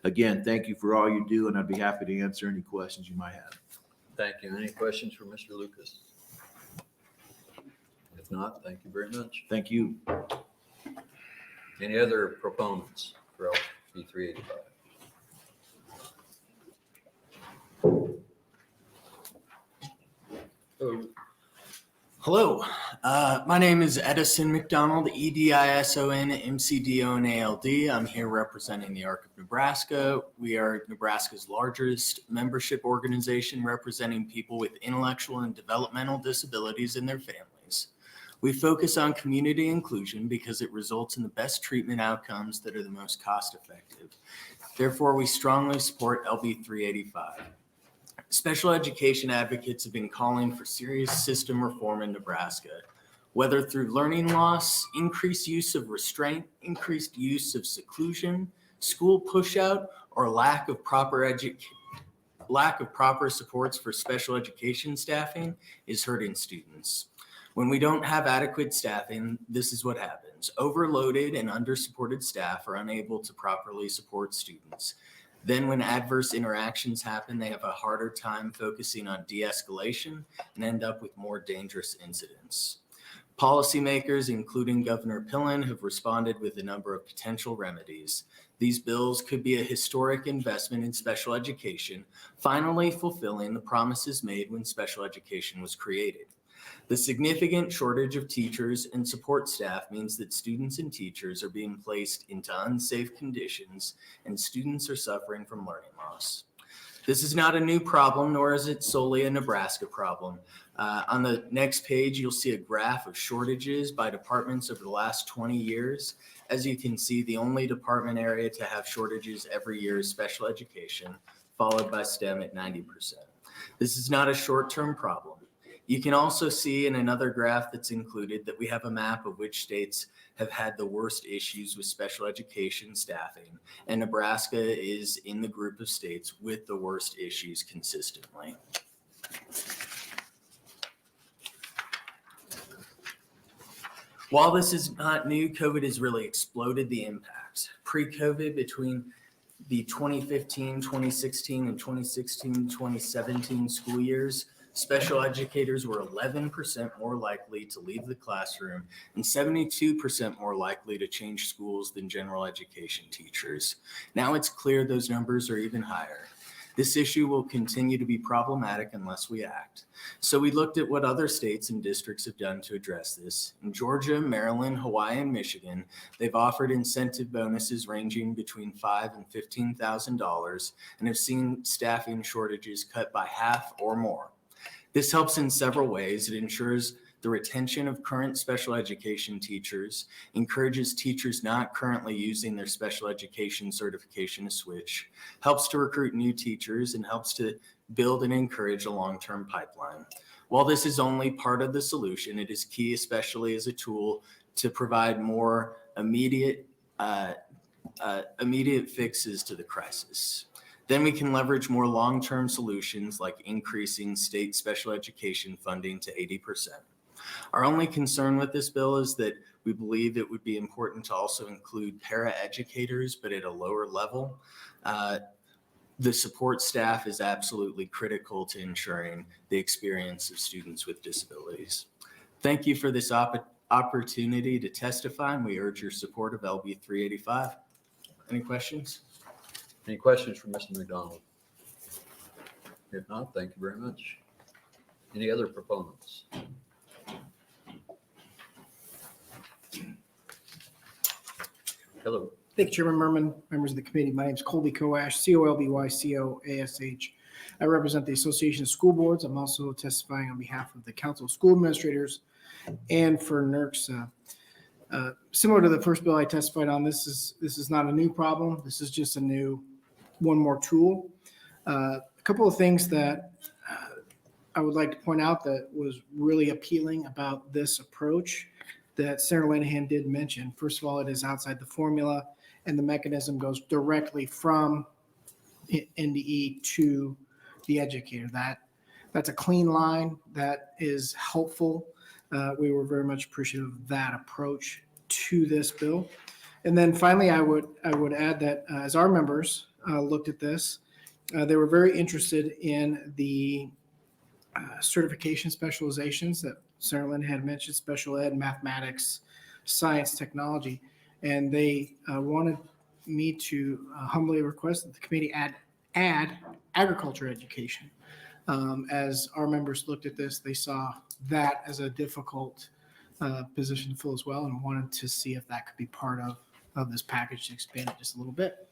again, thank you for all you do, and I'd be happy to answer any questions you might have. Thank you. Any questions for Mr. Lucas? If not, thank you very much. Thank you. Any other proponents for LB 385? Hello, my name is Edison McDonald, Edison MCDONALD. I'm here representing the ARC of Nebraska. We are Nebraska's largest membership organization representing people with intellectual and developmental disabilities and their families. We focus on community inclusion because it results in the best treatment outcomes that are the most cost effective. Therefore, we strongly support LB 385. Special education advocates have been calling for serious system reform in Nebraska, whether through learning loss, increased use of restraint, increased use of seclusion, school pushout, or lack of proper supports for special education staffing is hurting students. When we don't have adequate staffing, this is what happens. Overloaded and undersupported staff are unable to properly support students. Then when adverse interactions happen, they have a harder time focusing on de-escalation and end up with more dangerous incidents. Policymakers, including Governor Pillen, have responded with a number of potential remedies. These bills could be a historic investment in special education, finally fulfilling the promises made when special education was created. The significant shortage of teachers and support staff means that students and teachers are being placed into unsafe conditions and students are suffering from learning loss. This is not a new problem, nor is it solely a Nebraska problem. On the next page, you'll see a graph of shortages by departments over the last 20 years. As you can see, the only department area to have shortages every year is special education, followed by STEM at 90%. This is not a short-term problem. You can also see in another graph that's included that we have a map of which states have had the worst issues with special education staffing, and Nebraska is in the group of states with the worst issues consistently. While this is not new, COVID has really exploded the impacts. Pre-COVID, between the 2015, 2016, and 2016, 2017 school years, special educators were 11% more likely to leave the classroom and 72% more likely to change schools than general education teachers. Now it's clear those numbers are even higher. This issue will continue to be problematic unless we act. So we looked at what other states and districts have done to address this. In Georgia, Maryland, Hawaii, and Michigan, they've offered incentive bonuses ranging between $5,000 and $15,000 and have seen staffing shortages cut by half or more. This helps in several ways. It ensures the retention of current special education teachers, encourages teachers not currently using their special education certification to switch, helps to recruit new teachers, and helps to build and encourage a long-term pipeline. While this is only part of the solution, it is key, especially as a tool to provide more immediate fixes to the crisis. Then we can leverage more long-term solutions like increasing state special education funding to 80%. Our only concern with this bill is that we believe it would be important to also include paraeducators, but at a lower level. The support staff is absolutely critical to ensuring the experience of students with disabilities. Thank you for this opportunity to testify, and we urge your support of LB 385. Any questions? Any questions for Mr. McDonald? If not, thank you very much. Any other proponents? Hello. Thank you, Chairman Merman, members of the committee. My name is Colby Coash, COLBY-COASH. I represent the Association of School Boards. I'm also testifying on behalf of the Council of School Administrators and for NERCSA. Similar to the first bill I testified on, this is not a new problem. This is just one more tool. A couple of things that I would like to point out that was really appealing about this approach that Senator Linehan did mention. First of all, it is outside the formula, and the mechanism goes directly from NDE to the educator. That's a clean line. That is helpful. We were very much appreciative of that approach to this bill. And then finally, I would add that as our members looked at this, they were very interested in the certification specializations that Senator Lynn had mentioned, special ed, mathematics, science, technology. And they wanted me to humbly request that the committee add agriculture education. As our members looked at this, they saw that as a difficult position to fill as well, and wanted to see if that could be part of this package to expand it just a little bit.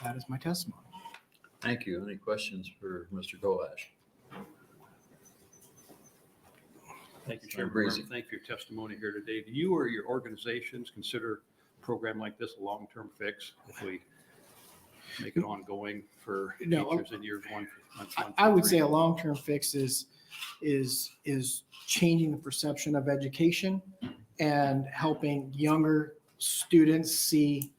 That is my testimony. Thank you. Any questions for Mr. Kovash? Thank you, Chairman Murman. Thank you for your testimony here today. Do you or your organizations consider a program like this a long-term fix if we make it ongoing for teachers in years one? I would say a long-term fix is changing the perception of education and helping younger students see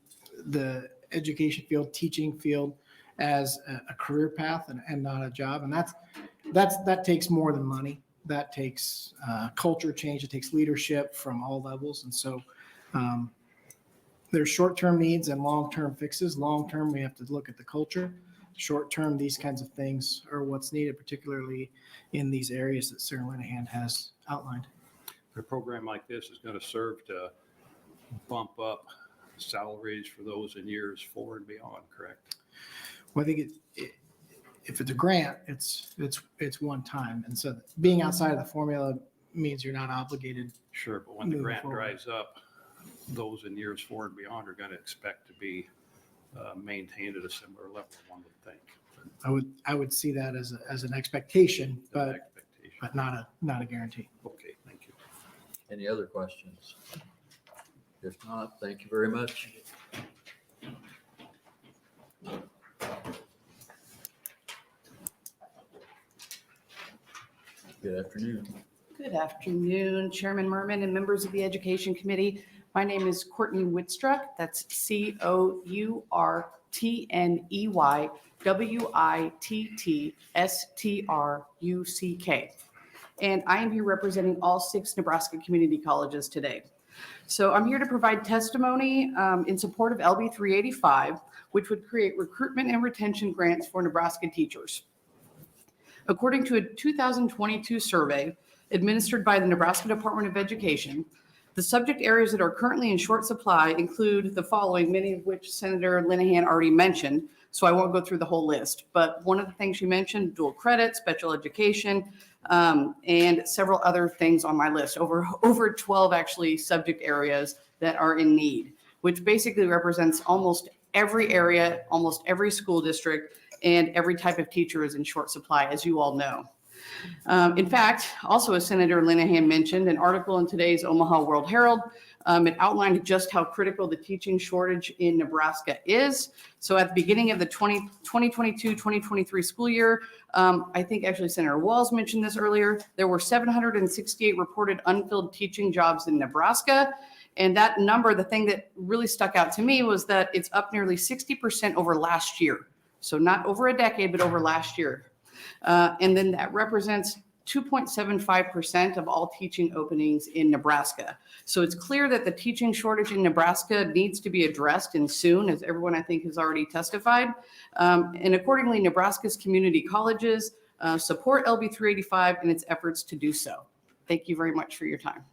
the education field, teaching field as a career path and not a job. And that takes more than money. That takes culture change. It takes leadership from all levels. And so there's short-term needs and long-term fixes. Long-term, we have to look at the culture. Short-term, these kinds of things are what's needed, particularly in these areas that Sarah Linehan has outlined. A program like this is going to serve to bump up salaries for those in years 4 and beyond, correct? Well, I think if it's a grant, it's one time. And so being outside of the formula means you're not obligated. Sure, but when the grant dries up, those in years 4 and beyond are going to expect to be maintained at a similar level, one would think. I would see that as an expectation, but not a guarantee. Okay, thank you. Any other questions? If not, thank you very much. Good afternoon. Good afternoon, Chairman Merman and members of the Education Committee. My name is Courtney Wittstruck. That's COURTNEYWITTSTRUCK. And I am here representing all 6 Nebraska community colleges today. So I'm here to provide testimony in support of LB 385, which would create recruitment and retention grants for Nebraska teachers. According to a 2022 survey administered by the Nebraska Department of Education, the subject areas that are currently in short supply include the following, many of which Senator Linehan already mentioned, so I won't go through the whole list. But one of the things she mentioned, dual credit, special education, and several other things on my list, over 12 actually subject areas that are in need, which basically represents almost every area, almost every school district, and every type of teacher is in short supply, as you all know. In fact, also as Senator Linehan mentioned, an article in today's Omaha World Herald, it outlined just how critical the teaching shortage in Nebraska is. So at the beginning of the 2022-2023 school year, I think actually Senator Walz mentioned this earlier, there were 768 reported unfilled teaching jobs in Nebraska. And that number, the thing that really stuck out to me was that it's up nearly 60% over last year. So not over a decade, but over last year. And then that represents 2.75% of all teaching openings in Nebraska. So it's clear that the teaching shortage in Nebraska needs to be addressed and soon, as everyone I think has already testified. And accordingly, Nebraska's community colleges support LB 385 and its efforts to do so. Thank you very much for your time.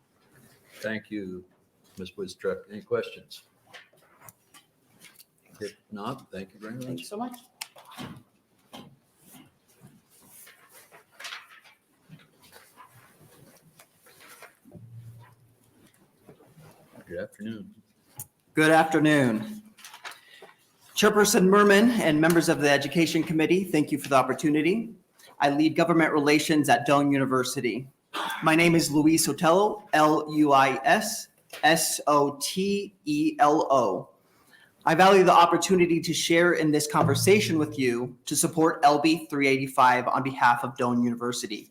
Thank you, Ms. Wittstruck. Any questions? If not, thank you very much. Thank you so much. Good afternoon. Good afternoon. Chairperson Merman and members of the Education Committee, thank you for the opportunity. I lead government relations at Doane University. My name is Luis Sotelo, L-U-I-S-S-O-T-E-L-O. I value the opportunity to share in this conversation with you to support LB 385 on behalf of Doane University.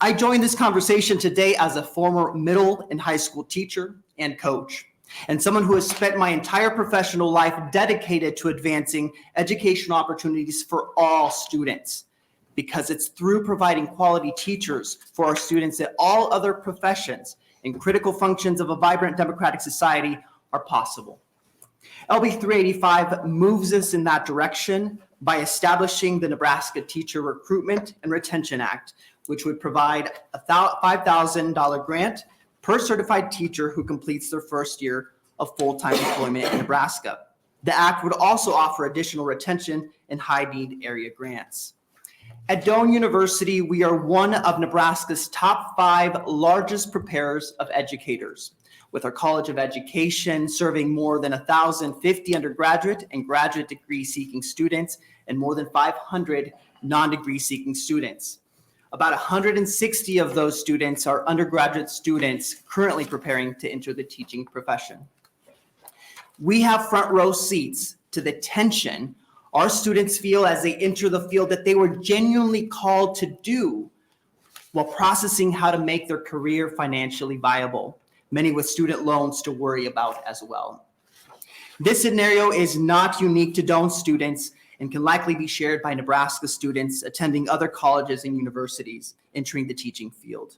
I joined this conversation today as a former middle and high school teacher and coach, and someone who has spent my entire professional life dedicated to advancing educational opportunities for all students, because it's through providing quality teachers for our students that all other professions and critical functions of a vibrant democratic society are possible. LB 385 moves us in that direction by establishing the Nebraska Teacher Recruitment and Retention Act, which would provide a $5,000 grant per certified teacher who completes their first year of full-time employment in Nebraska. The act would also offer additional retention and high-need area grants. At Doane University, we are one of Nebraska's top 5 largest preparers of educators, with our College of Education serving more than 1,050 undergraduate and graduate degree-seeking students and more than 500 non-degree seeking students. About 160 of those students are undergraduate students currently preparing to enter the teaching profession. We have front row seats to the tension our students feel as they enter the field that they were genuinely called to do while processing how to make their career financially viable, many with student loans to worry about as well. This scenario is not unique to Doane students and can likely be shared by Nebraska students attending other colleges and universities entering the teaching field.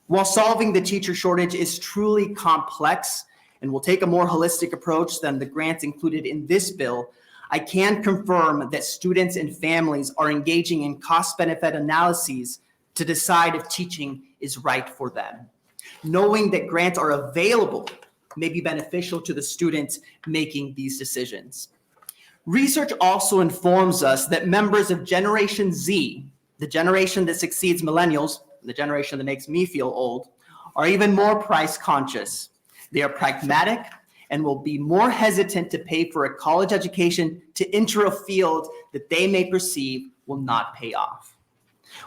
While solving the teacher shortage is truly complex and will take a more holistic approach than the grants included in this bill, I can confirm that students and families are engaging in cost-benefit analyses to decide if teaching is right for them. Knowing that grants are available may be beneficial to the students making these decisions. Research also informs us that members of Generation Z, the generation that succeeds millennials, the generation that makes me feel old, are even more price conscious. They are pragmatic and will be more hesitant to pay for a college education to enter a field that they may perceive will not pay off.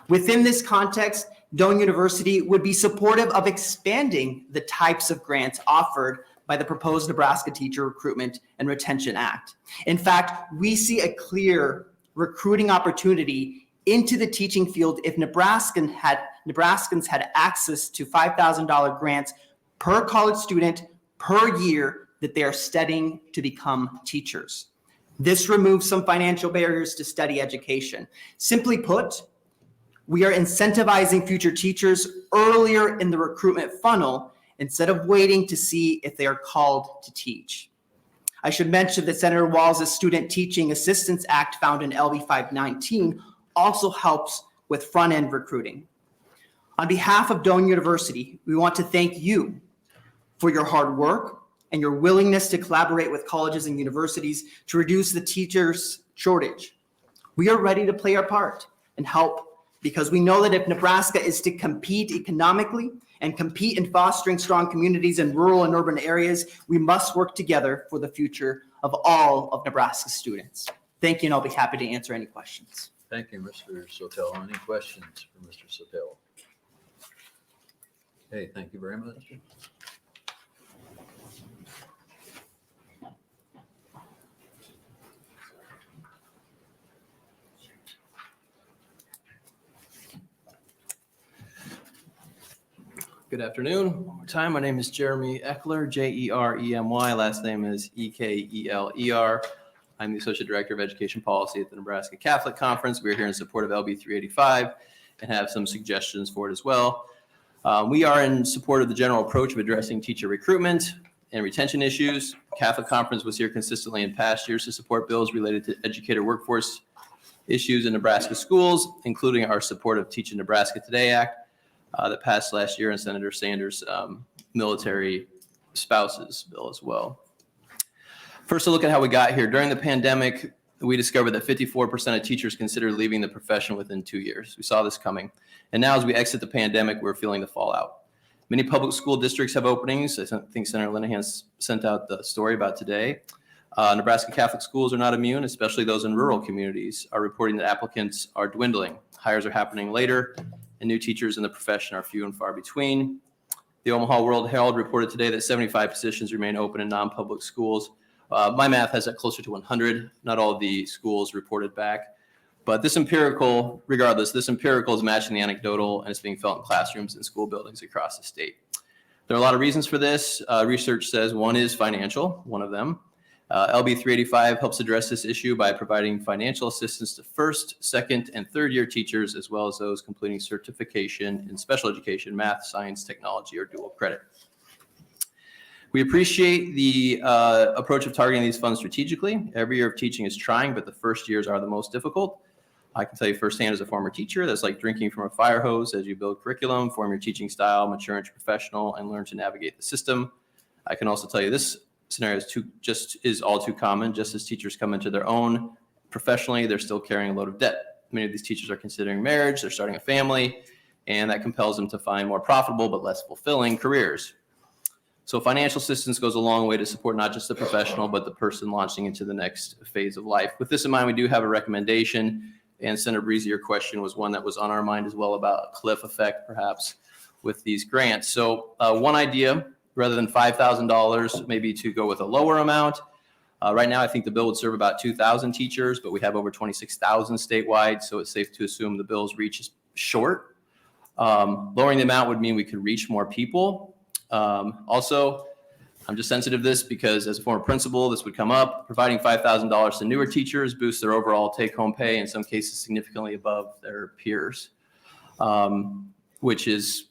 Within this context, Doane University would be supportive of expanding the types of grants offered by the proposed Nebraska Teacher Recruitment and Retention Act. In fact, we see a clear recruiting opportunity into the teaching field if Nebraskans had access to $5,000 grants per college student per year that they are studying to become teachers. This removes some financial barriers to study education. Simply put, we are incentivizing future teachers earlier in the recruitment funnel instead of waiting to see if they are called to teach. I should mention that Senator Walz's Student Teaching Assistance Act found in LB 519 also helps with front-end recruiting. On behalf of Doane University, we want to thank you for your hard work and your willingness to collaborate with colleges and universities to reduce the teachers' shortage. We are ready to play our part and help because we know that if Nebraska is to compete economically and compete in fostering strong communities in rural and urban areas, we must work together for the future of all of Nebraska's students. Thank you, and I'll be happy to answer any questions. Thank you, Mr. Sotel. Any questions for Mr. Sotel? Okay, thank you very much. Good afternoon. One more time. My name is Jeremy Eckler, Jeremy. Last name is Ekler. I'm the Associate Director of Education Policy at the Nebraska Catholic Conference. We're here in support of LB 385 and have some suggestions for it as well. We are in support of the general approach of addressing teacher recruitment and retention issues. Catholic Conference was here consistently in past years to support bills related to educator workforce issues in Nebraska schools, including our support of Teach in Nebraska Today Act that passed last year, and Senator Sanders' military spouses bill as well. First, a look at how we got here. During the pandemic, we discovered that 54% of teachers considered leaving the profession within 2 years. We saw this coming. And now as we exit the pandemic, we're feeling the fallout. Many public school districts have openings. I think Senator Linehan sent out the story about today. Nebraska Catholic schools are not immune, especially those in rural communities, are reporting that applicants are dwindling. Hires are happening later, and new teachers in the profession are few and far between. The Omaha World Herald reported today that 75 positions remain open in non-public schools. My math has that closer to 100. Not all of the schools reported back. But this empirical, regardless, this empirical is matching the anecdotal, and it's being felt in classrooms and school buildings across the state. There are a lot of reasons for this. Research says one is financial, one of them. LB 385 helps address this issue by providing financial assistance to first, second, and third year teachers, as well as those completing certification in special education, math, science, technology, or dual credit. We appreciate the approach of targeting these funds strategically. Every year of teaching is trying, but the first years are the most difficult. I can tell you firsthand as a former teacher, that's like drinking from a fire hose as you build curriculum, form your teaching style, mature into professional, and learn to navigate the system. I can also tell you this scenario is all too common. Just as teachers come into their own professionally, they're still carrying a load of debt. Many of these teachers are considering marriage, they're starting a family, and that compels them to find more profitable but less fulfilling careers. So financial assistance goes a long way to support not just the professional, but the person launching into the next phase of life. With this in mind, we do have a recommendation, and Senator Breezy, your question was one that was on our mind as well about a cliff effect, perhaps, with these grants. So one idea, rather than $5,000, maybe to go with a lower amount. Right now, I think the bill would serve about 2,000 teachers, but we have over 26,000 statewide, so it's safe to assume the bill's reach is short. Lowering the amount would mean we could reach more people. Also, I'm just sensitive to this because as a former principal, this would come up. Providing $5,000 to newer teachers boosts their overall take-home pay, in some cases significantly above their peers, which is,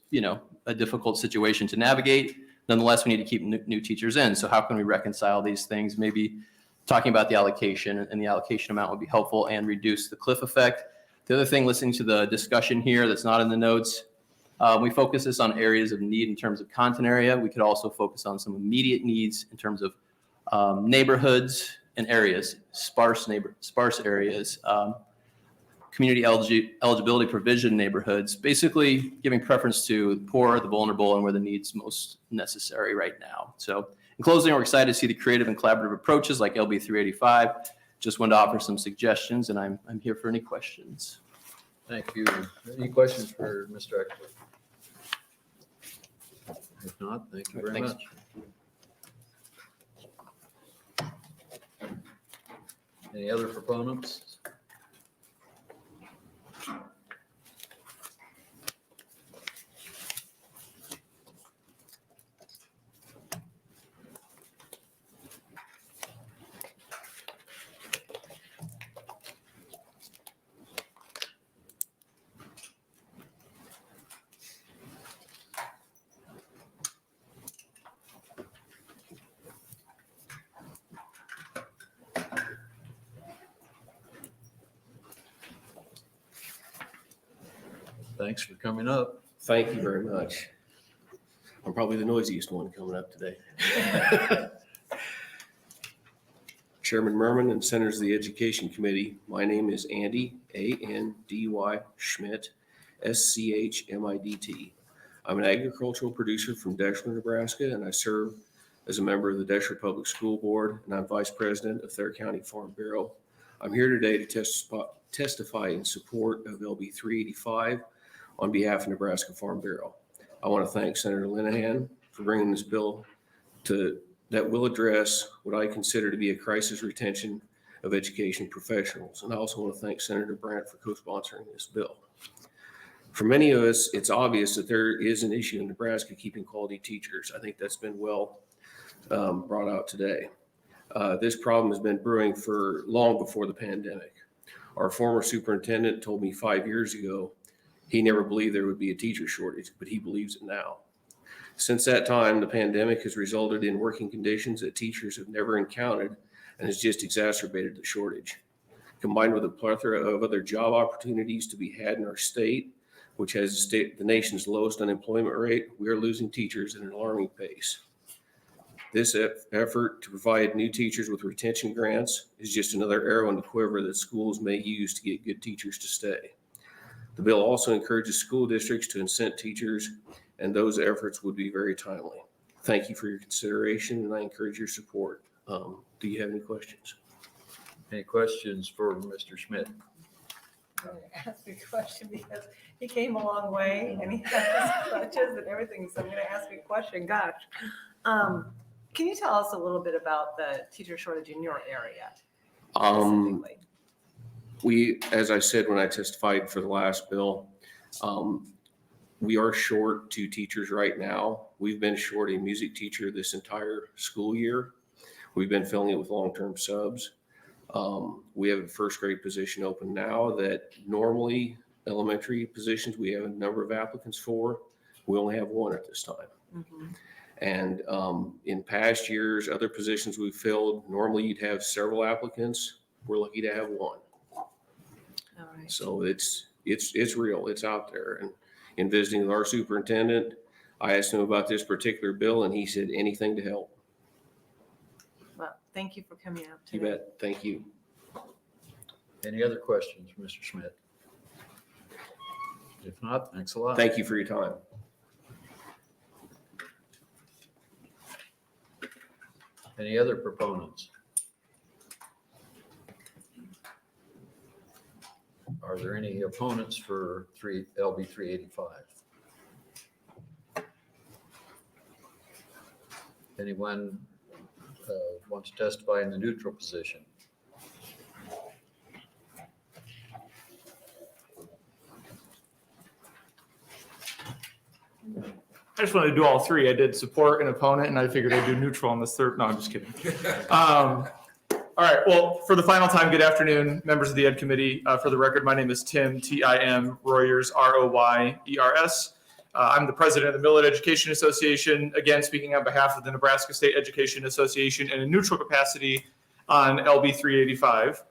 a difficult situation to navigate. Nonetheless, we need to keep new teachers in. So how can we reconcile these things? Maybe talking about the allocation, and the allocation amount would be helpful, and reduce the cliff effect. The other thing, listening to the discussion here that's not in the notes, we focus this on areas of need in terms of content area. We could also focus on some immediate needs in terms of neighborhoods and areas, sparse areas, community eligibility provision neighborhoods, basically giving preference to the poor, the vulnerable, and where the needs most necessary right now. So in closing, we're excited to see the creative and collaborative approaches like LB 385. Just wanted to offer some suggestions, and I'm here for any questions. Thank you. Any questions for Mr. Eckler? If not, thank you very Thanks. much. Any other proponents? Thanks for coming up. Thank you very much. I'm probably the noisiest one coming up today. Chairman Merman and Senators of the Education Committee, my name is Andy, A-N-D-Y Schmidt, S-C-H-M-I-D-T. I'm an agricultural producer from Deshler, Nebraska, and I serve as a member of the Deshler Public School Board, and I'm Vice President of Thayer County Farm Bureau. I'm here today to testify in support of LB 385 on behalf of Nebraska Farm Bureau. I want to thank Senator Linehan for bringing this bill that will address what I consider to be a crisis retention of education professionals. And I also want to thank Senator Brandt for co-sponsoring this bill. For many of us, it's obvious that there is an issue in Nebraska keeping quality teachers. I think that's been well brought out today. This problem has been brewing for long before the pandemic. Our former superintendent told me 5 years ago he never believed there would be a teacher shortage, but he believes it now. Since that time, the pandemic has resulted in working conditions that teachers have never encountered and has just exacerbated the shortage. Combined with a plethora of other job opportunities to be had in our state, which has the nation's lowest unemployment rate, we are losing teachers at an alarming pace. This effort to provide new teachers with retention grants is just another arrow in the quiver that schools may use to get good teachers to stay. The bill also encourages school districts to incent teachers, and those efforts would be very timely. Thank you for your consideration, and I encourage your support. Do you have any questions? Any questions for Mr. Schmidt? I'm going to ask a question because he came a long way and he has his clutches and everything. So I'm going to ask a question. Gosh. Can you tell us a little bit about the teacher shortage in your area? We, as I said when I testified for the last bill, we are short 2 teachers right now. We've been short a music teacher this entire school year. We've been filling it with long-term subs. We have a first grade position open now that normally elementary positions, we have a number of applicants for. We only have 1 at this time. Mm-hmm. And in past years, other positions we've filled, normally you'd have several applicants. We're lucky to have 1. All right. So it's real, it's out there. And in visiting with our superintendent, I asked him about this particular bill and he said anything to help. Well, thank you for coming out You today. bet. Thank you. Any other questions for Mr. Schmidt? not, thanks a lot. Thank you for your time. Any other proponents? Are there any opponents for LB 385? Anyone want to testify in the neutral position? I just wanted to do all three. I did support an opponent, and I figured I'd do neutral on this third. No, I'm just kidding. All right. Well, for the final time, good afternoon, members of the Ed Committee. For the record, my name is Tim, Tim Royers, Royers. I'm the president of the Millard Education Association. Again, speaking on behalf of the Nebraska State Education Association in a neutral capacity on LB 385.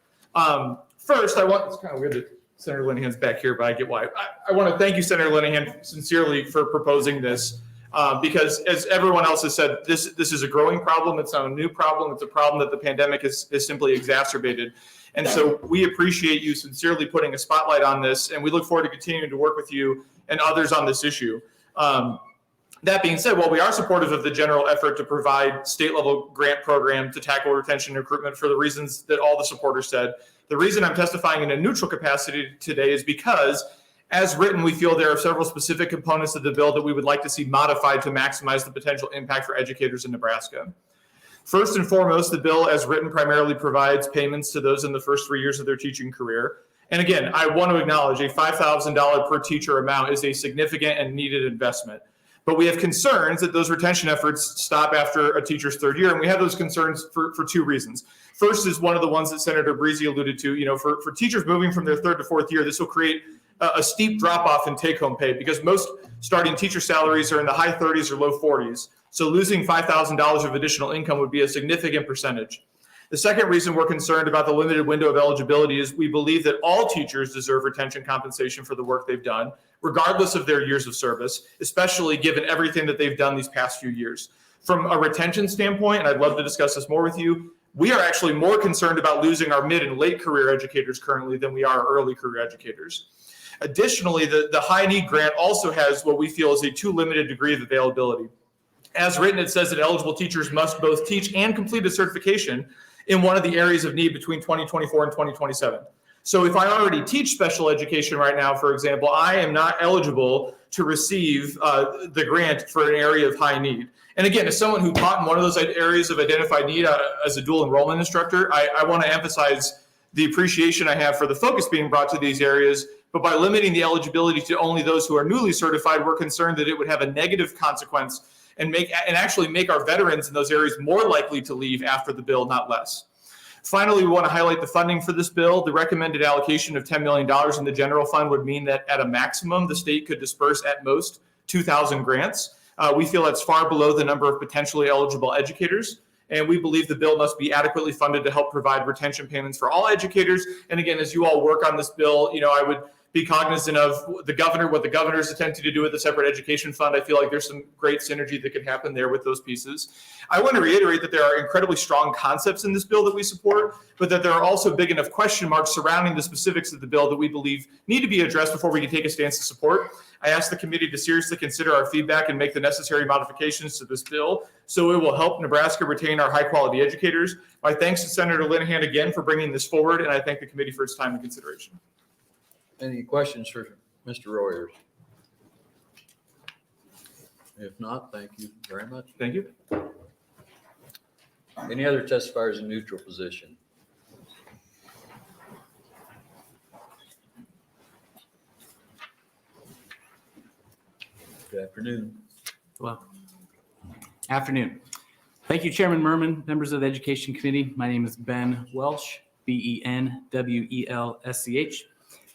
First, it's kind of weird that Senator Linehan's back here, but I get why. I want to thank you, Senator Linehan, sincerely for proposing this. Because as everyone else has said, this is a growing problem. It's not a new problem. It's a problem that the pandemic has simply exacerbated. And so we appreciate you sincerely putting a spotlight on this, and we look forward to continuing to work with you and others on this issue. That being said, while we are supportive of the general effort to provide state-level grant program to tackle retention and recruitment for the reasons that all the supporters said, the reason I'm testifying in a neutral capacity today is because as written, we feel there are several specific components of the bill that we would like to see modified to maximize the potential impact for educators in Nebraska. First and foremost, the bill as written primarily provides payments to those in the first 3 years of their teaching career. And again, I want to acknowledge a $5,000 per teacher amount is a significant and needed investment. But we have concerns that those retention efforts stop after a teacher's third year. And we have those concerns for two reasons. First is one of the ones that Senator Breezy alluded to. For teachers moving from their third to fourth year, this will create a steep drop off in take home pay because most starting teacher salaries are in the high 30s or low 40s. So losing $5,000 of additional income would be a significant percentage. The second reason we're concerned about the limited window of eligibility is we believe that all teachers deserve retention compensation for the work they've done, regardless of their years of service, especially given everything that they've done these past few years. From a retention standpoint, and I'd love to discuss this more with you, we are actually more concerned about losing our mid and late career educators currently than we are early career educators. Additionally, the high need grant also has what we feel is a too limited degree of availability. As written, it says that eligible teachers must both teach and complete a certification in one of the areas of need between 2024 and 2027. So if I already teach special education right now, for example, I am not eligible to receive the grant for an area of high need. And again, as someone who taught in one of those areas of identified need as a dual enrollment instructor, I want to emphasize the appreciation I have for the focus being brought to these areas. But by limiting the eligibility to only those who are newly certified, we're concerned that it would have a negative consequence and actually make our veterans in those areas more likely to leave after the bill, not less. Finally, we want to highlight the funding for this bill. The recommended allocation of $10 million in the general fund would mean that at a maximum, the state could disperse at most 2,000 grants. We feel that's far below the number of potentially eligible educators. And we believe the bill must be adequately funded to help provide retention payments for all educators. And again, as you all work on this bill, I would be cognizant of what the governor is attempting to do with the separate education fund. I feel like there's some great synergy that could happen there with those pieces. I want to reiterate that there are incredibly strong concepts in this bill that we support, but that there are also big enough question marks surrounding the specifics of the bill that we believe need to be addressed before we can take a stance to support. I ask the committee to seriously consider our feedback and make the necessary modifications to this bill so it will help Nebraska retain our high quality educators. My thanks to Senator Linehan again for bringing this forward, and I thank the committee for its time and consideration. Any questions for Mr. Royers? If not, thank you very much. Thank you. Any other testifiers in neutral position? Good afternoon. Hello. Afternoon. Thank you, Chairman Merman, members of the Education Committee. My name is Ben Welsh, BenWelsch.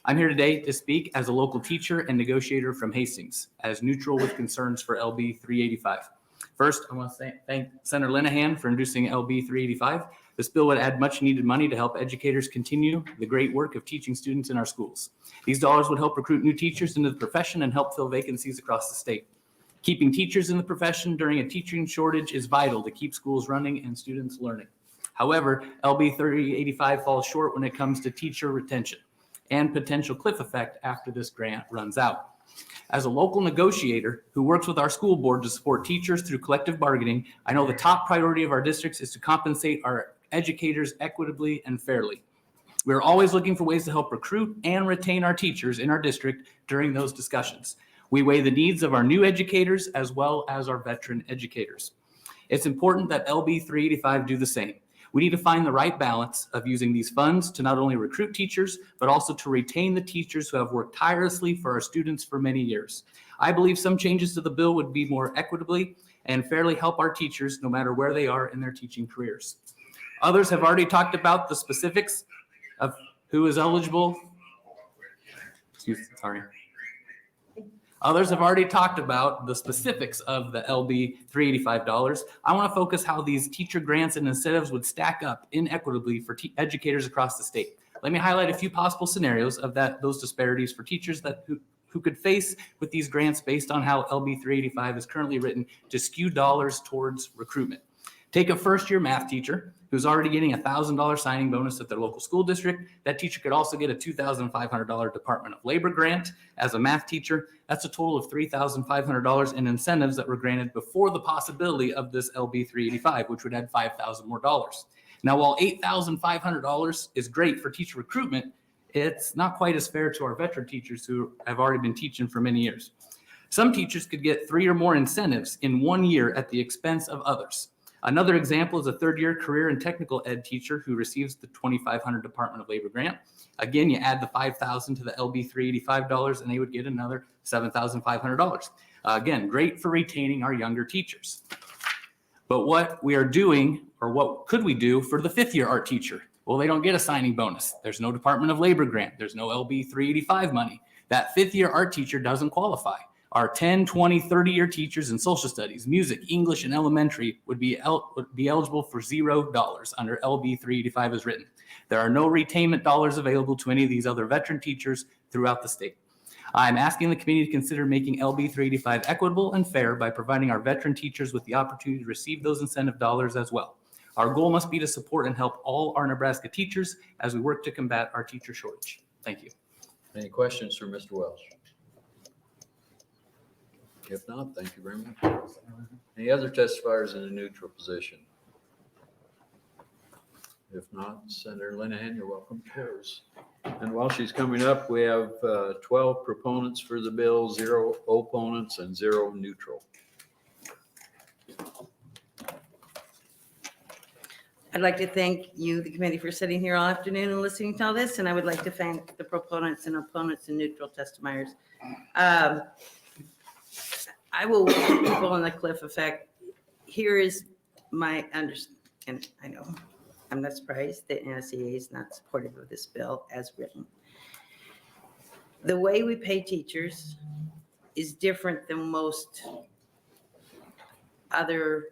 I'm here today to speak as a local teacher and negotiator from Hastings, as neutral with concerns for LB 385. First, I want to thank Senator Linehan for introducing LB 385. This bill would add much needed money to help educators continue the great work of teaching students in our schools. These dollars would help recruit new teachers into the profession and help fill vacancies across the state. Keeping teachers in the profession during a teaching shortage is vital to keep schools running and students learning. However, LB 385 falls short when it comes to teacher retention and potential cliff effect after this grant runs out. As a local negotiator who works with our school board to support teachers through collective bargaining, I know the top priority of our districts is to compensate our educators equitably and fairly. We're always looking for ways to help recruit and retain our teachers in our district during those discussions. We weigh the needs of our new educators as well as our veteran educators. It's important that LB 385 do the same. We need to find the right balance of using these funds to not only recruit teachers, but also to retain the teachers who have worked tirelessly for our students for many years. I believe some changes to the bill would be more equitably and fairly help our teachers no matter where they are in their teaching careers. Others have already talked about the specifics of who is eligible. Others have already talked about the specifics of the LB $385. I want to focus how these teacher grants and incentives would stack up inequitably for educators across the state. Let me highlight a few possible scenarios of those disparities for teachers who could face with these grants based on how LB 385 is currently written to skew dollars towards recruitment. Take a first-year math teacher who's already getting a $1,000 signing bonus at their local school district. That teacher could also get a $2,500 Department of Labor grant as a math teacher. That's a total of $3,500 in incentives that were granted before the possibility of this LB 385, which would add $5,000 more dollars. Now, while $8,500 is great for teacher recruitment, it's not quite as fair to our veteran teachers who have already been teaching for many years. Some teachers could get 3 or more incentives in 1 year at the expense of others. Another example is a third-year career and technical ed teacher who receives the $2,500 Department of Labor grant. Again, you add the $5,000 to the LB $385 and they would get another $7,500. Again, great for retaining our younger teachers. But what we are doing, or what could we do for the fifth-year art teacher? Well, they don't get a signing bonus. There's no Department of Labor grant. There's no LB 385 money. That fifth-year art teacher doesn't qualify. Our 10, 20, 30-year teachers in social studies, music, English, and elementary would be eligible for $0 under LB 385 as written. There are no retainment dollars available to any of these other veteran teachers throughout the state. I'm asking the committee to consider making LB 385 equitable and fair by providing our veteran teachers with the opportunity to receive those incentive dollars as well. Our goal must be to support and help all our Nebraska teachers as we work to combat our teacher shortage. Thank you. Any questions for Mr. Welch? If not, thank you very much. Any other testifiers in a neutral position? If not, Senator Linehan, you're welcome to yours. And while she's coming up, we have 12 proponents for the bill, 0 opponents, and 0 neutral. I'd like to thank you, the committee, for sitting here all afternoon and listening to all this, and I would like to thank the proponents and opponents and neutral testifiers. I will warn people on the cliff effect. Here is my understanding, and I know I'm not surprised that NSEA is not supportive of this bill as written. The way we pay teachers is different than most other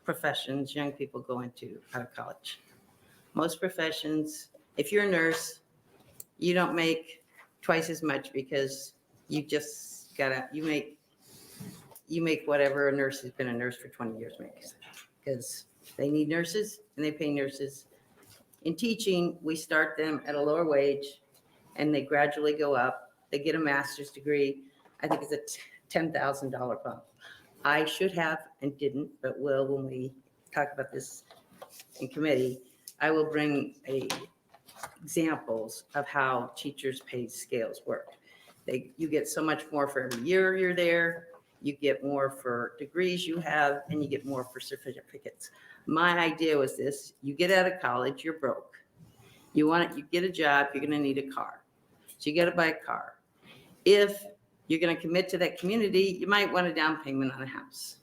professions young people go into out of college. Most professions, if you're a nurse, you don't make twice as much because you just you make whatever a nurse who's been a nurse for 20 years makes, because they need nurses and they pay nurses. In teaching, we start them at a lower wage and they gradually go up. They get a master's degree. I think it's a $10,000 bump. I should have and didn't, but will when we talk about this in committee. I will bring examples of how teachers' pay scales work. You get so much more for every year you're there. You get more for degrees you have, and you get more for certificates. My idea was this: you get out of college, you're broke. You get a job, you're gonna need a car. So you gotta buy a car. If you're gonna commit to that community, you might want a down payment on a house.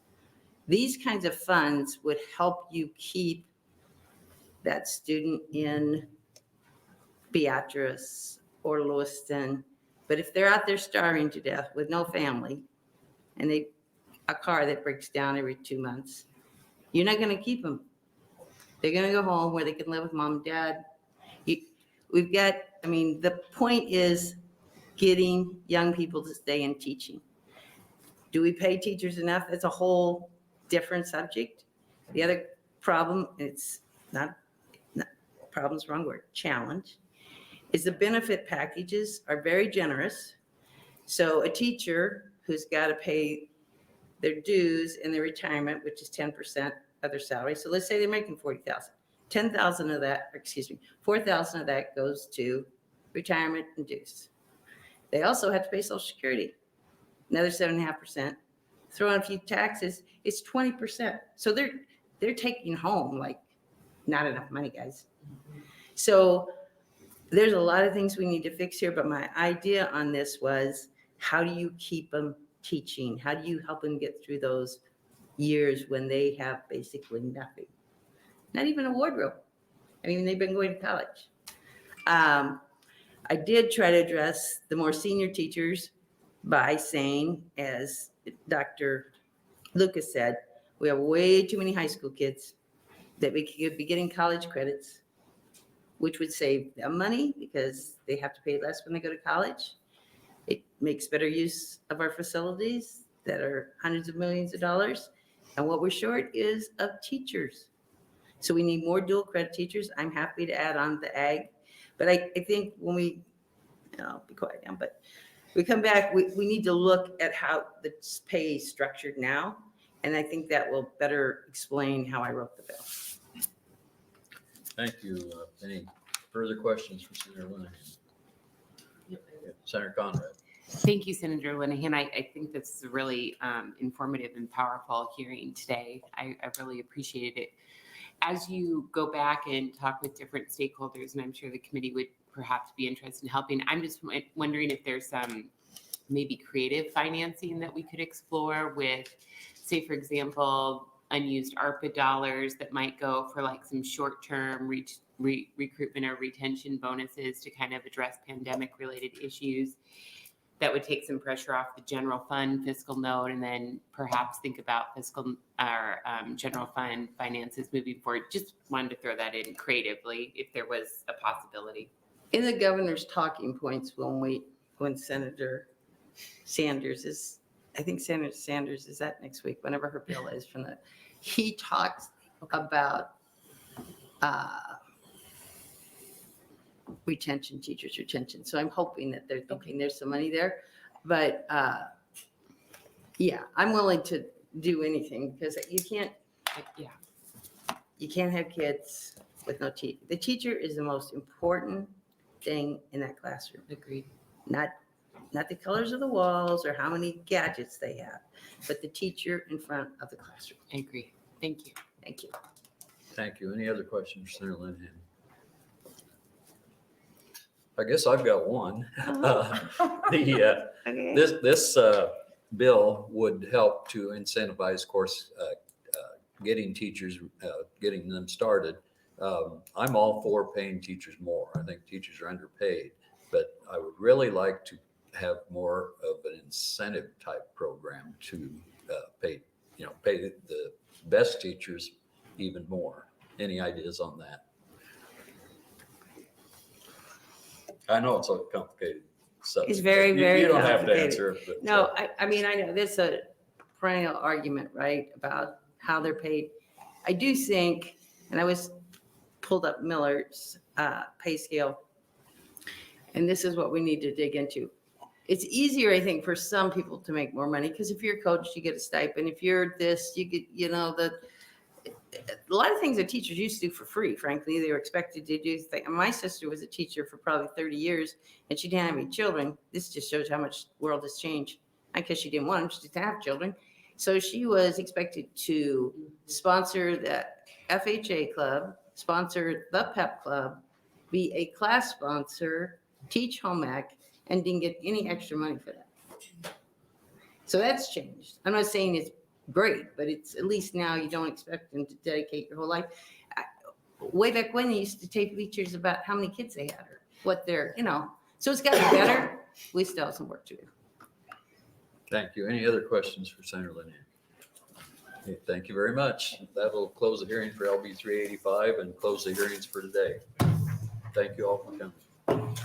These kinds of funds would help you keep that student in Beatrice or Lewiston. But if they're out there starving to death with no family, and a car that breaks down every 2 months, you're not going to keep them. They're going to go home where they can live with mom and dad. The point is getting young people to stay in teaching. Do we pay teachers enough? That's a whole different subject. The other problem, it's not problem's wrong word, challenge, is the benefit packages are very generous. So a teacher who's got to pay their dues and their retirement, which is 10% of their salary. So let's say they're making 40,000. 10,000 of that, 4,000 of that goes to retirement and dues. They also have to pay Social Security, another 7.5%. Throw in a few taxes, it's 20%. So they're taking home like not enough money, guys. So there's a lot of things we need to fix here, but my idea on this was, how do you keep them teaching? How do you help them get through those years when they have basically nothing? Not even a wardrobe. I mean, they've been going to college. I did try to address the more senior teachers by saying, as Dr. Lucas said, we have way too many high school kids that we could be getting college credits, which would save them money because they have to pay less when they go to college. It makes better use of our facilities that are hundreds of millions of dollars. And what we're short is of teachers. So we need more dual credit teachers. I'm happy to add on the ag. But I think when we, I'll be quiet now, but we come back, we need to look at how the pay is structured now. And I think that will better explain how I wrote the bill. Thank you. Any further questions for Senator Linehan? Senator Conrad. Thank you, Senator Linehan. I think this is a really informative and powerful hearing today. I really appreciated it. As you go back and talk with different stakeholders, and I'm sure the committee would perhaps be interested in helping, I'm just wondering if there's some maybe creative financing that we could explore with, say, for example, unused ARPA dollars that might go for like some short-term recruitment or retention bonuses to kind of address pandemic-related issues that would take some pressure off the general fund fiscal note, and then perhaps think about fiscal or general fund finances moving forward. Just wanted to throw that in creatively if there was a possibility. In the governor's talking points, when Senator Sanders is, I think Senator Sanders is that next week, whenever her bill is from the, he talks about retention, teachers retention. So I'm hoping that they're thinking there's some money there. But yeah, I'm willing to do anything because you can't have kids with no teacher. The teacher is the most important thing in that classroom. Agreed. Not the colors of the walls or how many gadgets they have, but the teacher in front of the classroom. I agree. Thank you. Thank you. Thank you. Any other questions for Senator Linehan? I guess I've got one. Okay. This bill would help to incentivize, of course, getting teachers, getting them started. I'm all for paying teachers more. I think teachers are underpaid, but I would really like to have more of an incentive type program to pay the best teachers even more. Any ideas on that? I know it's a complicated subject. It's very, very You don't have to complicated. answer. But, No, I mean, I know there's a perennial argument, right, about how they're paid. I do think, and I was pulled up Miller's pay scale, and this is what we need to dig into. It's easier, I think, for some people to make more money because if you're a coach, you get a stipend. If you're this, you get, a lot of things that teachers used to do for free, frankly. They were expected to do things. My sister was a teacher for probably 30 years, and she didn't have any children. This just shows how much the world has changed. Not because she didn't want them, she didn't have children. So she was expected to sponsor the FHA club, sponsor the PEP club, be a class sponsor, teach home ec, and didn't get any extra money for that. So that's changed. I'm not saying it's great, but it's at least now you don't expect them to dedicate your whole life. Way back when, they used to take teachers about how many kids they had or what they're, so it's gotten better. We still have some work to do. Thank you. Any other questions for Senator Linehan? Okay, thank you very much. That'll close the hearing for LB 385 and close the hearings for today. Thank you all for coming.